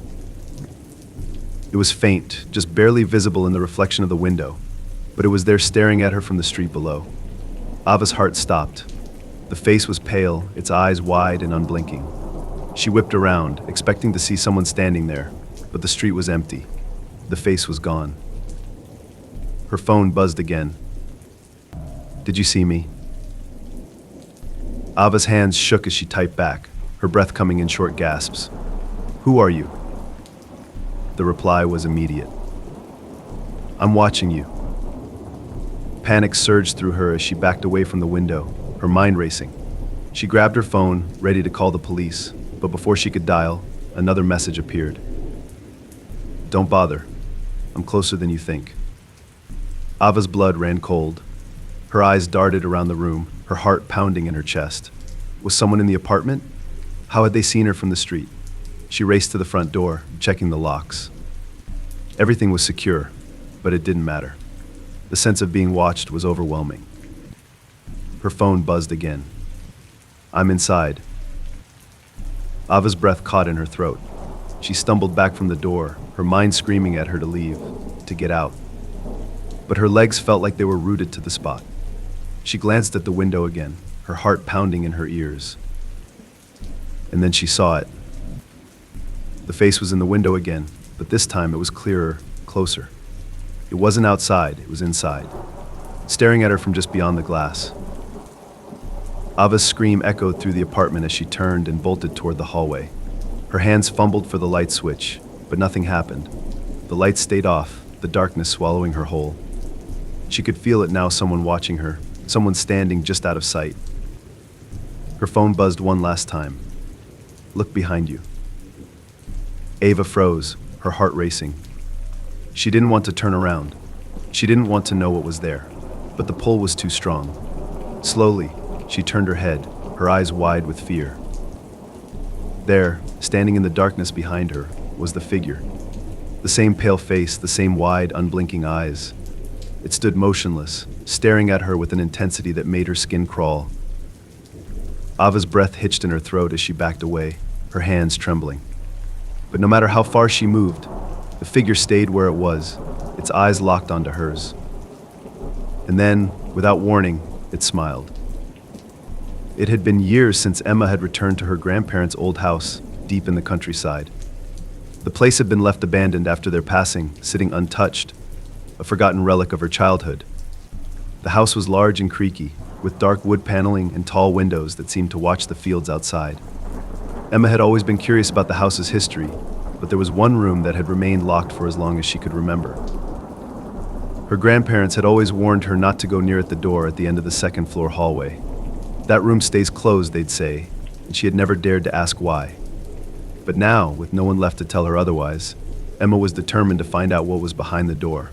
Speaker 1: It was faint, just barely visible in the reflection of the window, but it was there staring at her from the street below. Ava's heart stopped. The face was pale, its eyes wide and unblinking. She whipped around, expecting to see someone standing there, but the street was empty. The face was gone. Her phone buzzed again. "Did you see me?" Ava's hands shook as she typed back, her breath coming in short gasps. "Who are you?" The reply was immediate. "I'm watching you." Panic surged through her as she backed away from the window, her mind racing. She grabbed her phone, ready to call the police, but before she could dial, another message appeared. "Don't bother. I'm closer than you think." Ava's blood ran cold. Her eyes darted around the room, her heart pounding in her chest. Was someone in the apartment? How had they seen her from the street? She raced to the front door, checking the locks. Everything was secure, but it didn't matter. The sense of being watched was overwhelming. Her phone buzzed again. "I'm inside." Ava's breath caught in her throat. She stumbled back from the door, her mind screaming at her to leave, to get out. But her legs felt like they were rooted to the spot. She glanced at the window again, her heart pounding in her ears. And then she saw it. The face was in the window again, but this time it was clearer, closer. It wasn't outside, it was inside, staring at her from just beyond the glass. Ava's scream echoed through the apartment as she turned and bolted toward the hallway. Her hands fumbled for the light switch, but nothing happened. The light stayed off, the darkness swallowing her whole. She could feel it now, someone watching her, someone standing just out of sight. Her phone buzzed one last time. "Look behind you." Ava froze, her heart racing. She didn't want to turn around. She didn't want to know what was there, but the pull was too strong. Slowly, she turned her head, her eyes wide with fear. There, standing in the darkness behind her, was the figure. The same pale face, the same wide, unblinking eyes. It stood motionless, staring at her with an intensity that made her skin crawl. Ava's breath hitched in her throat as she backed away, her hands trembling. But no matter how far she moved, the figure stayed where it was, its eyes locked onto hers. And then, without warning, it smiled. It had been years since Emma had returned to her grandparents' old house, deep in the countryside. The place had been left abandoned after their passing, sitting untouched, a forgotten relic of her childhood. The house was large and creaky, with dark wood paneling and tall windows that seemed to watch the fields outside. Emma had always been curious about the house's history, but there was one room that had remained locked for as long as she could remember. Her grandparents had always warned her not to go near the door at the end of the second-floor hallway. "That room stays closed," they'd say, and she had never dared to ask why. But now, with no one left to tell her otherwise, Emma was determined to find out what was behind the door.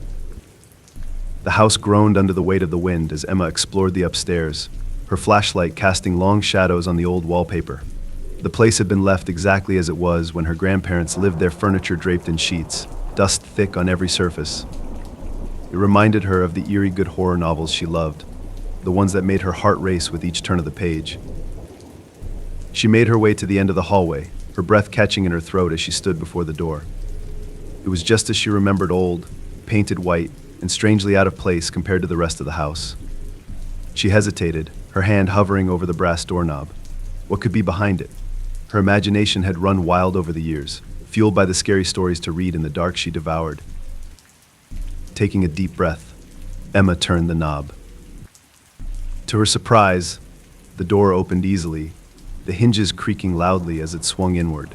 Speaker 1: The house groaned under the weight of the wind as Emma explored the upstairs, her flashlight casting long shadows on the old wallpaper. The place had been left exactly as it was when her grandparents lived, their furniture draped in sheets, dust thick on every surface. It reminded her of the eerie good horror novels she loved, the ones that made her heart race with each turn of the page. She made her way to the end of the hallway, her breath catching in her throat as she stood before the door. It was just as she remembered, old, painted white, and strangely out of place compared to the rest of the house. She hesitated, her hand hovering over the brass doorknob. What could be behind it? Her imagination had run wild over the years, fueled by the scary stories to read in the dark she devoured. Taking a deep breath, Emma turned the knob. To her surprise, the door opened easily, the hinges creaking loudly as it swung inward.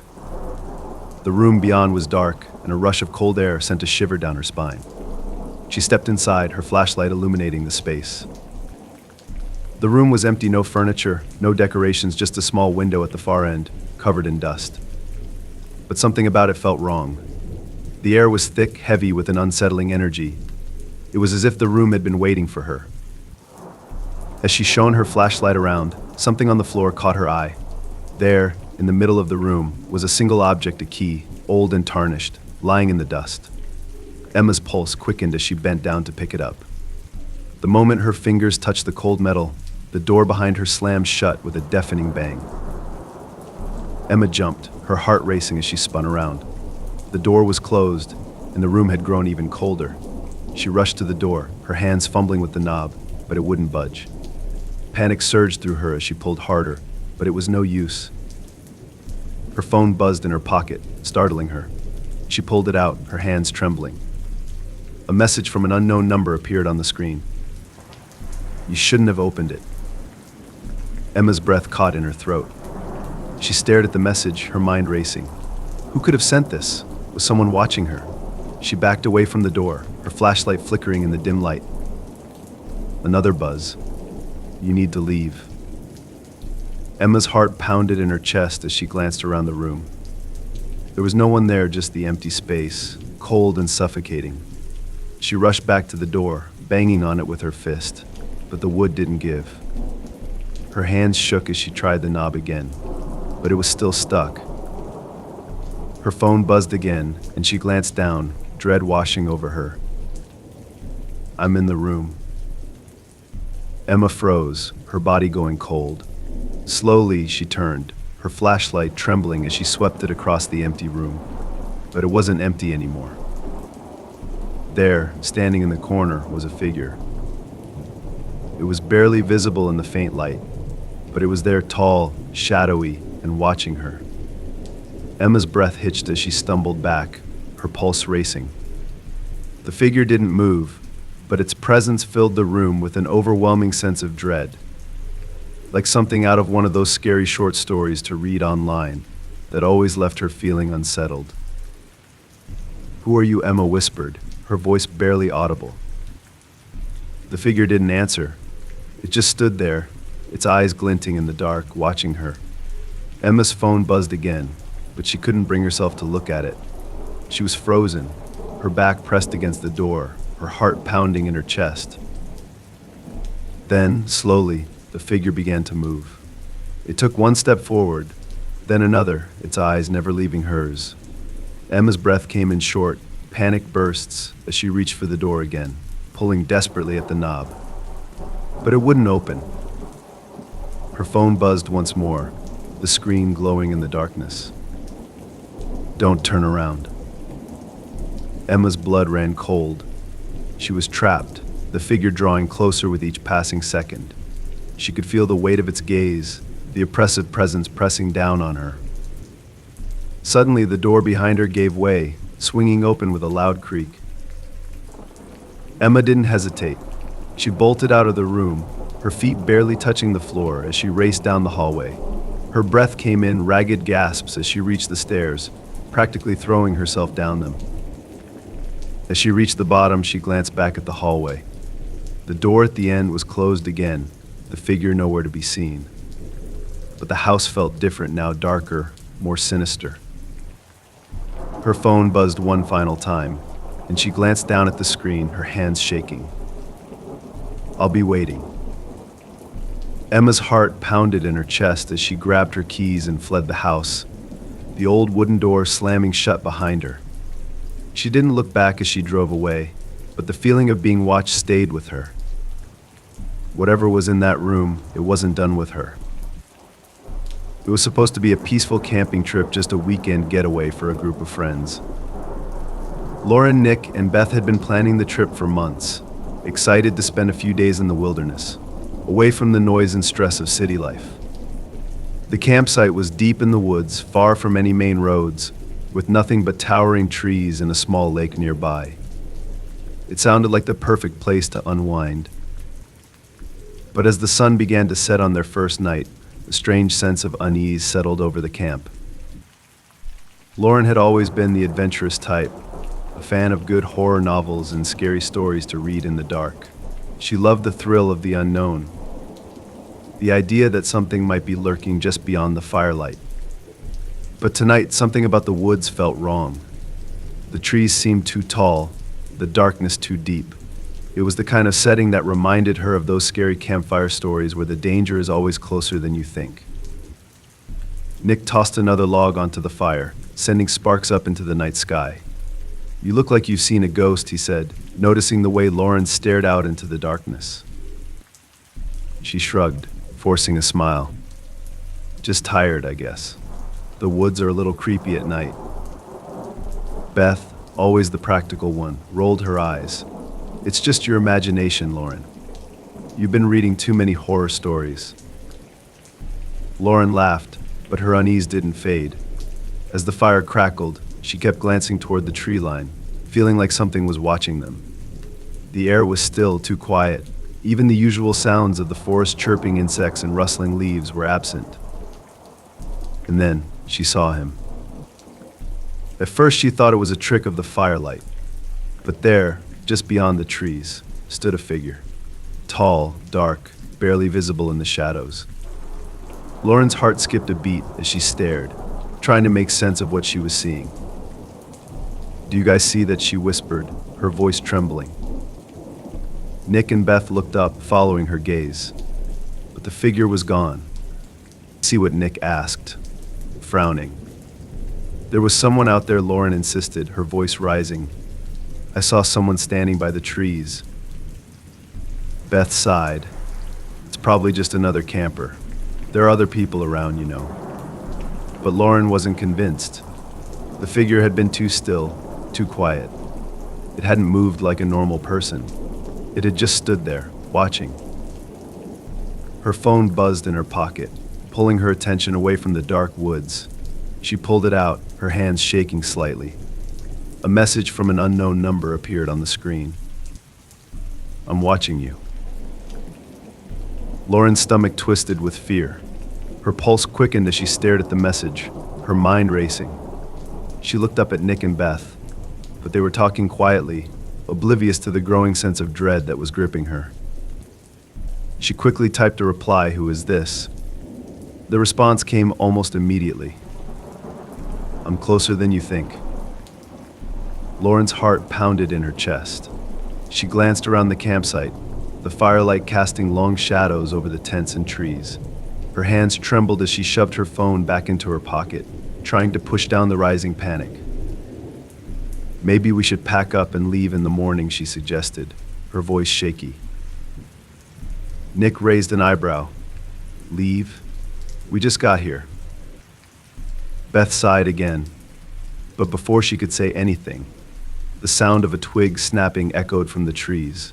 Speaker 1: The room beyond was dark, and a rush of cold air sent a shiver down her spine. She stepped inside, her flashlight illuminating the space. The room was empty, no furniture, no decorations, just a small window at the far end, covered in dust. But something about it felt wrong. The air was thick, heavy, with an unsettling energy. It was as if the room had been waiting for her. As she shone her flashlight around, something on the floor caught her eye. There, in the middle of the room, was a single object, a key, old and tarnished, lying in the dust. Emma's pulse quickened as she bent down to pick it up. The moment her fingers touched the cold metal, the door behind her slammed shut with a deafening bang. Emma jumped, her heart racing as she spun around. The door was closed, and the room had grown even colder. She rushed to the door, her hands fumbling with the knob, but it wouldn't budge. Panic surged through her as she pulled harder, but it was no use. Her phone buzzed in her pocket, startling her. She pulled it out, her hands trembling. A message from an unknown number appeared on the screen. "You shouldn't have opened it." Emma's breath caught in her throat. She stared at the message, her mind racing. Who could have sent this? Was someone watching her? She backed away from the door, her flashlight flickering in the dim light. Another buzz. "You need to leave." Emma's heart pounded in her chest as she glanced around the room. There was no one there, just the empty space, cold and suffocating. She rushed back to the door, banging on it with her fist, but the wood didn't give. Her hands shook as she tried the knob again, but it was still stuck. Her phone buzzed again, and she glanced down, dread washing over her. "I'm in the room." Emma froze, her body going cold. Slowly, she turned, her flashlight trembling as she swept it across the empty room. But it wasn't empty anymore. There, standing in the corner, was a figure. It was barely visible in the faint light, but it was there, tall, shadowy, and watching her. Emma's breath hitched as she stumbled back, her pulse racing. The figure didn't move, but its presence filled the room with an overwhelming sense of dread, like something out of one of those scary short stories to read online that always left her feeling unsettled. "Who are you?" Emma whispered, her voice barely audible. The figure didn't answer. It just stood there, its eyes glinting in the dark, watching her. Emma's phone buzzed again, but she couldn't bring herself to look at it. She was frozen, her back pressed against the door, her heart pounding in her chest. Then, slowly, the figure began to move. It took one step forward, then another, its eyes never leaving hers. Emma's breath came in short, panic bursts as she reached for the door again, pulling desperately at the knob. But it wouldn't open. Her phone buzzed once more, the screen glowing in the darkness. "Don't turn around." Emma's blood ran cold. She was trapped, the figure drawing closer with each passing second. She could feel the weight of its gaze, the oppressive presence pressing down on her. Suddenly, the door behind her gave way, swinging open with a loud creak. Emma didn't hesitate. She bolted out of the room, her feet barely touching the floor as she raced down the hallway. Her breath came in ragged gasps as she reached the stairs, practically throwing herself down them. As she reached the bottom, she glanced back at the hallway. The door at the end was closed again, the figure nowhere to be seen. But the house felt different now, darker, more sinister. Her phone buzzed one final time, and she glanced down at the screen, her hands shaking. "I'll be waiting." Emma's heart pounded in her chest as she grabbed her keys and fled the house, the old wooden door slamming shut behind her. She didn't look back as she drove away, but the feeling of being watched stayed with her. Whatever was in that room, it wasn't done with her. It was supposed to be a peaceful camping trip, just a weekend getaway for a group of friends. Lauren, Nick, and Beth had been planning the trip for months, excited to spend a few days in the wilderness, away from the noise and stress of city life. The campsite was deep in the woods, far from any main roads, with nothing but towering trees and a small lake nearby. It sounded like the perfect place to unwind. But as the sun began to set on their first night, a strange sense of unease settled over the camp. Lauren had always been the adventurous type, a fan of good horror novels and scary stories to read in the dark. She loved the thrill of the unknown. the idea that something might be lurking just beyond the firelight. But tonight, something about the woods felt wrong. The trees seemed too tall, the darkness too deep. It was the kind of setting that reminded her of those scary campfire stories where the danger is always closer than you think. Nick tossed another log onto the fire, sending sparks up into the night sky. "You look like you've seen a ghost," he said, noticing the way Lauren stared out into the darkness. She shrugged, forcing a smile. "Just tired, I guess. The woods are a little creepy at night." Beth, always the practical one, rolled her eyes. "It's just your imagination, Lauren. You've been reading too many horror stories." Lauren laughed, but her unease didn't fade. As the fire crackled, she kept glancing toward the tree line, feeling like something was watching them. The air was still too quiet. Even the usual sounds of the forest chirping insects and rustling leaves were absent. And then she saw him. At first she thought it was a trick of the firelight, but there, just beyond the trees, stood a figure. Tall, dark, barely visible in the shadows. Lauren's heart skipped a beat as she stared, trying to make sense of what she was seeing. "Do you guys see that?" she whispered, her voice trembling. Nick and Beth looked up, following her gaze, but the figure was gone. "See what?" Nick asked, frowning. "There was someone out there," Lauren insisted, her voice rising. "I saw someone standing by the trees." Beth sighed. "It's probably just another camper. There are other people around, you know." But Lauren wasn't convinced. The figure had been too still, too quiet. It hadn't moved like a normal person. It had just stood there, watching. Her phone buzzed in her pocket, pulling her attention away from the dark woods. She pulled it out, her hands shaking slightly. A message from an unknown number appeared on the screen. "I'm watching you." Lauren's stomach twisted with fear. Her pulse quickened as she stared at the message, her mind racing. She looked up at Nick and Beth, but they were talking quietly, oblivious to the growing sense of dread that was gripping her. She quickly typed a reply, "Who is this?" The response came almost immediately. "I'm closer than you think." Lauren's heart pounded in her chest. She glanced around the campsite, the firelight casting long shadows over the tents and trees. Her hands trembled as she shoved her phone back into her pocket, trying to push down the rising panic. "Maybe we should pack up and leave in the morning," she suggested, her voice shaky. Nick raised an eyebrow. "Leave? We just got here." Beth sighed again, but before she could say anything, the sound of a twig snapping echoed from the trees.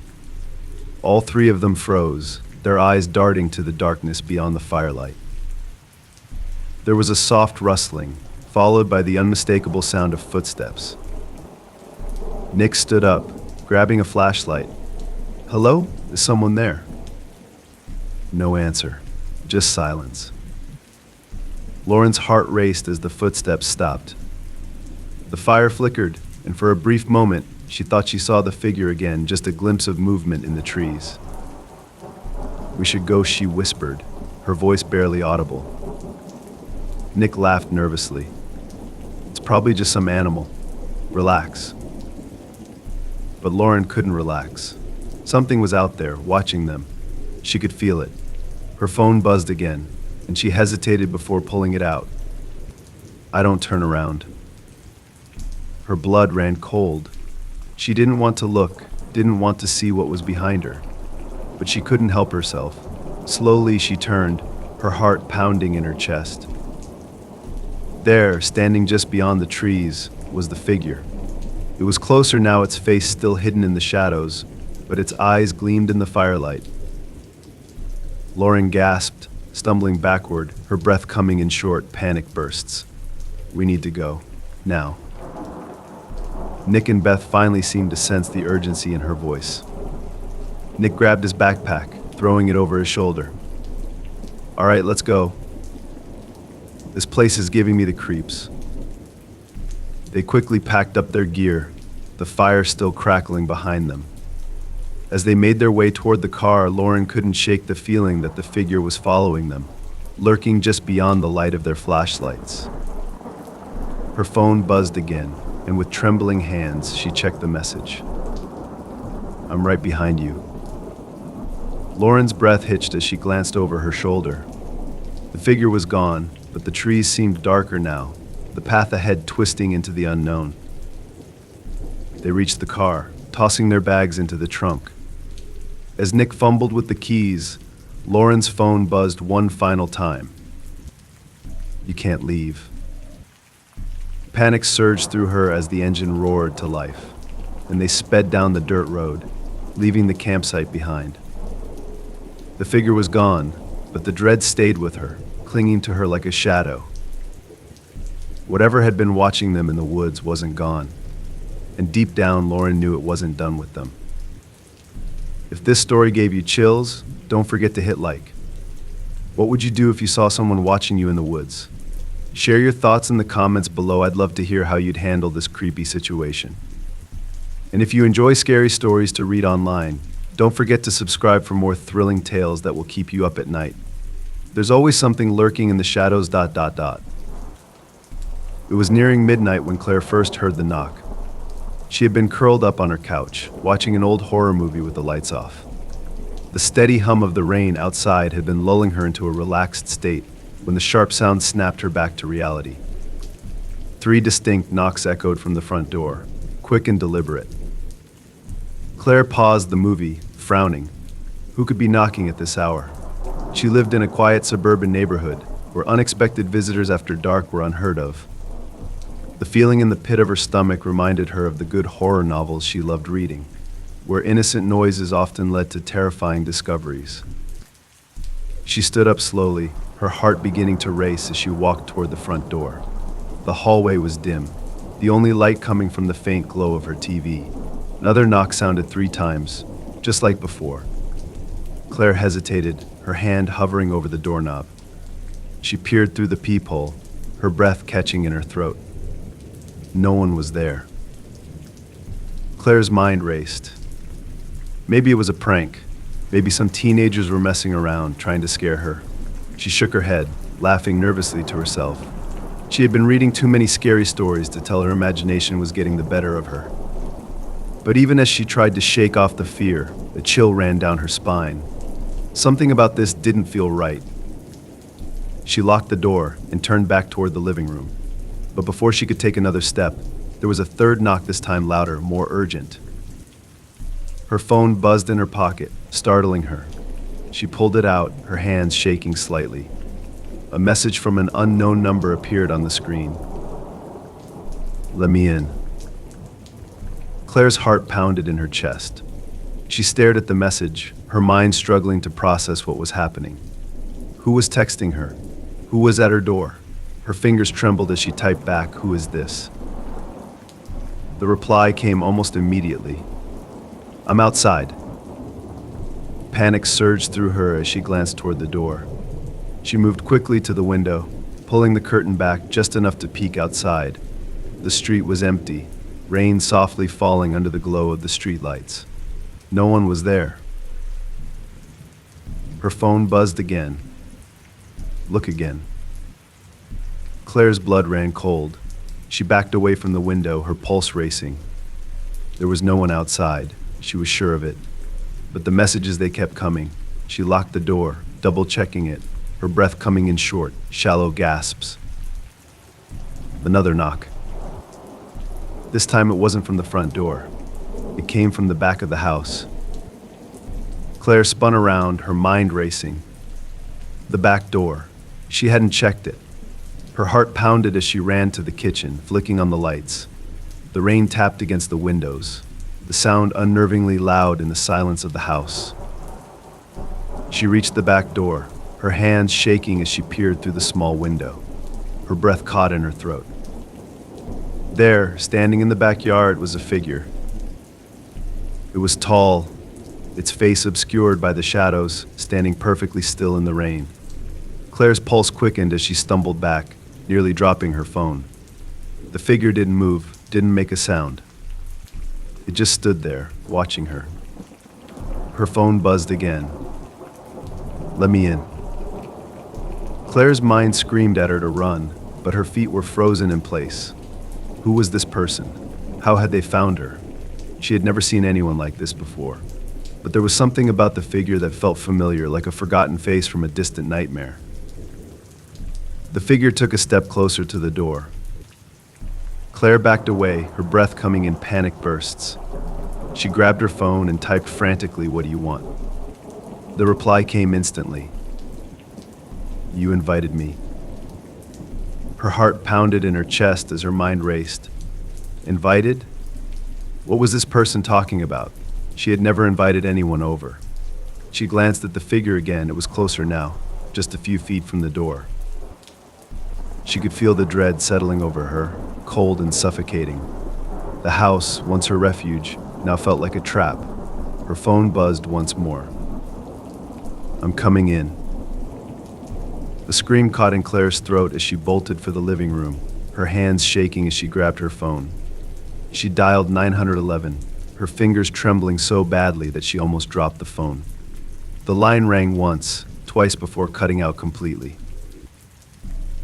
Speaker 1: All three of them froze, their eyes darting to the darkness beyond the firelight. There was a soft rustling, followed by the unmistakable sound of footsteps. Nick stood up, grabbing a flashlight. "Hello? Is someone there?" No answer, just silence. Lauren's heart raced as the footsteps stopped. The fire flickered, and for a brief moment, she thought she saw the figure again, just a glimpse of movement in the trees. "We should go," she whispered, her voice barely audible. Nick laughed nervously. "It's probably just some animal. Relax." But Lauren couldn't relax. Something was out there, watching them. She could feel it. Her phone buzzed again, and she hesitated before pulling it out. "I don't turn around." Her blood ran cold. She didn't want to look, didn't want to see what was behind her. But she couldn't help herself. Slowly she turned, her heart pounding in her chest. There, standing just beyond the trees, was the figure. It was closer now, its face still hidden in the shadows, but its eyes gleamed in the firelight. Lauren gasped, stumbling backward, her breath coming in short, panic bursts. "We need to go. Now." Nick and Beth finally seemed to sense the urgency in her voice. Nick grabbed his backpack, throwing it over his shoulder. "All right, let's go. This place is giving me the creeps." They quickly packed up their gear, the fire still crackling behind them. As they made their way toward the car, Lauren couldn't shake the feeling that the figure was following them, lurking just beyond the light of their flashlights. Her phone buzzed again, and with trembling hands, she checked the message. "I'm right behind you." Lauren's breath hitched as she glanced over her shoulder. The figure was gone, but the trees seemed darker now, the path ahead twisting into the unknown. They reached the car, tossing their bags into the trunk. As Nick fumbled with the keys, Lauren's phone buzzed one final time. "You can't leave." Panic surged through her as the engine roared to life, and they sped down the dirt road, leaving the campsite behind. The figure was gone, but the dread stayed with her, clinging to her like a shadow. Whatever had been watching them in the woods wasn't gone, and deep down, Lauren knew it wasn't done with them. If this story gave you chills, don't forget to hit like. What would you do if you saw someone watching you in the woods? Share your thoughts in the comments below. I'd love to hear how you'd handle this creepy situation. And if you enjoy scary stories to read online, don't forget to subscribe for more thrilling tales that will keep you up at night. There's always something lurking in the shadows. It was nearing midnight when Claire first heard the knock. She had been curled up on her couch, watching an old horror movie with the lights off. The steady hum of the rain outside had been lulling her into a relaxed state when the sharp sound snapped her back to reality. 3 distinct knocks echoed from the front door, quick and deliberate. Claire paused the movie, frowning. Who could be knocking at this hour? She lived in a quiet suburban neighborhood where unexpected visitors after dark were unheard of. The feeling in the pit of her stomach reminded her of the good horror novels she loved reading, where innocent noises often led to terrifying discoveries. She stood up slowly, her heart beginning to race as she walked toward the front door. The hallway was dim, the only light coming from the faint glow of her TV. Another knock sounded 3 times, just like before. Claire hesitated, her hand hovering over the doorknob. She peered through the peephole, her breath catching in her throat. No one was there. Claire's mind raced. Maybe it was a prank. Maybe some teenagers were messing around, trying to scare her. She shook her head, laughing nervously to herself. She had been reading too many scary stories to tell her imagination was getting the better of her. But even as she tried to shake off the fear, a chill ran down her spine. Something about this didn't feel right. She locked the door and turned back toward the living room. But before she could take another step, there was a third knock, this time louder, more urgent. Her phone buzzed in her pocket, startling her. She pulled it out, her hands shaking slightly. A message from an unknown number appeared on the screen. "Let me in." Claire's heart pounded in her chest. She stared at the message, her mind struggling to process what was happening. Who was texting her? Who was at her door? Her fingers trembled as she typed back, "Who is this?" The reply came almost immediately. "I'm outside." Panic surged through her as she glanced toward the door. She moved quickly to the window, pulling the curtain back just enough to peek outside. The street was empty, rain softly falling under the glow of the streetlights. No one was there. Her phone buzzed again. Look again. Claire's blood ran cold. She backed away from the window, her pulse racing. There was no one outside, she was sure of it. But the messages, they kept coming. She locked the door, double-checking it, her breath coming in short, shallow gasps. Another knock. This time it wasn't from the front door. It came from the back of the house. Claire spun around, her mind racing. The back door. She hadn't checked it. Her heart pounded as she ran to the kitchen, flicking on the lights. The rain tapped against the windows, the sound unnervingly loud in the silence of the house. She reached the back door, her hands shaking as she peered through the small window. Her breath caught in her throat. There, standing in the backyard, was a figure. It was tall, its face obscured by the shadows, standing perfectly still in the rain. Claire's pulse quickened as she stumbled back, nearly dropping her phone. The figure didn't move, didn't make a sound. It just stood there, watching her. Her phone buzzed again. "Let me in." Claire's mind screamed at her to run, but her feet were frozen in place. Who was this person? How had they found her? She had never seen anyone like this before. But there was something about the figure that felt familiar, like a forgotten face from a distant nightmare. The figure took a step closer to the door. Claire backed away, her breath coming in panic bursts. She grabbed her phone and typed frantically, "What do you want?" The reply came instantly. "You invited me." Her heart pounded in her chest as her mind raced. Invited? What was this person talking about? She had never invited anyone over. She glanced at the figure again. It was closer now, just a few feet from the door. She could feel the dread settling over her, cold and suffocating. The house, once her refuge, now felt like a trap. Her phone buzzed once more. "I'm coming in." The scream caught in Claire's throat as she bolted for the living room, her hands shaking as she grabbed her phone. She dialed 911, her fingers trembling so badly that she almost dropped the phone. The line rang once, twice before cutting out completely.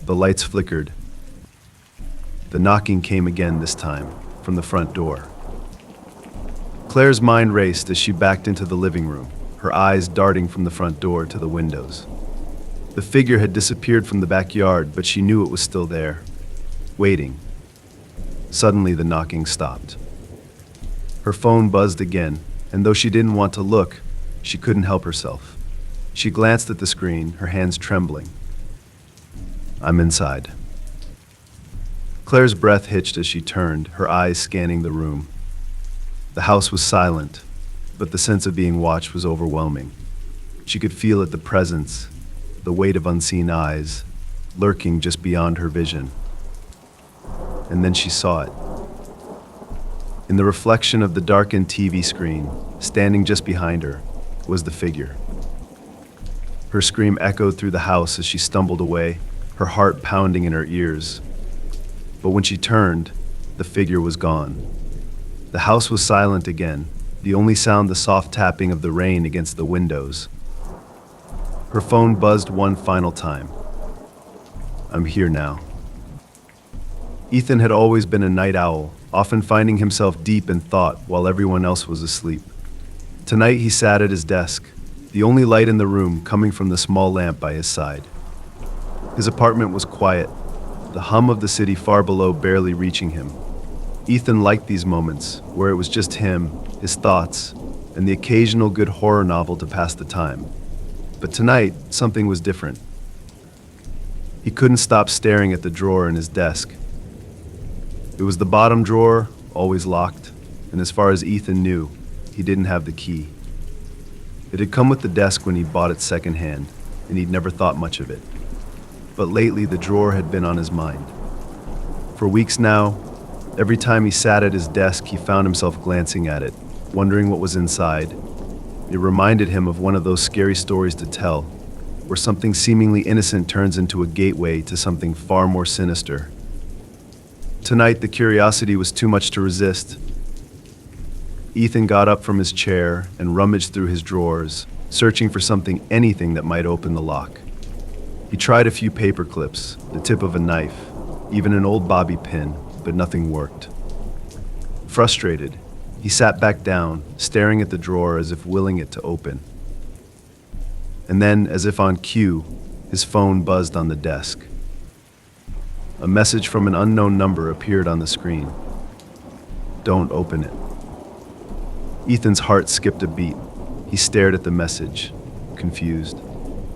Speaker 1: The lights flickered. The knocking came again this time, from the front door. Claire's mind raced as she backed into the living room, her eyes darting from the front door to the windows. The figure had disappeared from the backyard, but she knew it was still there, waiting. Suddenly, the knocking stopped. Her phone buzzed again, and though she didn't want to look, she couldn't help herself. She glanced at the screen, her hands trembling. "I'm inside." Claire's breath hitched as she turned, her eyes scanning the room. The house was silent, but the sense of being watched was overwhelming. She could feel it, the presence, the weight of unseen eyes, lurking just beyond her vision. And then she saw it. In the reflection of the darkened TV screen, standing just behind her, was the figure. Her scream echoed through the house as she stumbled away, her heart pounding in her ears. But when she turned, the figure was gone. The house was silent again, the only sound the soft tapping of the rain against the windows. Her phone buzzed one final time. "I'm here now." Ethan had always been a night owl, often finding himself deep in thought while everyone else was asleep. Tonight he sat at his desk, the only light in the room coming from the small lamp by his side. His apartment was quiet, the hum of the city far below barely reaching him. Ethan liked these moments, where it was just him, his thoughts, and the occasional good horror novel to pass the time. But tonight, something was different. He couldn't stop staring at the drawer in his desk. It was the bottom drawer, always locked, and as far as Ethan knew, he didn't have the key. It had come with the desk when he bought it secondhand, and he'd never thought much of it. But lately, the drawer had been on his mind. For weeks now, every time he sat at his desk, he found himself glancing at it, wondering what was inside. It reminded him of one of those scary stories to tell, where something seemingly innocent turns into a gateway to something far more sinister. Tonight, the curiosity was too much to resist. Ethan got up from his chair and rummaged through his drawers, searching for something, anything that might open the lock. He tried a few paper clips, the tip of a knife, even an old bobby pin, but nothing worked. Frustrated, he sat back down, staring at the drawer as if willing it to open. And then, as if on cue, his phone buzzed on the desk. A message from an unknown number appeared on the screen. "Don't open it." Ethan's heart skipped a beat. He stared at the message, confused.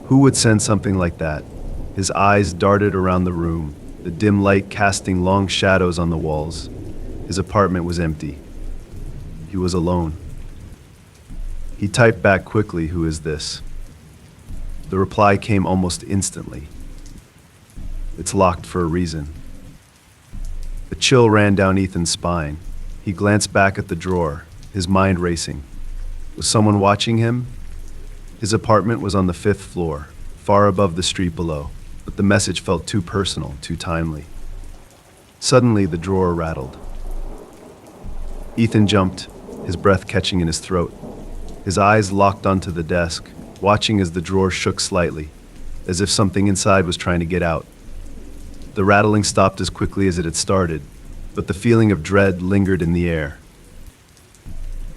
Speaker 1: Who would send something like that? His eyes darted around the room, the dim light casting long shadows on the walls. His apartment was empty. He was alone. He typed back quickly, "Who is this?" The reply came almost instantly. "It's locked for a reason." A chill ran down Ethan's spine. He glanced back at the drawer, his mind racing. Was someone watching him? His apartment was on the 5th floor, far above the street below, but the message felt too personal, too timely. Suddenly, the drawer rattled. Ethan jumped, his breath catching in his throat. his eyes locked onto the desk, watching as the drawer shook slightly, as if something inside was trying to get out. The rattling stopped as quickly as it had started, but the feeling of dread lingered in the air.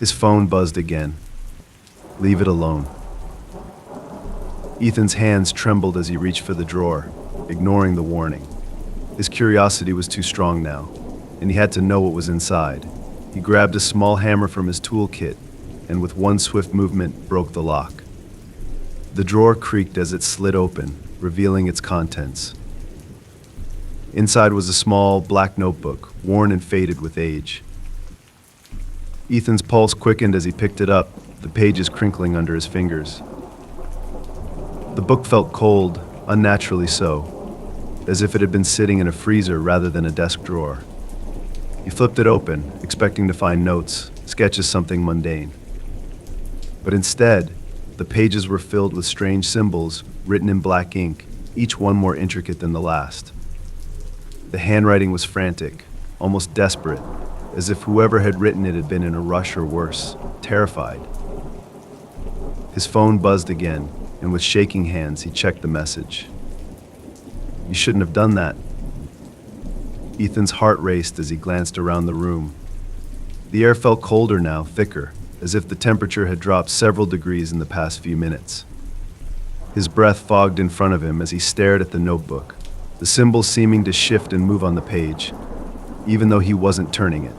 Speaker 1: His phone buzzed again. Leave it alone. Ethan's hands trembled as he reached for the drawer, ignoring the warning. His curiosity was too strong now, and he had to know what was inside. He grabbed a small hammer from his toolkit, and with one swift movement, broke the lock. The drawer creaked as it slid open, revealing its contents. Inside was a small, black notebook, worn and faded with age. Ethan's pulse quickened as he picked it up, the pages crinkling under his fingers. The book felt cold, unnaturally so, as if it had been sitting in a freezer rather than a desk drawer. He flipped it open, expecting to find notes, sketches, something mundane. But instead, the pages were filled with strange symbols written in black ink, each one more intricate than the last. The handwriting was frantic, almost desperate, as if whoever had written it had been in a rush or worse, terrified. His phone buzzed again, and with shaking hands, he checked the message. You shouldn't have done that. Ethan's heart raced as he glanced around the room. The air felt colder now, thicker, as if the temperature had dropped several degrees in the past few minutes. His breath fogged in front of him as he stared at the notebook, the symbols seeming to shift and move on the page, even though he wasn't turning it.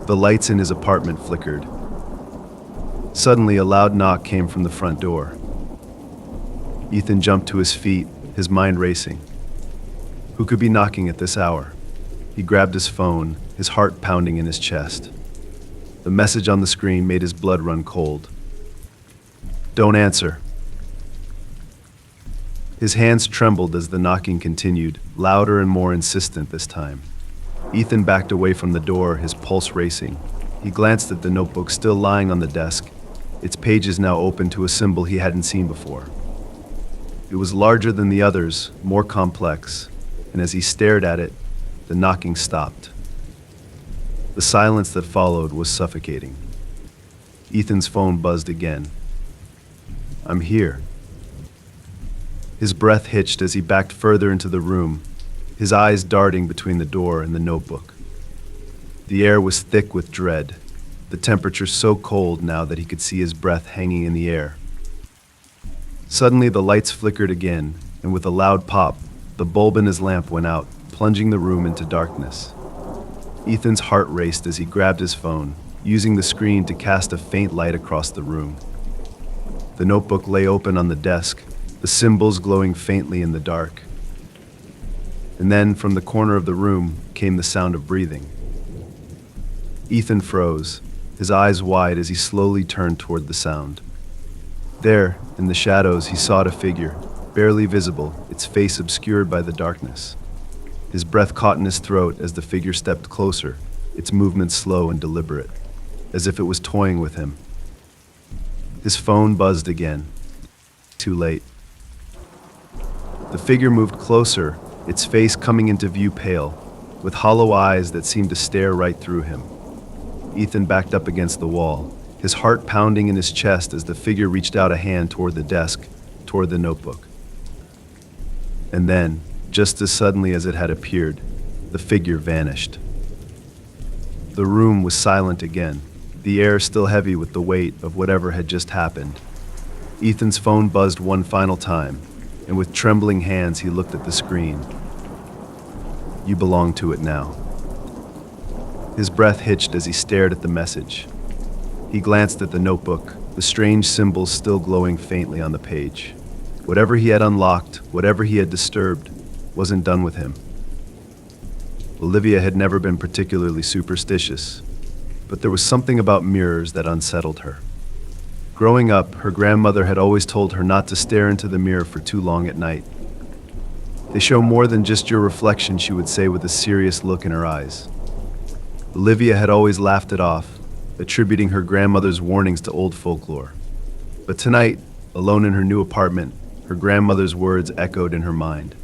Speaker 1: The lights in his apartment flickered. Suddenly, a loud knock came from the front door. Ethan jumped to his feet, his mind racing. Who could be knocking at this hour? He grabbed his phone, his heart pounding in his chest. The message on the screen made his blood run cold. Don't answer. His hands trembled as the knocking continued, louder and more insistent this time. Ethan backed away from the door, his pulse racing. He glanced at the notebook still lying on the desk, its pages now open to a symbol he hadn't seen before. It was larger than the others, more complex, and as he stared at it, the knocking stopped. The silence that followed was suffocating. Ethan's phone buzzed again. I'm here. His breath hitched as he backed further into the room, his eyes darting between the door and the notebook. The air was thick with dread, the temperature so cold now that he could see his breath hanging in the air. Suddenly the lights flickered again, and with a loud pop, the bulb in his lamp went out, plunging the room into darkness. Ethan's heart raced as he grabbed his phone, using the screen to cast a faint light across the room. The notebook lay open on the desk, the symbols glowing faintly in the dark. And then, from the corner of the room, came the sound of breathing. Ethan froze, his eyes wide as he slowly turned toward the sound. There, in the shadows, he saw a figure, barely visible, its face obscured by the darkness. His breath caught in his throat as the figure stepped closer, its movements slow and deliberate, as if it was toying with him. His phone buzzed again. Too late. The figure moved closer, its face coming into view pale, with hollow eyes that seemed to stare right through him. Ethan backed up against the wall, his heart pounding in his chest as the figure reached out a hand toward the desk, toward the notebook. And then, just as suddenly as it had appeared, the figure vanished. The room was silent again, the air still heavy with the weight of whatever had just happened. Ethan's phone buzzed one final time, and with trembling hands he looked at the screen. You belong to it now. His breath hitched as he stared at the message. He glanced at the notebook, the strange symbols still glowing faintly on the page. Whatever he had unlocked, whatever he had disturbed, wasn't done with him. Olivia had never been particularly superstitious, but there was something about mirrors that unsettled her. Growing up, her grandmother had always told her not to stare into the mirror for too long at night. They show more than just your reflection, she would say with a serious look in her eyes. Olivia had always laughed it off, attributing her grandmother's warnings to old folklore. But tonight, alone in her new apartment, her grandmother's words echoed in her mind.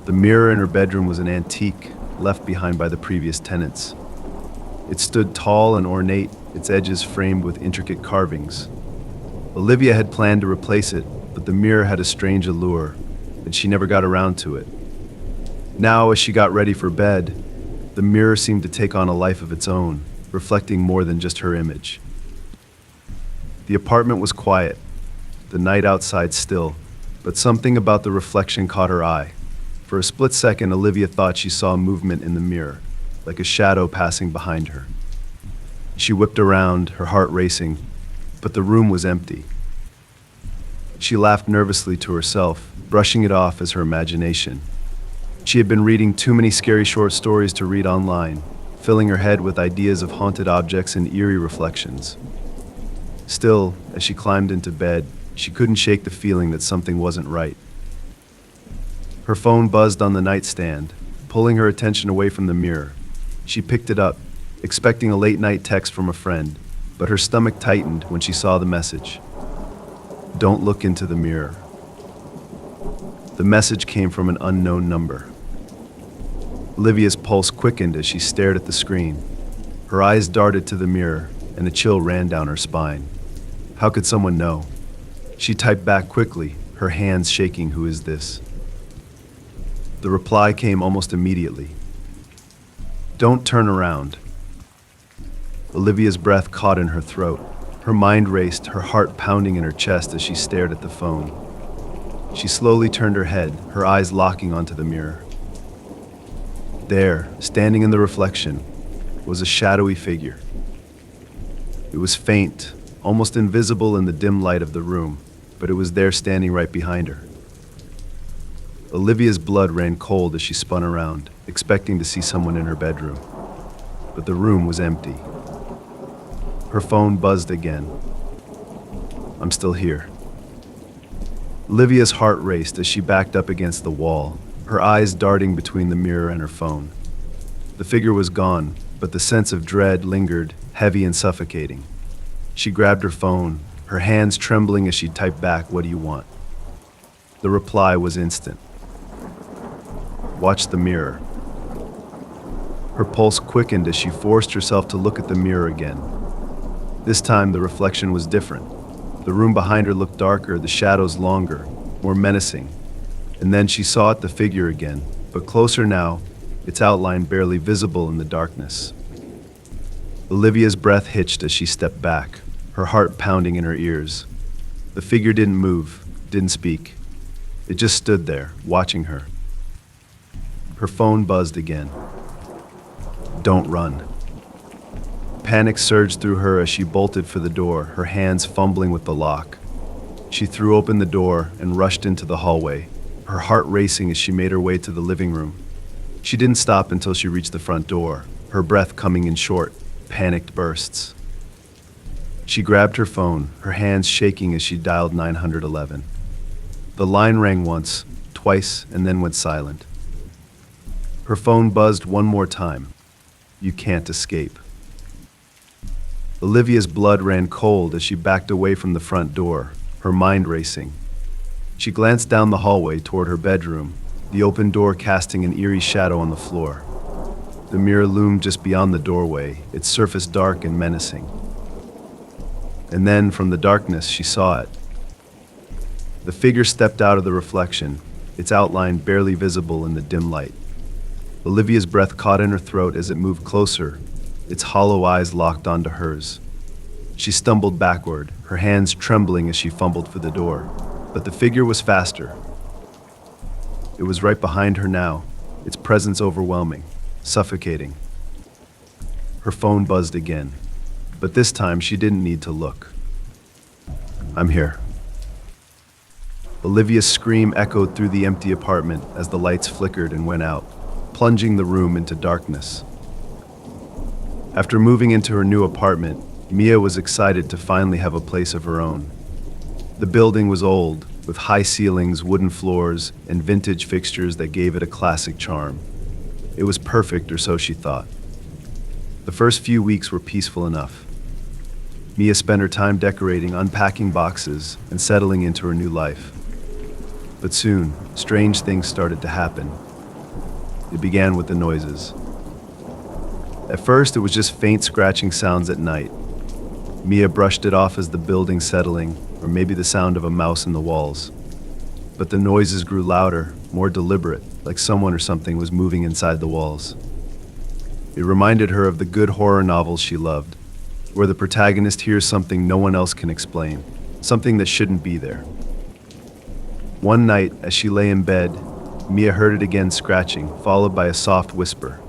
Speaker 1: The mirror in her bedroom was an antique, left behind by the previous tenants. It stood tall and ornate, its edges framed with intricate carvings. Olivia had planned to replace it, but the mirror had a strange allure, and she never got around to it. Now, as she got ready for bed, the mirror seemed to take on a life of its own, reflecting more than just her image. The apartment was quiet, the night outside still, but something about the reflection caught her eye. For a split second, Olivia thought she saw movement in the mirror, like a shadow passing behind her. She whipped around, her heart racing, but the room was empty. She laughed nervously to herself, brushing it off as her imagination. She had been reading too many scary short stories to read online, filling her head with ideas of haunted objects and eerie reflections. Still, as she climbed into bed, she couldn't shake the feeling that something wasn't right. Her phone buzzed on the nightstand, pulling her attention away from the mirror. She picked it up, expecting a late-night text from a friend, but her stomach tightened when she saw the message. Don't look into the mirror. The message came from an unknown number. Olivia's pulse quickened as she stared at the screen. Her eyes darted to the mirror, and a chill ran down her spine. How could someone know? She typed back quickly, her hands shaking. Who is this? The reply came almost immediately. Don't turn around. Olivia's breath caught in her throat. Her mind raced, her heart pounding in her chest as she stared at the phone. She slowly turned her head, her eyes locking onto the mirror. There, standing in the reflection, was a shadowy figure. It was faint, almost invisible in the dim light of the room, but it was there standing right behind her. Olivia's blood ran cold as she spun around, expecting to see someone in her bedroom. But the room was empty. Her phone buzzed again. I'm still here. Olivia's heart raced as she backed up against the wall, her eyes darting between the mirror and her phone. The figure was gone, but the sense of dread lingered, heavy and suffocating. She grabbed her phone, her hands trembling as she typed back, "What do you want?" The reply was instant. Watch the mirror. Her pulse quickened as she forced herself to look at the mirror again. This time, the reflection was different. The room behind her looked darker, the shadows longer, more menacing. And then she saw the figure again, but closer now, its outline barely visible in the darkness. Olivia's breath hitched as she stepped back, her heart pounding in her ears. The figure didn't move, didn't speak. It just stood there, watching her. Her phone buzzed again. Don't run. Panic surged through her as she bolted for the door, her hands fumbling with the lock. She threw open the door and rushed into the hallway, her heart racing as she made her way to the living room. She didn't stop until she reached the front door, her breath coming in short, panicked bursts. She grabbed her phone, her hands shaking as she dialed 911. The line rang once, twice, and then went silent. Her phone buzzed one more time. You can't escape. Olivia's blood ran cold as she backed away from the front door, her mind racing. She glanced down the hallway toward her bedroom, the open door casting an eerie shadow on the floor. The mirror loomed just beyond the doorway, its surface dark and menacing. And then, from the darkness, she saw it. The figure stepped out of the reflection, its outline barely visible in the dim light. Olivia's breath caught in her throat as it moved closer, its hollow eyes locked onto hers. She stumbled backward, her hands trembling as she fumbled for the door, but the figure was faster. It was right behind her now, its presence overwhelming, suffocating. Her phone buzzed again, but this time she didn't need to look. I'm here. Olivia's scream echoed through the empty apartment as the lights flickered and went out, plunging the room into darkness. After moving into her new apartment, Mia was excited to finally have a place of her own. The building was old, with high ceilings, wooden floors, and vintage fixtures that gave it a classic charm. It was perfect, or so she thought. The first few weeks were peaceful enough. Mia spent her time decorating, unpacking boxes, and settling into her new life. But soon, strange things started to happen. It began with the noises. At first, it was just faint scratching sounds at night, Mia brushed it off as the building settling, or maybe the sound of a mouse in the walls. But the noises grew louder, more deliberate, like someone or something was moving inside the walls. It reminded her of the good horror novels she loved, where the protagonist hears something no one else can explain, something that shouldn't be there. One night, as she lay in bed, Mia heard it again scratching, followed by a soft whisper.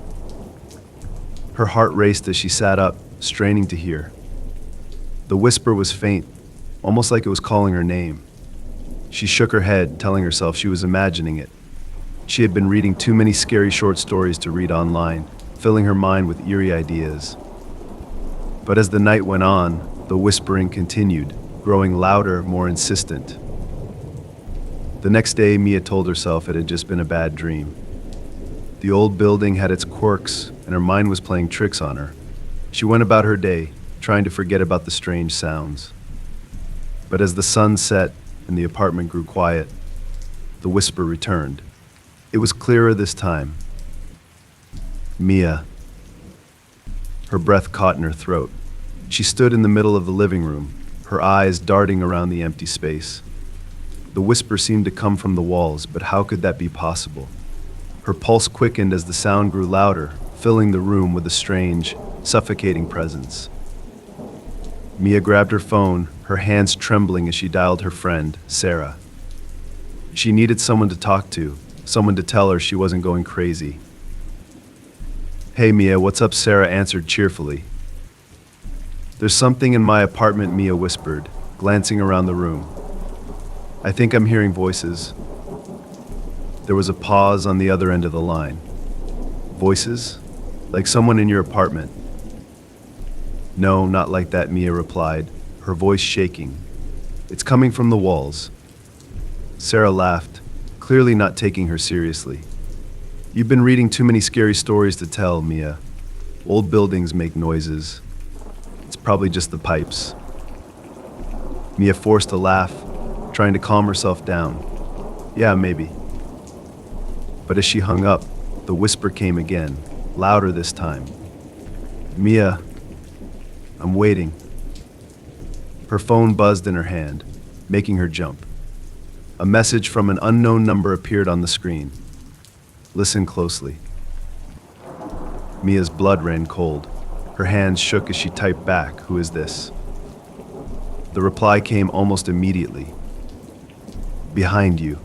Speaker 1: Her heart raced as she sat up, straining to hear. The whisper was faint, almost like it was calling her name. She shook her head, telling herself she was imagining it. She had been reading too many scary short stories to read online, filling her mind with eerie ideas. But as the night went on, the whispering continued, growing louder, more insistent. The next day, Mia told herself it had just been a bad dream. The old building had its quirks, and her mind was playing tricks on her. She went about her day, trying to forget about the strange sounds. But as the sun set and the apartment grew quiet, the whisper returned. It was clearer this time. Mia. Her breath caught in her throat. She stood in the middle of the living room, her eyes darting around the empty space. The whisper seemed to come from the walls, but how could that be possible? Her pulse quickened as the sound grew louder, filling the room with a strange, suffocating presence. Mia grabbed her phone, her hands trembling as she dialed her friend, Sarah. She needed someone to talk to, someone to tell her she wasn't going crazy. "Hey Mia, what's up?" Sarah answered cheerfully. "There's something in my apartment," Mia whispered, glancing around the room. "I think I'm hearing voices." There was a pause on the other end of the line. "Voices? Like someone in your apartment?" "No, not like that," Mia replied, her voice shaking. "It's coming from the walls." Sarah laughed, clearly not taking her seriously. "You've been reading too many scary stories to tell, Mia. Old buildings make noises. It's probably just the pipes." Mia forced a laugh, trying to calm herself down. "Yeah, maybe." But as she hung up, the whisper came again, louder this time. "Mia, I'm waiting." Her phone buzzed in her hand, making her jump. A message from an unknown number appeared on the screen. "Listen closely." Mia's blood ran cold. Her hands shook as she typed back, "Who is this?" The reply came almost immediately. "Behind you."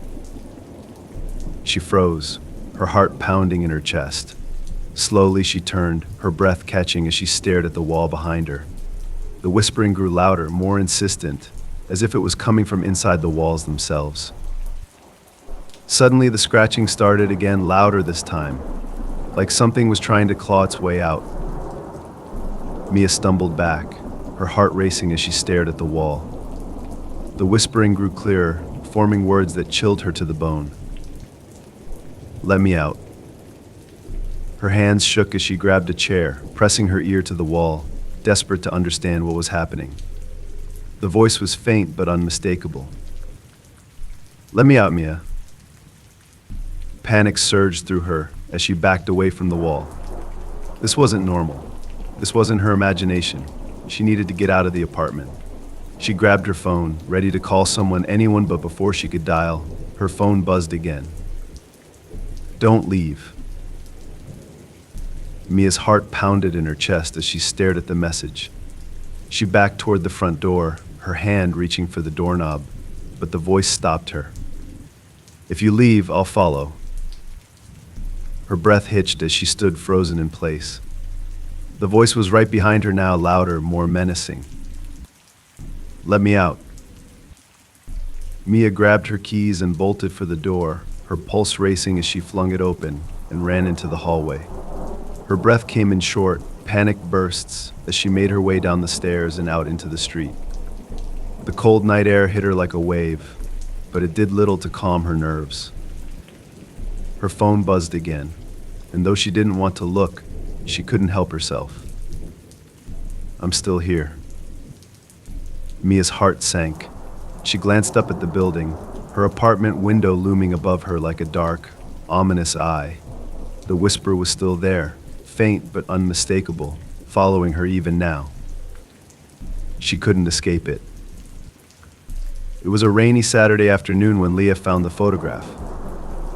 Speaker 1: She froze, her heart pounding in her chest. Slowly she turned, her breath catching as she stared at the wall behind her. The whispering grew louder, more insistent, as if it was coming from inside the walls themselves. Suddenly the scratching started again, louder this time, like something was trying to claw its way out. Mia stumbled back, her heart racing as she stared at the wall. The whispering grew clearer, forming words that chilled her to the bone. "Let me out." Her hands shook as she grabbed a chair, pressing her ear to the wall, desperate to understand what was happening. The voice was faint but unmistakable. "Let me out, Mia." Panic surged through her as she backed away from the wall. This wasn't normal. This wasn't her imagination. She needed to get out of the apartment. She grabbed her phone, ready to call someone, anyone, but before she could dial, her phone buzzed again. "Don't leave." Mia's heart pounded in her chest as she stared at the message. She backed toward the front door, her hand reaching for the doorknob, but the voice stopped her. "If you leave, I'll follow." Her breath hitched as she stood frozen in place. The voice was right behind her now, louder, more menacing. "Let me out." Mia grabbed her keys and bolted for the door, her pulse racing as she flung it open and ran into the hallway. Her breath came in short, panicked bursts as she made her way down the stairs and out into the street. The cold night air hit her like a wave, but it did little to calm her nerves. Her phone buzzed again, and though she didn't want to look, she couldn't help herself. "I'm still here." Mia's heart sank. She glanced up at the building, her apartment window looming above her like a dark, ominous eye. The whisper was still there, faint but unmistakable, following her even now. She couldn't escape it. It was a rainy Saturday afternoon when Leah found the photograph.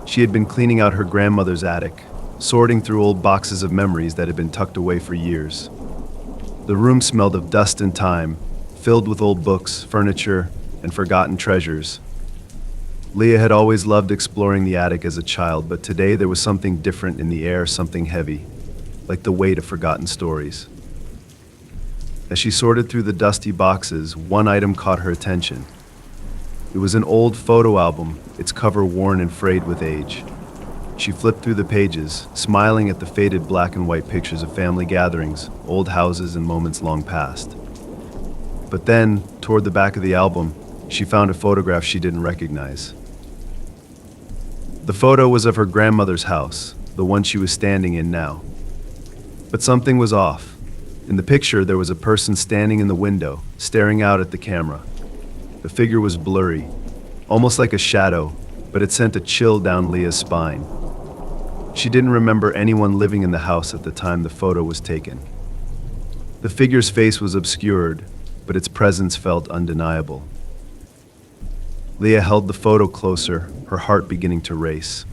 Speaker 1: She had been cleaning out her grandmother's attic, sorting through old boxes of memories that had been tucked away for years. The room smelled of dust and time, filled with old books, furniture, and forgotten treasures. Leah had always loved exploring the attic as a child, but today there was something different in the air, something heavy, like the weight of forgotten stories. As she sorted through the dusty boxes, one item caught her attention. It was an old photo album, its cover worn and frayed with age. She flipped through the pages, smiling at the faded black and white pictures of family gatherings, old houses, and moments long past. But then, toward the back of the album, she found a photograph she didn't recognize. The photo was of her grandmother's house, the one she was standing in now. But something was off. In the picture, there was a person standing in the window, staring out at the camera. The figure was blurry, almost like a shadow, but it sent a chill down Leah's spine. She didn't remember anyone living in the house at the time the photo was taken. The figure's face was obscured, but its presence felt undeniable. Leah held the photo closer, her heart beginning to race.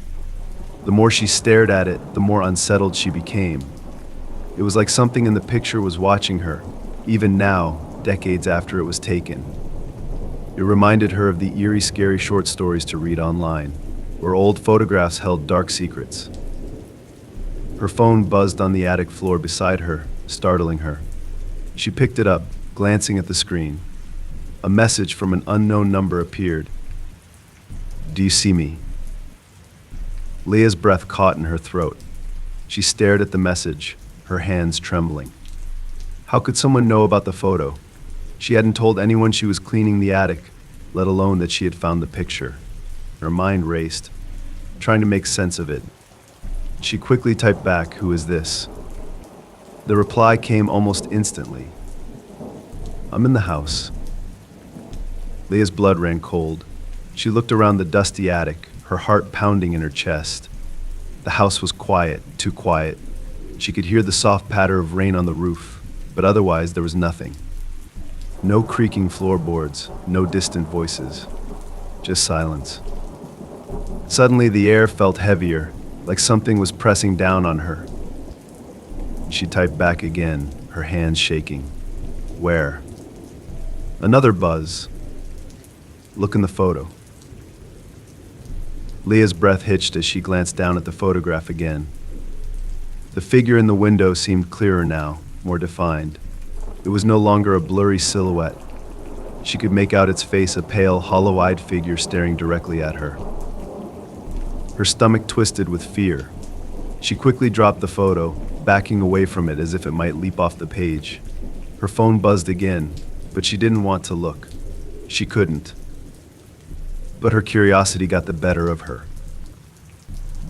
Speaker 1: The more she stared at it, the more unsettled she became. It was like something in the picture was watching her, even now, decades after it was taken. It reminded her of the eerie, scary short stories to read online, where old photographs held dark secrets. Her phone buzzed on the attic floor beside her, startling her. She picked it up, glancing at the screen. A message from an unknown number appeared. "Do you see me?" Leah's breath caught in her throat. She stared at the message, her hands trembling. How could someone know about the photo? She hadn't told anyone she was cleaning the attic, let alone that she had found the picture. Her mind raced, trying to make sense of it. She quickly typed back, "Who is this?" The reply came almost instantly. "I'm in the house." Leah's blood ran cold. She looked around the dusty attic, her heart pounding in her chest. The house was quiet, too quiet. She could hear the soft patter of rain on the roof, but otherwise there was nothing. No creaking floorboards, no distant voices, just silence. Suddenly the air felt heavier, like something was pressing down on her. She typed back again, her hands shaking. "Where?" Another buzz. "Look in the photo." Leah's breath hitched as she glanced down at the photograph again. The figure in the window seemed clearer now, more defined. It was no longer a blurry silhouette. She could make out its face, a pale, hollow-eyed figure staring directly at her. Her stomach twisted with fear. She quickly dropped the photo, backing away from it as if it might leap off the page. Her phone buzzed again, but she didn't want to look. She couldn't. But her curiosity got the better of her.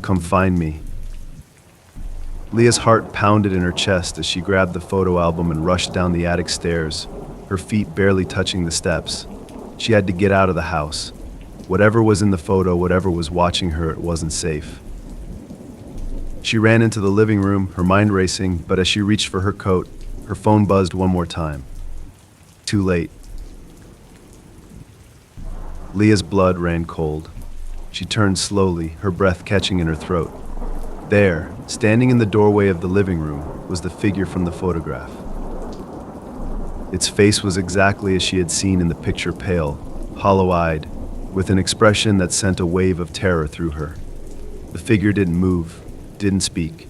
Speaker 1: "Come find me." Leah's heart pounded in her chest as she grabbed the photo album and rushed down the attic stairs, her feet barely touching the steps. She had to get out of the house. Whatever was in the photo, whatever was watching her, it wasn't safe. She ran into the living room, her mind racing, but as she reached for her coat, her phone buzzed one more time. Too late. Leah's blood ran cold. She turned slowly, her breath catching in her throat. There, standing in the doorway of the living room, was the figure from the photograph. Its face was exactly as she had seen in the picture, pale, hollow-eyed, with an expression that sent a wave of terror through her. The figure didn't move, didn't speak.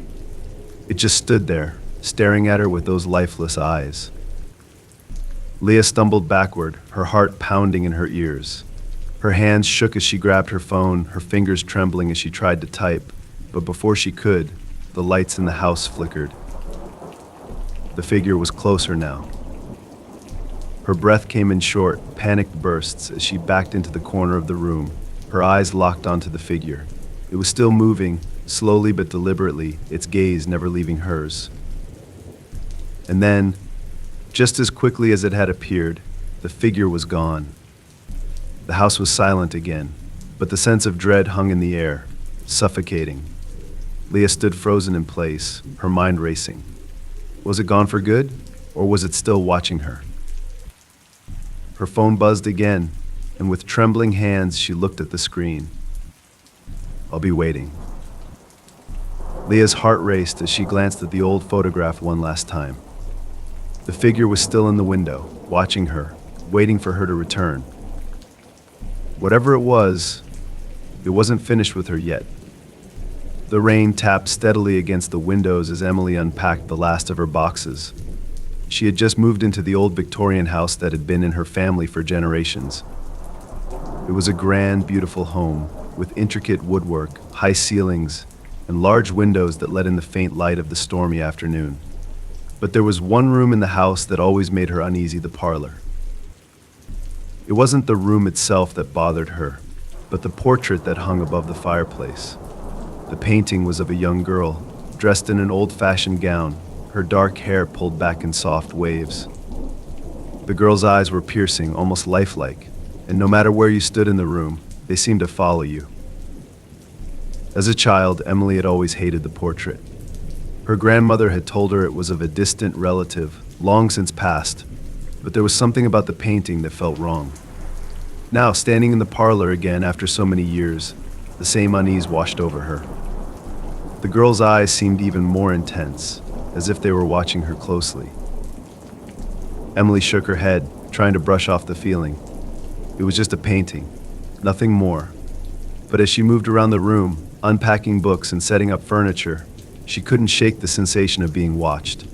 Speaker 1: It just stood there, staring at her with those lifeless eyes. Leah stumbled backward, her heart pounding in her ears. Her hands shook as she grabbed her phone, her fingers trembling as she tried to type, but before she could, the lights in the house flickered. The figure was closer now. Her breath came in short, panicked bursts as she backed into the corner of the room, her eyes locked onto the figure. It was still moving, slowly but deliberately, its gaze never leaving hers. And then, just as quickly as it had appeared, the figure was gone. The house was silent again, but the sense of dread hung in the air, suffocating. Leah stood frozen in place, her mind racing. Was it gone for good, or was it still watching her? Her phone buzzed again, and with trembling hands, she looked at the screen. "I'll be waiting." Leah's heart raced as she glanced at the old photograph one last time. The figure was still in the window, watching her, waiting for her to return. Whatever it wasn't finished with her yet. The rain tapped steadily against the windows as Emily unpacked the last of her boxes. She had just moved into the old Victorian house that had been in her family for generations. It was a grand, beautiful home with intricate woodwork, high ceilings, and large windows that let in the faint light of the stormy afternoon. But there was one room in the house that always made her uneasy: the parlor. It wasn't the room itself that bothered her, but the portrait that hung above the fireplace. The painting was of a young girl, dressed in an old-fashioned gown, her dark hair pulled back in soft waves. The girl's eyes were piercing, almost lifelike, and no matter where you stood in the room, they seemed to follow you. As a child, Emily had always hated the portrait. Her grandmother had told her it was of a distant relative, long since passed, but there was something about the painting that felt wrong. Now, standing in the parlor again after so many years, the same unease washed over her. The girl's eyes seemed even more intense, as if they were watching her closely. Emily shook her head, trying to brush off the feeling. It was just a painting, nothing more. But as she moved around the room, unpacking books and setting up furniture, she couldn't shake the sensation of being watched.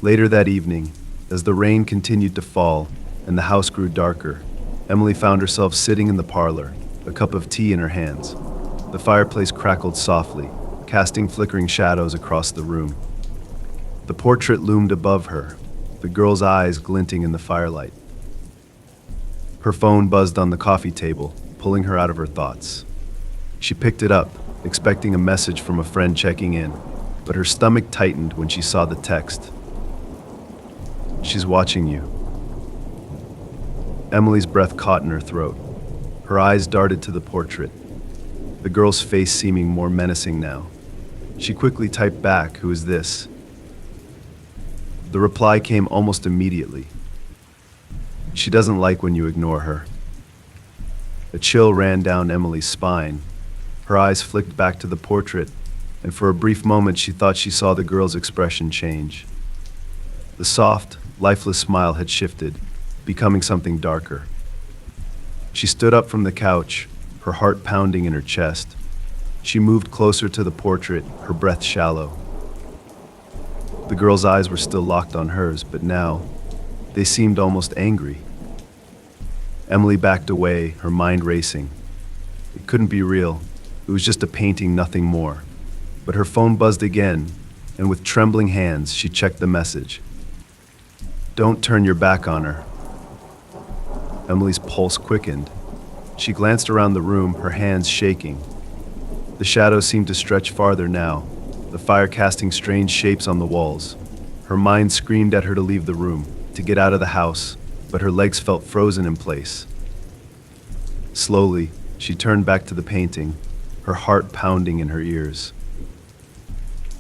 Speaker 1: Later that evening, as the rain continued to fall and the house grew darker, Emily found herself sitting in the parlor, a cup of tea in her hands. The fireplace crackled softly, casting flickering shadows across the room. The portrait loomed above her, the girl's eyes glinting in the firelight. Her phone buzzed on the coffee table, pulling her out of her thoughts. She picked it up, expecting a message from a friend checking in, but her stomach tightened when she saw the text. "She's watching you." Emily's breath caught in her throat. Her eyes darted to the portrait, the girl's face seeming more menacing now. She quickly typed back, "Who is this?" The reply came almost immediately. "She doesn't like when you ignore her." A chill ran down Emily's spine. Her eyes flicked back to the portrait, and for a brief moment she thought she saw the girl's expression change. The soft, lifeless smile had shifted, becoming something darker. She stood up from the couch, her heart pounding in her chest. She moved closer to the portrait, her breath shallow. The girl's eyes were still locked on hers, but now they seemed almost angry. Emily backed away, her mind racing. It couldn't be real. It was just a painting, nothing more. But her phone buzzed again, and with trembling hands, she checked the message. "Don't turn your back on her." Emily's pulse quickened. She glanced around the room, her hands shaking. The shadows seemed to stretch farther now, the fire casting strange shapes on the walls. Her mind screamed at her to leave the room, to get out of the house, but her legs felt frozen in place. Slowly, she turned back to the painting, her heart pounding in her ears.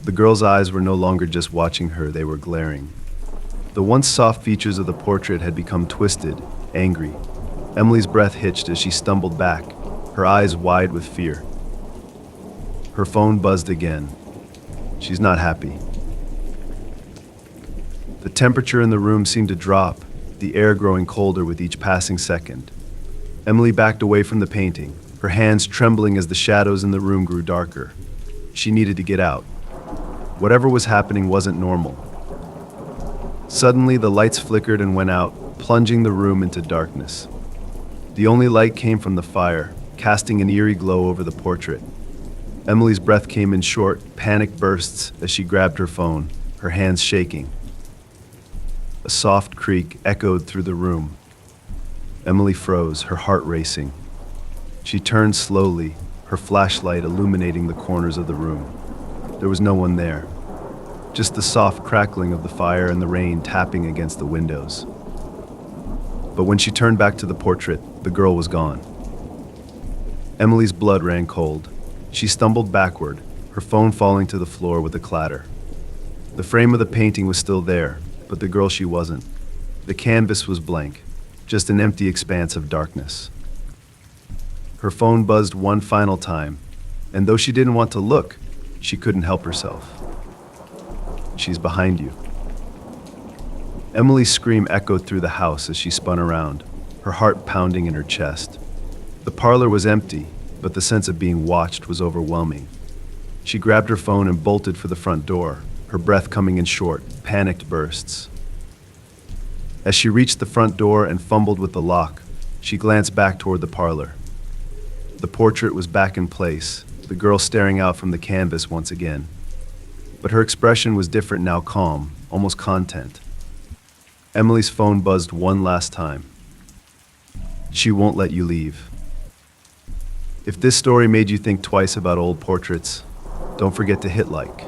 Speaker 1: The girl's eyes were no longer just watching her, they were glaring. The once soft features of the portrait had become twisted, angry. Emily's breath hitched as she stumbled back, her eyes wide with fear. Her phone buzzed again. She's not happy. The temperature in the room seemed to drop, the air growing colder with each passing second. Emily backed away from the painting, her hands trembling as the shadows in the room grew darker. She needed to get out. Whatever was happening wasn't normal. Suddenly, the lights flickered and went out, plunging the room into darkness. The only light came from the fire, casting an eerie glow over the portrait. Emily's breath came in short, panic bursts as she grabbed her phone, her hands shaking. A soft creak echoed through the room. Emily froze, her heart racing. She turned slowly, her flashlight illuminating the corners of the room. There was no one there, just the soft crackling of the fire and the rain tapping against the windows. But when she turned back to the portrait, the girl was gone. Emily's blood ran cold. She stumbled backward, her phone falling to the floor with a clatter. The frame of the painting was still there, but the girl, she wasn't. The canvas was blank, just an empty expanse of darkness. Her phone buzzed one final time, and though she didn't want to look, she couldn't help herself. She's behind you. Emily's scream echoed through the house as she spun around, her heart pounding in her chest. The parlor was empty, but the sense of being watched was overwhelming. She grabbed her phone and bolted for the front door, her breath coming in short, panicked bursts. As she reached the front door and fumbled with the lock, she glanced back toward the parlor. The portrait was back in place, the girl staring out from the canvas once again. But her expression was different now, calm, almost content. Emily's phone buzzed one last time. She won't let you leave. If this story made you think twice about old portraits, don't forget to hit like.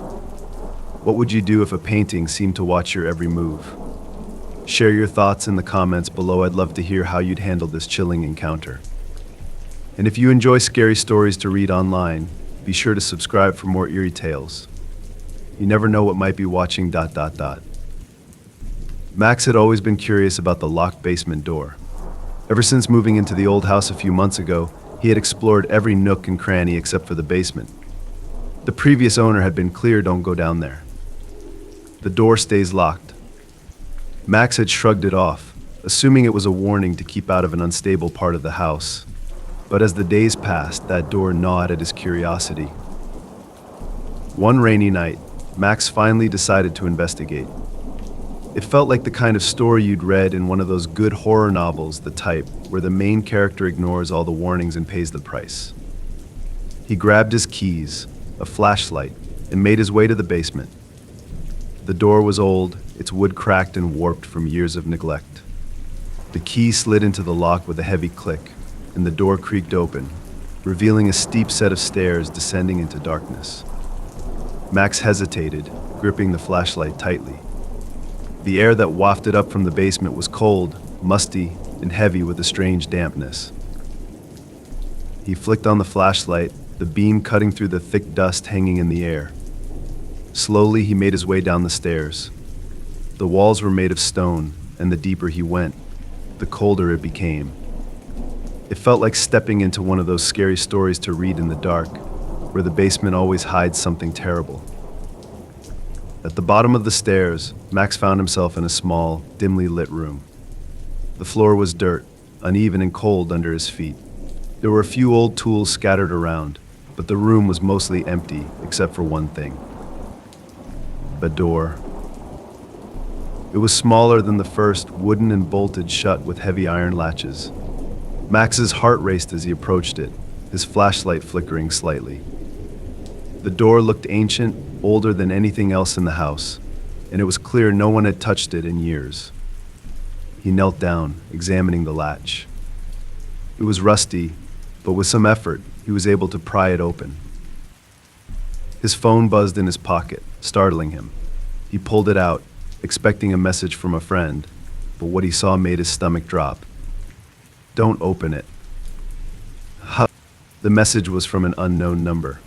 Speaker 1: What would you do if a painting seemed to watch your every move? Share your thoughts in the comments below. I'd love to hear how you'd handle this chilling encounter. And if you enjoy scary stories to read online, be sure to subscribe for more eerie tales. You never know what might be watching. Max had always been curious about the locked basement door. Ever since moving into the old house a few months ago, he had explored every nook and cranny except for the basement. The previous owner had been clear, don't go down there. The door stays locked. Max had shrugged it off, assuming it was a warning to keep out of an unstable part of the house. But as the days passed, that door gnawed at his curiosity. One rainy night, Max finally decided to investigate. It felt like the kind of story you'd read in one of those good horror novels, the type where the main character ignores all the warnings and pays the price. He grabbed his keys, a flashlight, and made his way to the basement. The door was old, its wood cracked and warped from years of neglect. The key slid into the lock with a heavy click, and the door creaked open, revealing a steep set of stairs descending into darkness. Max hesitated, gripping the flashlight tightly. The air that wafted up from the basement was cold, musty, and heavy with a strange dampness. He flicked on the flashlight, the beam cutting through the thick dust hanging in the air. Slowly, he made his way down the stairs. The walls were made of stone, and the deeper he went, the colder it became. It felt like stepping into one of those scary stories to read in the dark, where the basement always hides something terrible. At the bottom of the stairs, Max found himself in a small, dimly lit room. The floor was dirt, uneven and cold under his feet. There were a few old tools scattered around, but the room was mostly empty except for one thing. A door. It was smaller than the first, wooden and bolted shut with heavy iron latches. Max's heart raced as he approached it, his flashlight flickering slightly. The door looked ancient, older than anything else in the house, and it was clear no one had touched it in years. He knelt down, examining the latch. It was rusty, but with some effort, he was able to pry it open. His phone buzzed in his pocket, startling him. He pulled it out, expecting a message from a friend, but what he saw made his stomach drop. "Don't open it." The message was from an unknown number.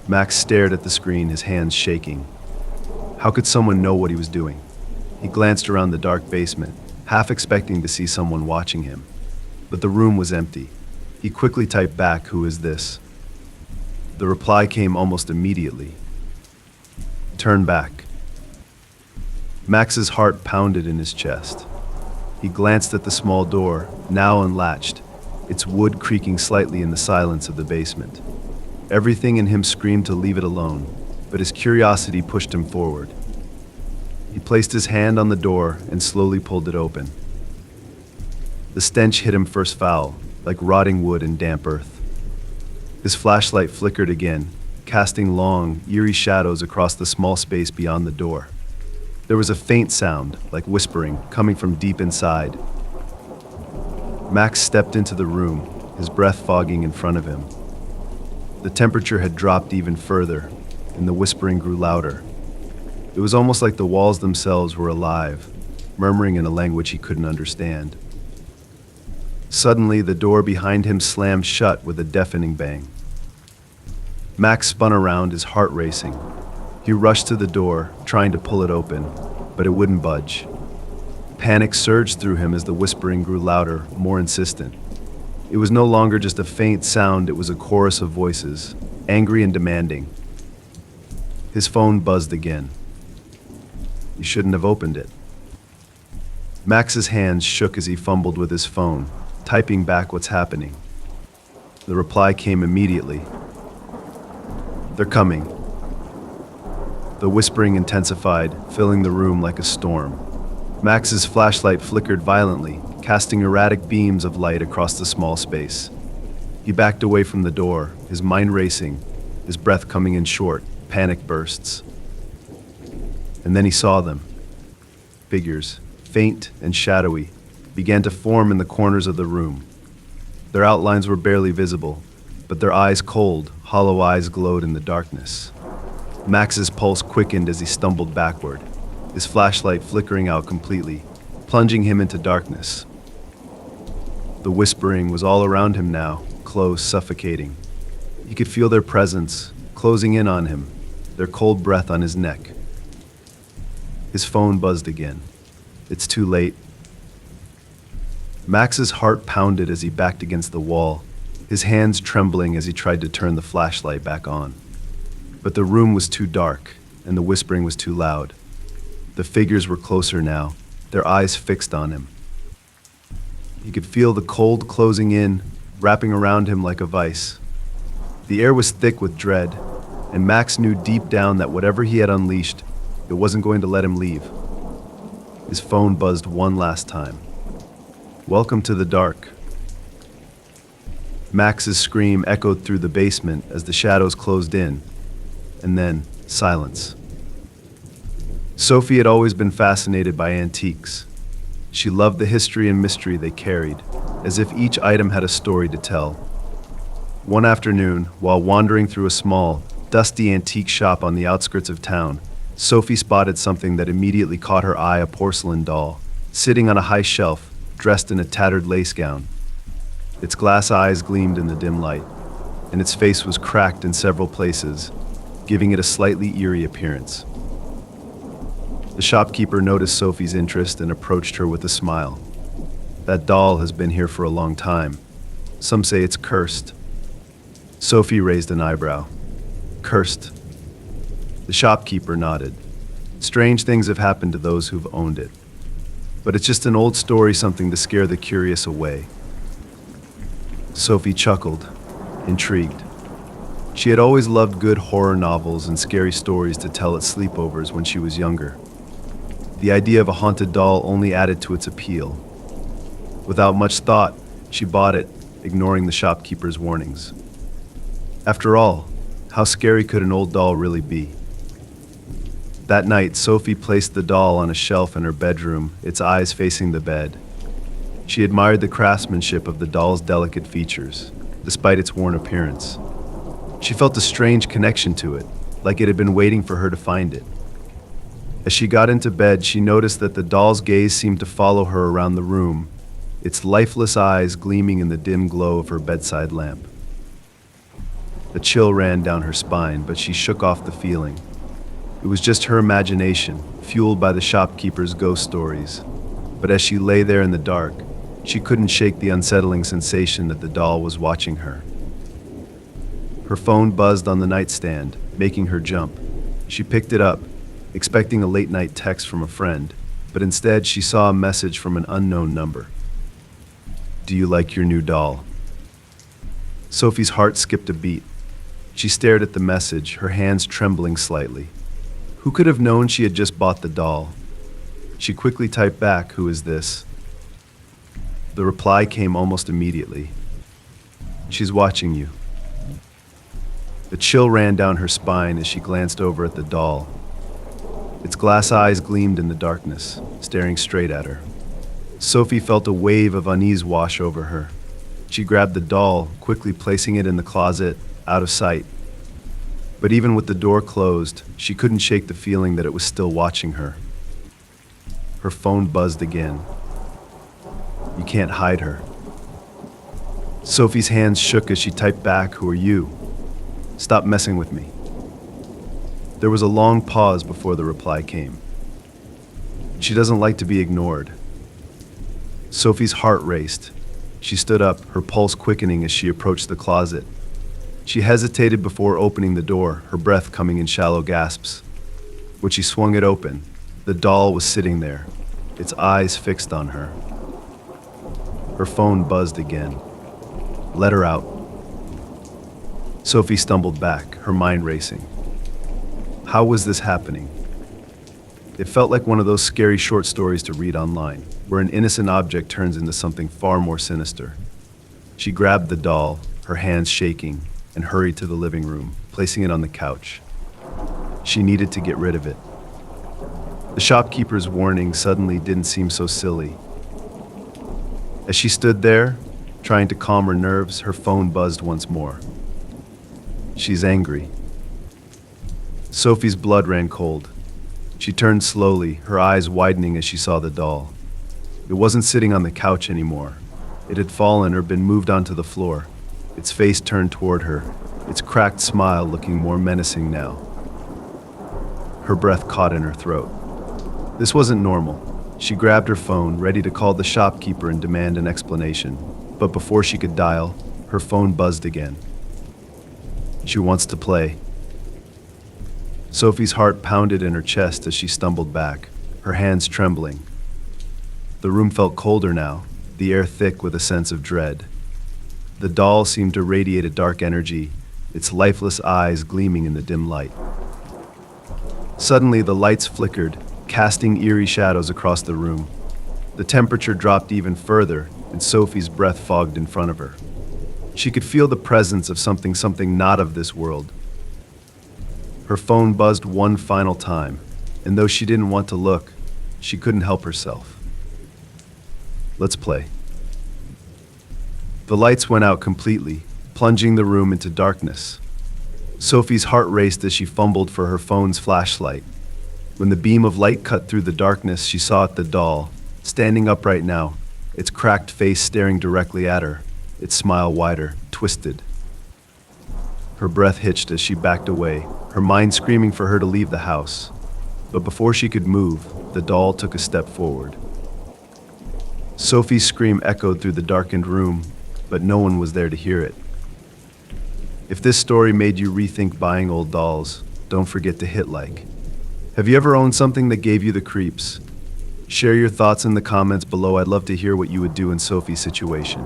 Speaker 1: Max stared at the screen, his hands shaking. How could someone know what he was doing? He glanced around the dark basement, half expecting to see someone watching him. But the room was empty. He quickly typed back, "Who is this?" The reply came almost immediately. "Turn back." Max's heart pounded in his chest. He glanced at the small door, now unlatched, its wood creaking slightly in the silence of the basement. Everything in him screamed to leave it alone, but his curiosity pushed him forward. He placed his hand on the door and slowly pulled it open. The stench hit him first foul, like rotting wood and damp earth. His flashlight flickered again, casting long, eerie shadows across the small space beyond the door. There was a faint sound, like whispering, coming from deep inside. Max stepped into the room, his breath fogging in front of him. The temperature had dropped even further, and the whispering grew louder. It was almost like the walls themselves were alive, murmuring in a language he couldn't understand. Suddenly, the door behind him slammed shut with a deafening bang. Max spun around, his heart racing. He rushed to the door, trying to pull it open, but it wouldn't budge. Panic surged through him as the whispering grew louder, more insistent. It was no longer just a faint sound, it was a chorus of voices, angry and demanding. His phone buzzed again. You shouldn't have opened it. Max's hands shook as he fumbled with his phone, typing back what's happening. The reply came immediately. They're coming. The whispering intensified, filling the room like a storm. Max's flashlight flickered violently, casting erratic beams of light across the small space. He backed away from the door, his mind racing, his breath coming in short, panic bursts. And then he saw them. Figures, faint and shadowy, began to form in the corners of the room. Their outlines were barely visible, but their eyes cold, hollow eyes glowed in the darkness. Max's pulse quickened as he stumbled backward, his flashlight flickering out completely, plunging him into darkness. The whispering was all around him now, close, suffocating. He could feel their presence, closing in on him, their cold breath on his neck. His phone buzzed again. It's too late. Max's heart pounded as he backed against the wall, his hands trembling as he tried to turn the flashlight back on. But the room was too dark, and the whispering was too loud. The figures were closer now, their eyes fixed on him. He could feel the cold closing in, wrapping around him like a vice. The air was thick with dread, and Max knew deep down that whatever he had unleashed, it wasn't going to let him leave. His phone buzzed one last time. Welcome to the dark. Max's scream echoed through the basement as the shadows closed in, and then silence. Sophie had always been fascinated by antiques. She loved the history and mystery they carried, as if each item had a story to tell. One afternoon, while wandering through a small, dusty antique shop on the outskirts of town, Sophie spotted something that immediately caught her eye: a porcelain doll, sitting on a high shelf, dressed in a tattered lace gown. Its glass eyes gleamed in the dim light, and its face was cracked in several places, giving it a slightly eerie appearance. The shopkeeper noticed Sophie's interest and approached her with a smile. That doll has been here for a long time. Some say it's cursed. Sophie raised an eyebrow. Cursed. The shopkeeper nodded. Strange things have happened to those who've owned it. But it's just an old story, something to scare the curious away. Sophie chuckled, intrigued. She had always loved good horror novels and scary stories to tell at sleepovers when she was younger. The idea of a haunted doll only added to its appeal. Without much thought, she bought it, ignoring the shopkeeper's warnings. After all, how scary could an old doll really be? That night, Sophie placed the doll on a shelf in her bedroom, its eyes facing the bed. She admired the craftsmanship of the doll's delicate features, despite its worn appearance. She felt a strange connection to it, like it had been waiting for her to find it. As she got into bed, she noticed that the doll's gaze seemed to follow her around the room, its lifeless eyes gleaming in the dim glow of her bedside lamp. A chill ran down her spine, but she shook off the feeling. It was just her imagination, fueled by the shopkeeper's ghost stories. But as she lay there in the dark, she couldn't shake the unsettling sensation that the doll was watching her. Her phone buzzed on the nightstand, making her jump. She picked it up, expecting a late-night text from a friend, but instead she saw a message from an unknown number. Do you like your new doll? Sophie's heart skipped a beat. She stared at the message, her hands trembling slightly. Who could have known she had just bought the doll? She quickly typed back, "Who is this?" The reply came almost immediately. "She's watching you." A chill ran down her spine as she glanced over at the doll. Its glass eyes gleamed in the darkness, staring straight at her. Sophie felt a wave of unease wash over her. She grabbed the doll, quickly placing it in the closet, out of sight. But even with the door closed, she couldn't shake the feeling that it was still watching her. Her phone buzzed again. You can't hide her. Sophie's hands shook as she typed back, "Who are you? Stop messing with me." There was a long pause before the reply came. She doesn't like to be ignored. Sophie's heart raced. She stood up, her pulse quickening as she approached the closet. She hesitated before opening the door, her breath coming in shallow gasps. When she swung it open, the doll was sitting there, its eyes fixed on her. Her phone buzzed again. Let her out. Sophie stumbled back, her mind racing. How was this happening? It felt like one of those scary short stories to read online, where an innocent object turns into something far more sinister. She grabbed the doll, her hands shaking, and hurried to the living room, placing it on the couch. She needed to get rid of it. The shopkeeper's warning suddenly didn't seem so silly. As she stood there, trying to calm her nerves, her phone buzzed once more. She's angry. Sophie's blood ran cold. She turned slowly, her eyes widening as she saw the doll. It wasn't sitting on the couch anymore. It had fallen or been moved onto the floor, its face turned toward her, its cracked smile looking more menacing now. Her breath caught in her throat. This wasn't normal. She grabbed her phone, ready to call the shopkeeper and demand an explanation. But before she could dial, her phone buzzed again. She wants to play. Sophie's heart pounded in her chest as she stumbled back, her hands trembling. The room felt colder now, the air thick with a sense of dread. The doll seemed to radiate a dark energy, its lifeless eyes gleaming in the dim light. Suddenly, the lights flickered, casting eerie shadows across the room. The temperature dropped even further, and Sophie's breath fogged in front of her. She could feel the presence of something not of this world. Her phone buzzed one final time, and though she didn't want to look, she couldn't help herself. Let's play. The lights went out completely, plunging the room into darkness. Sophie's heart raced as she fumbled for her phone's flashlight. When the beam of light cut through the darkness, she saw the doll, standing upright now, its cracked face staring directly at her, its smile wider, twisted. Her breath hitched as she backed away, her mind screaming for her to leave the house. But before she could move, the doll took a step forward. Sophie's scream echoed through the darkened room, but no one was there to hear it. If this story made you rethink buying old dolls, don't forget to hit like. Have you ever owned something that gave you the creeps? Share your thoughts in the comments below. I'd love to hear what you would do in Sophie's situation.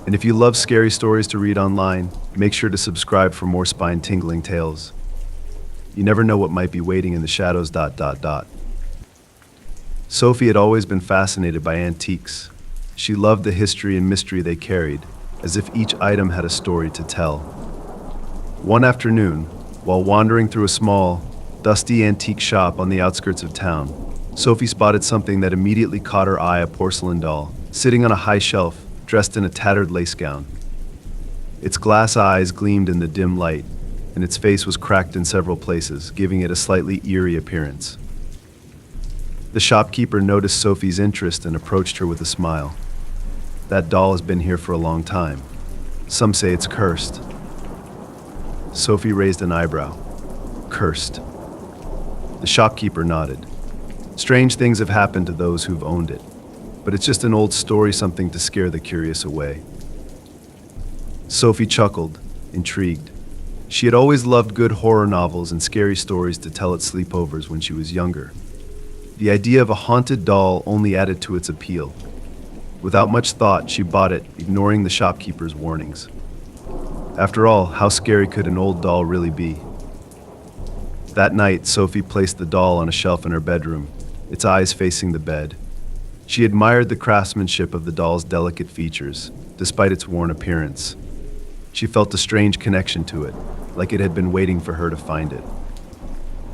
Speaker 1: And if you love scary stories to read online, make sure to subscribe for more spine-tingling tales. You never know what might be waiting in the shadows. Sophie had always been fascinated by antiques. She loved the history and mystery they carried, as if each item had a story to tell. One afternoon, while wandering through a small, dusty antique shop on the outskirts of town, Sophie spotted something that immediately caught her eye: a porcelain doll, sitting on a high shelf, dressed in a tattered lace gown. Its glass eyes gleamed in the dim light, and its face was cracked in several places, giving it a slightly eerie appearance. The shopkeeper noticed Sophie's interest and approached her with a smile. That doll has been here for a long time. Some say it's cursed. Sophie raised an eyebrow. Cursed. The shopkeeper nodded. Strange things have happened to those who've owned it, but it's just an old story, something to scare the curious away. Sophie chuckled, intrigued. She had always loved good horror novels and scary stories to tell at sleepovers when she was younger. The idea of a haunted doll only added to its appeal. Without much thought, she bought it, ignoring the shopkeeper's warnings. After all, how scary could an old doll really be? That night, Sophie placed the doll on a shelf in her bedroom, its eyes facing the bed. She admired the craftsmanship of the doll's delicate features, despite its worn appearance. She felt a strange connection to it, like it had been waiting for her to find it.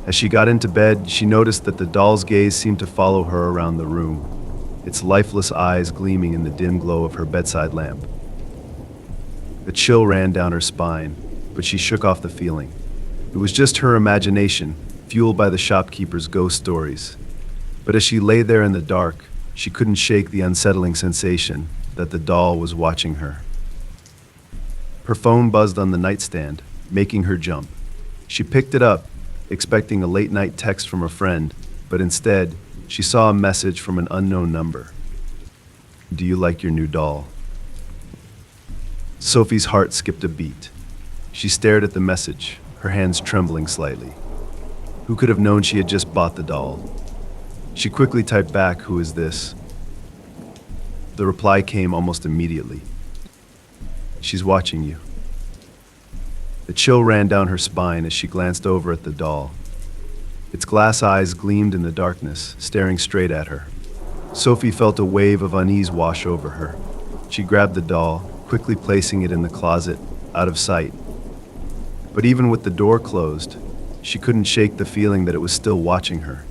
Speaker 1: As she got into bed, she noticed that the doll's gaze seemed to follow her around the room, its lifeless eyes gleaming in the dim glow of her bedside lamp. A chill ran down her spine, but she shook off the feeling. It was just her imagination, fueled by the shopkeeper's ghost stories. But as she lay there in the dark, she couldn't shake the unsettling sensation that the doll was watching her. Her phone buzzed on the nightstand, making her jump. She picked it up, expecting a late-night text from a friend, but instead, she saw a message from an unknown number. Do you like your new doll? Sophie's heart skipped a beat. She stared at the message, her hands trembling slightly. Who could have known she had just bought the doll? She quickly typed back, "Who is this?" The reply came almost immediately. "She's watching you." A chill ran down her spine as she glanced over at the doll. Its glass eyes gleamed in the darkness, staring straight at her. Sophie felt a wave of unease wash over her. She grabbed the doll, quickly placing it in the closet, out of sight. But even with the door closed, she couldn't shake the feeling that it was still watching her.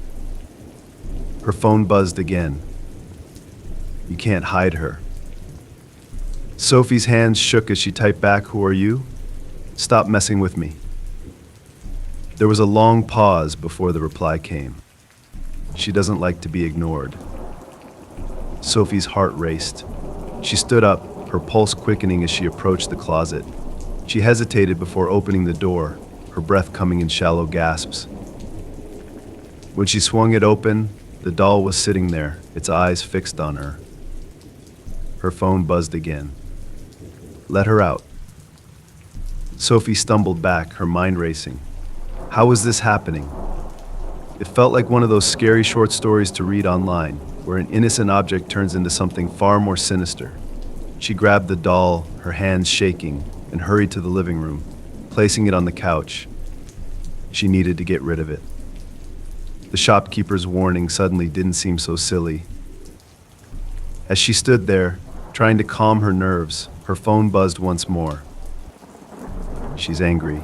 Speaker 1: Her phone buzzed again. You can't hide her. Sophie's hands shook as she typed back, "Who are you? Stop messing with me." There was a long pause before the reply came. She doesn't like to be ignored. Sophie's heart raced. She stood up, her pulse quickening as she approached the closet. She hesitated before opening the door, her breath coming in shallow gasps. When she swung it open, the doll was sitting there, its eyes fixed on her. Her phone buzzed again. "Let her out." Sophie stumbled back, her mind racing. How was this happening? It felt like one of those scary short stories to read online, where an innocent object turns into something far more sinister. She grabbed the doll, her hands shaking, and hurried to the living room, placing it on the couch. She needed to get rid of it. The shopkeeper's warning suddenly didn't seem so silly. As she stood there, trying to calm her nerves, her phone buzzed once more. She's angry.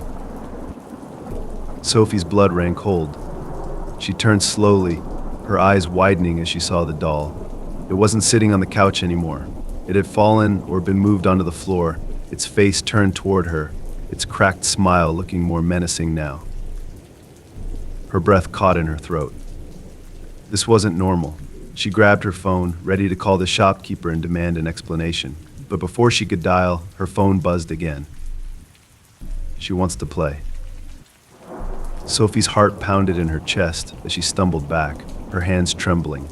Speaker 1: Sophie's blood ran cold. She turned slowly, her eyes widening as she saw the doll. It wasn't sitting on the couch anymore. It had fallen or been moved onto the floor, its face turned toward her, its cracked smile looking more menacing now. Her breath caught in her throat. This wasn't normal. She grabbed her phone, ready to call the shopkeeper and demand an explanation. But before she could dial, her phone buzzed again. She wants to play. Sophie's heart pounded in her chest as she stumbled back, her hands trembling.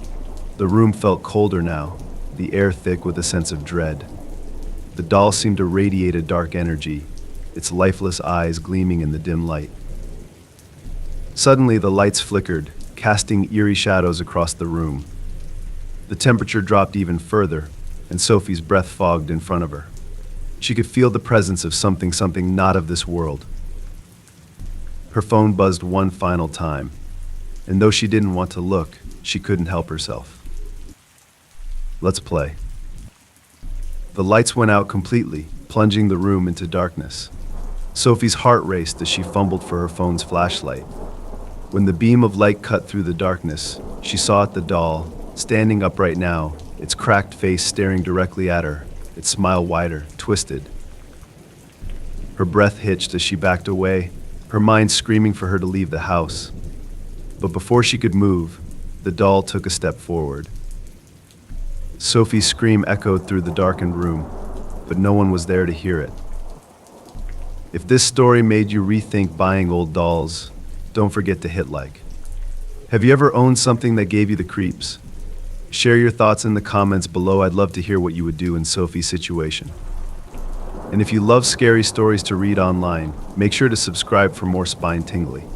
Speaker 1: The room felt colder now, the air thick with a sense of dread. The doll seemed to radiate a dark energy, its lifeless eyes gleaming in the dim light. Suddenly, the lights flickered, casting eerie shadows across the room. The temperature dropped even further, and Sophie's breath fogged in front of her. She could feel the presence of something not of this world. Her phone buzzed one final time, and though she didn't want to look, she couldn't help herself. Let's play. The lights went out completely, plunging the room into darkness. Sophie's heart raced as she fumbled for her phone's flashlight. When the beam of light cut through the darkness, she saw the doll, standing upright now, its cracked face staring directly at her, its smile wider, twisted. Her breath hitched as she backed away, her mind screaming for her to leave the house. But before she could move, the doll took a step forward. Sophie's scream echoed through the darkened room, but no one was there to hear it. If this story made you rethink buying old dolls, don't forget to hit like. Have you ever owned something that gave you the creeps? Share your thoughts in the comments below. I'd love to hear what you would do in Sophie's situation. And if you love scary stories to read online, make sure to subscribe for more spine tingling.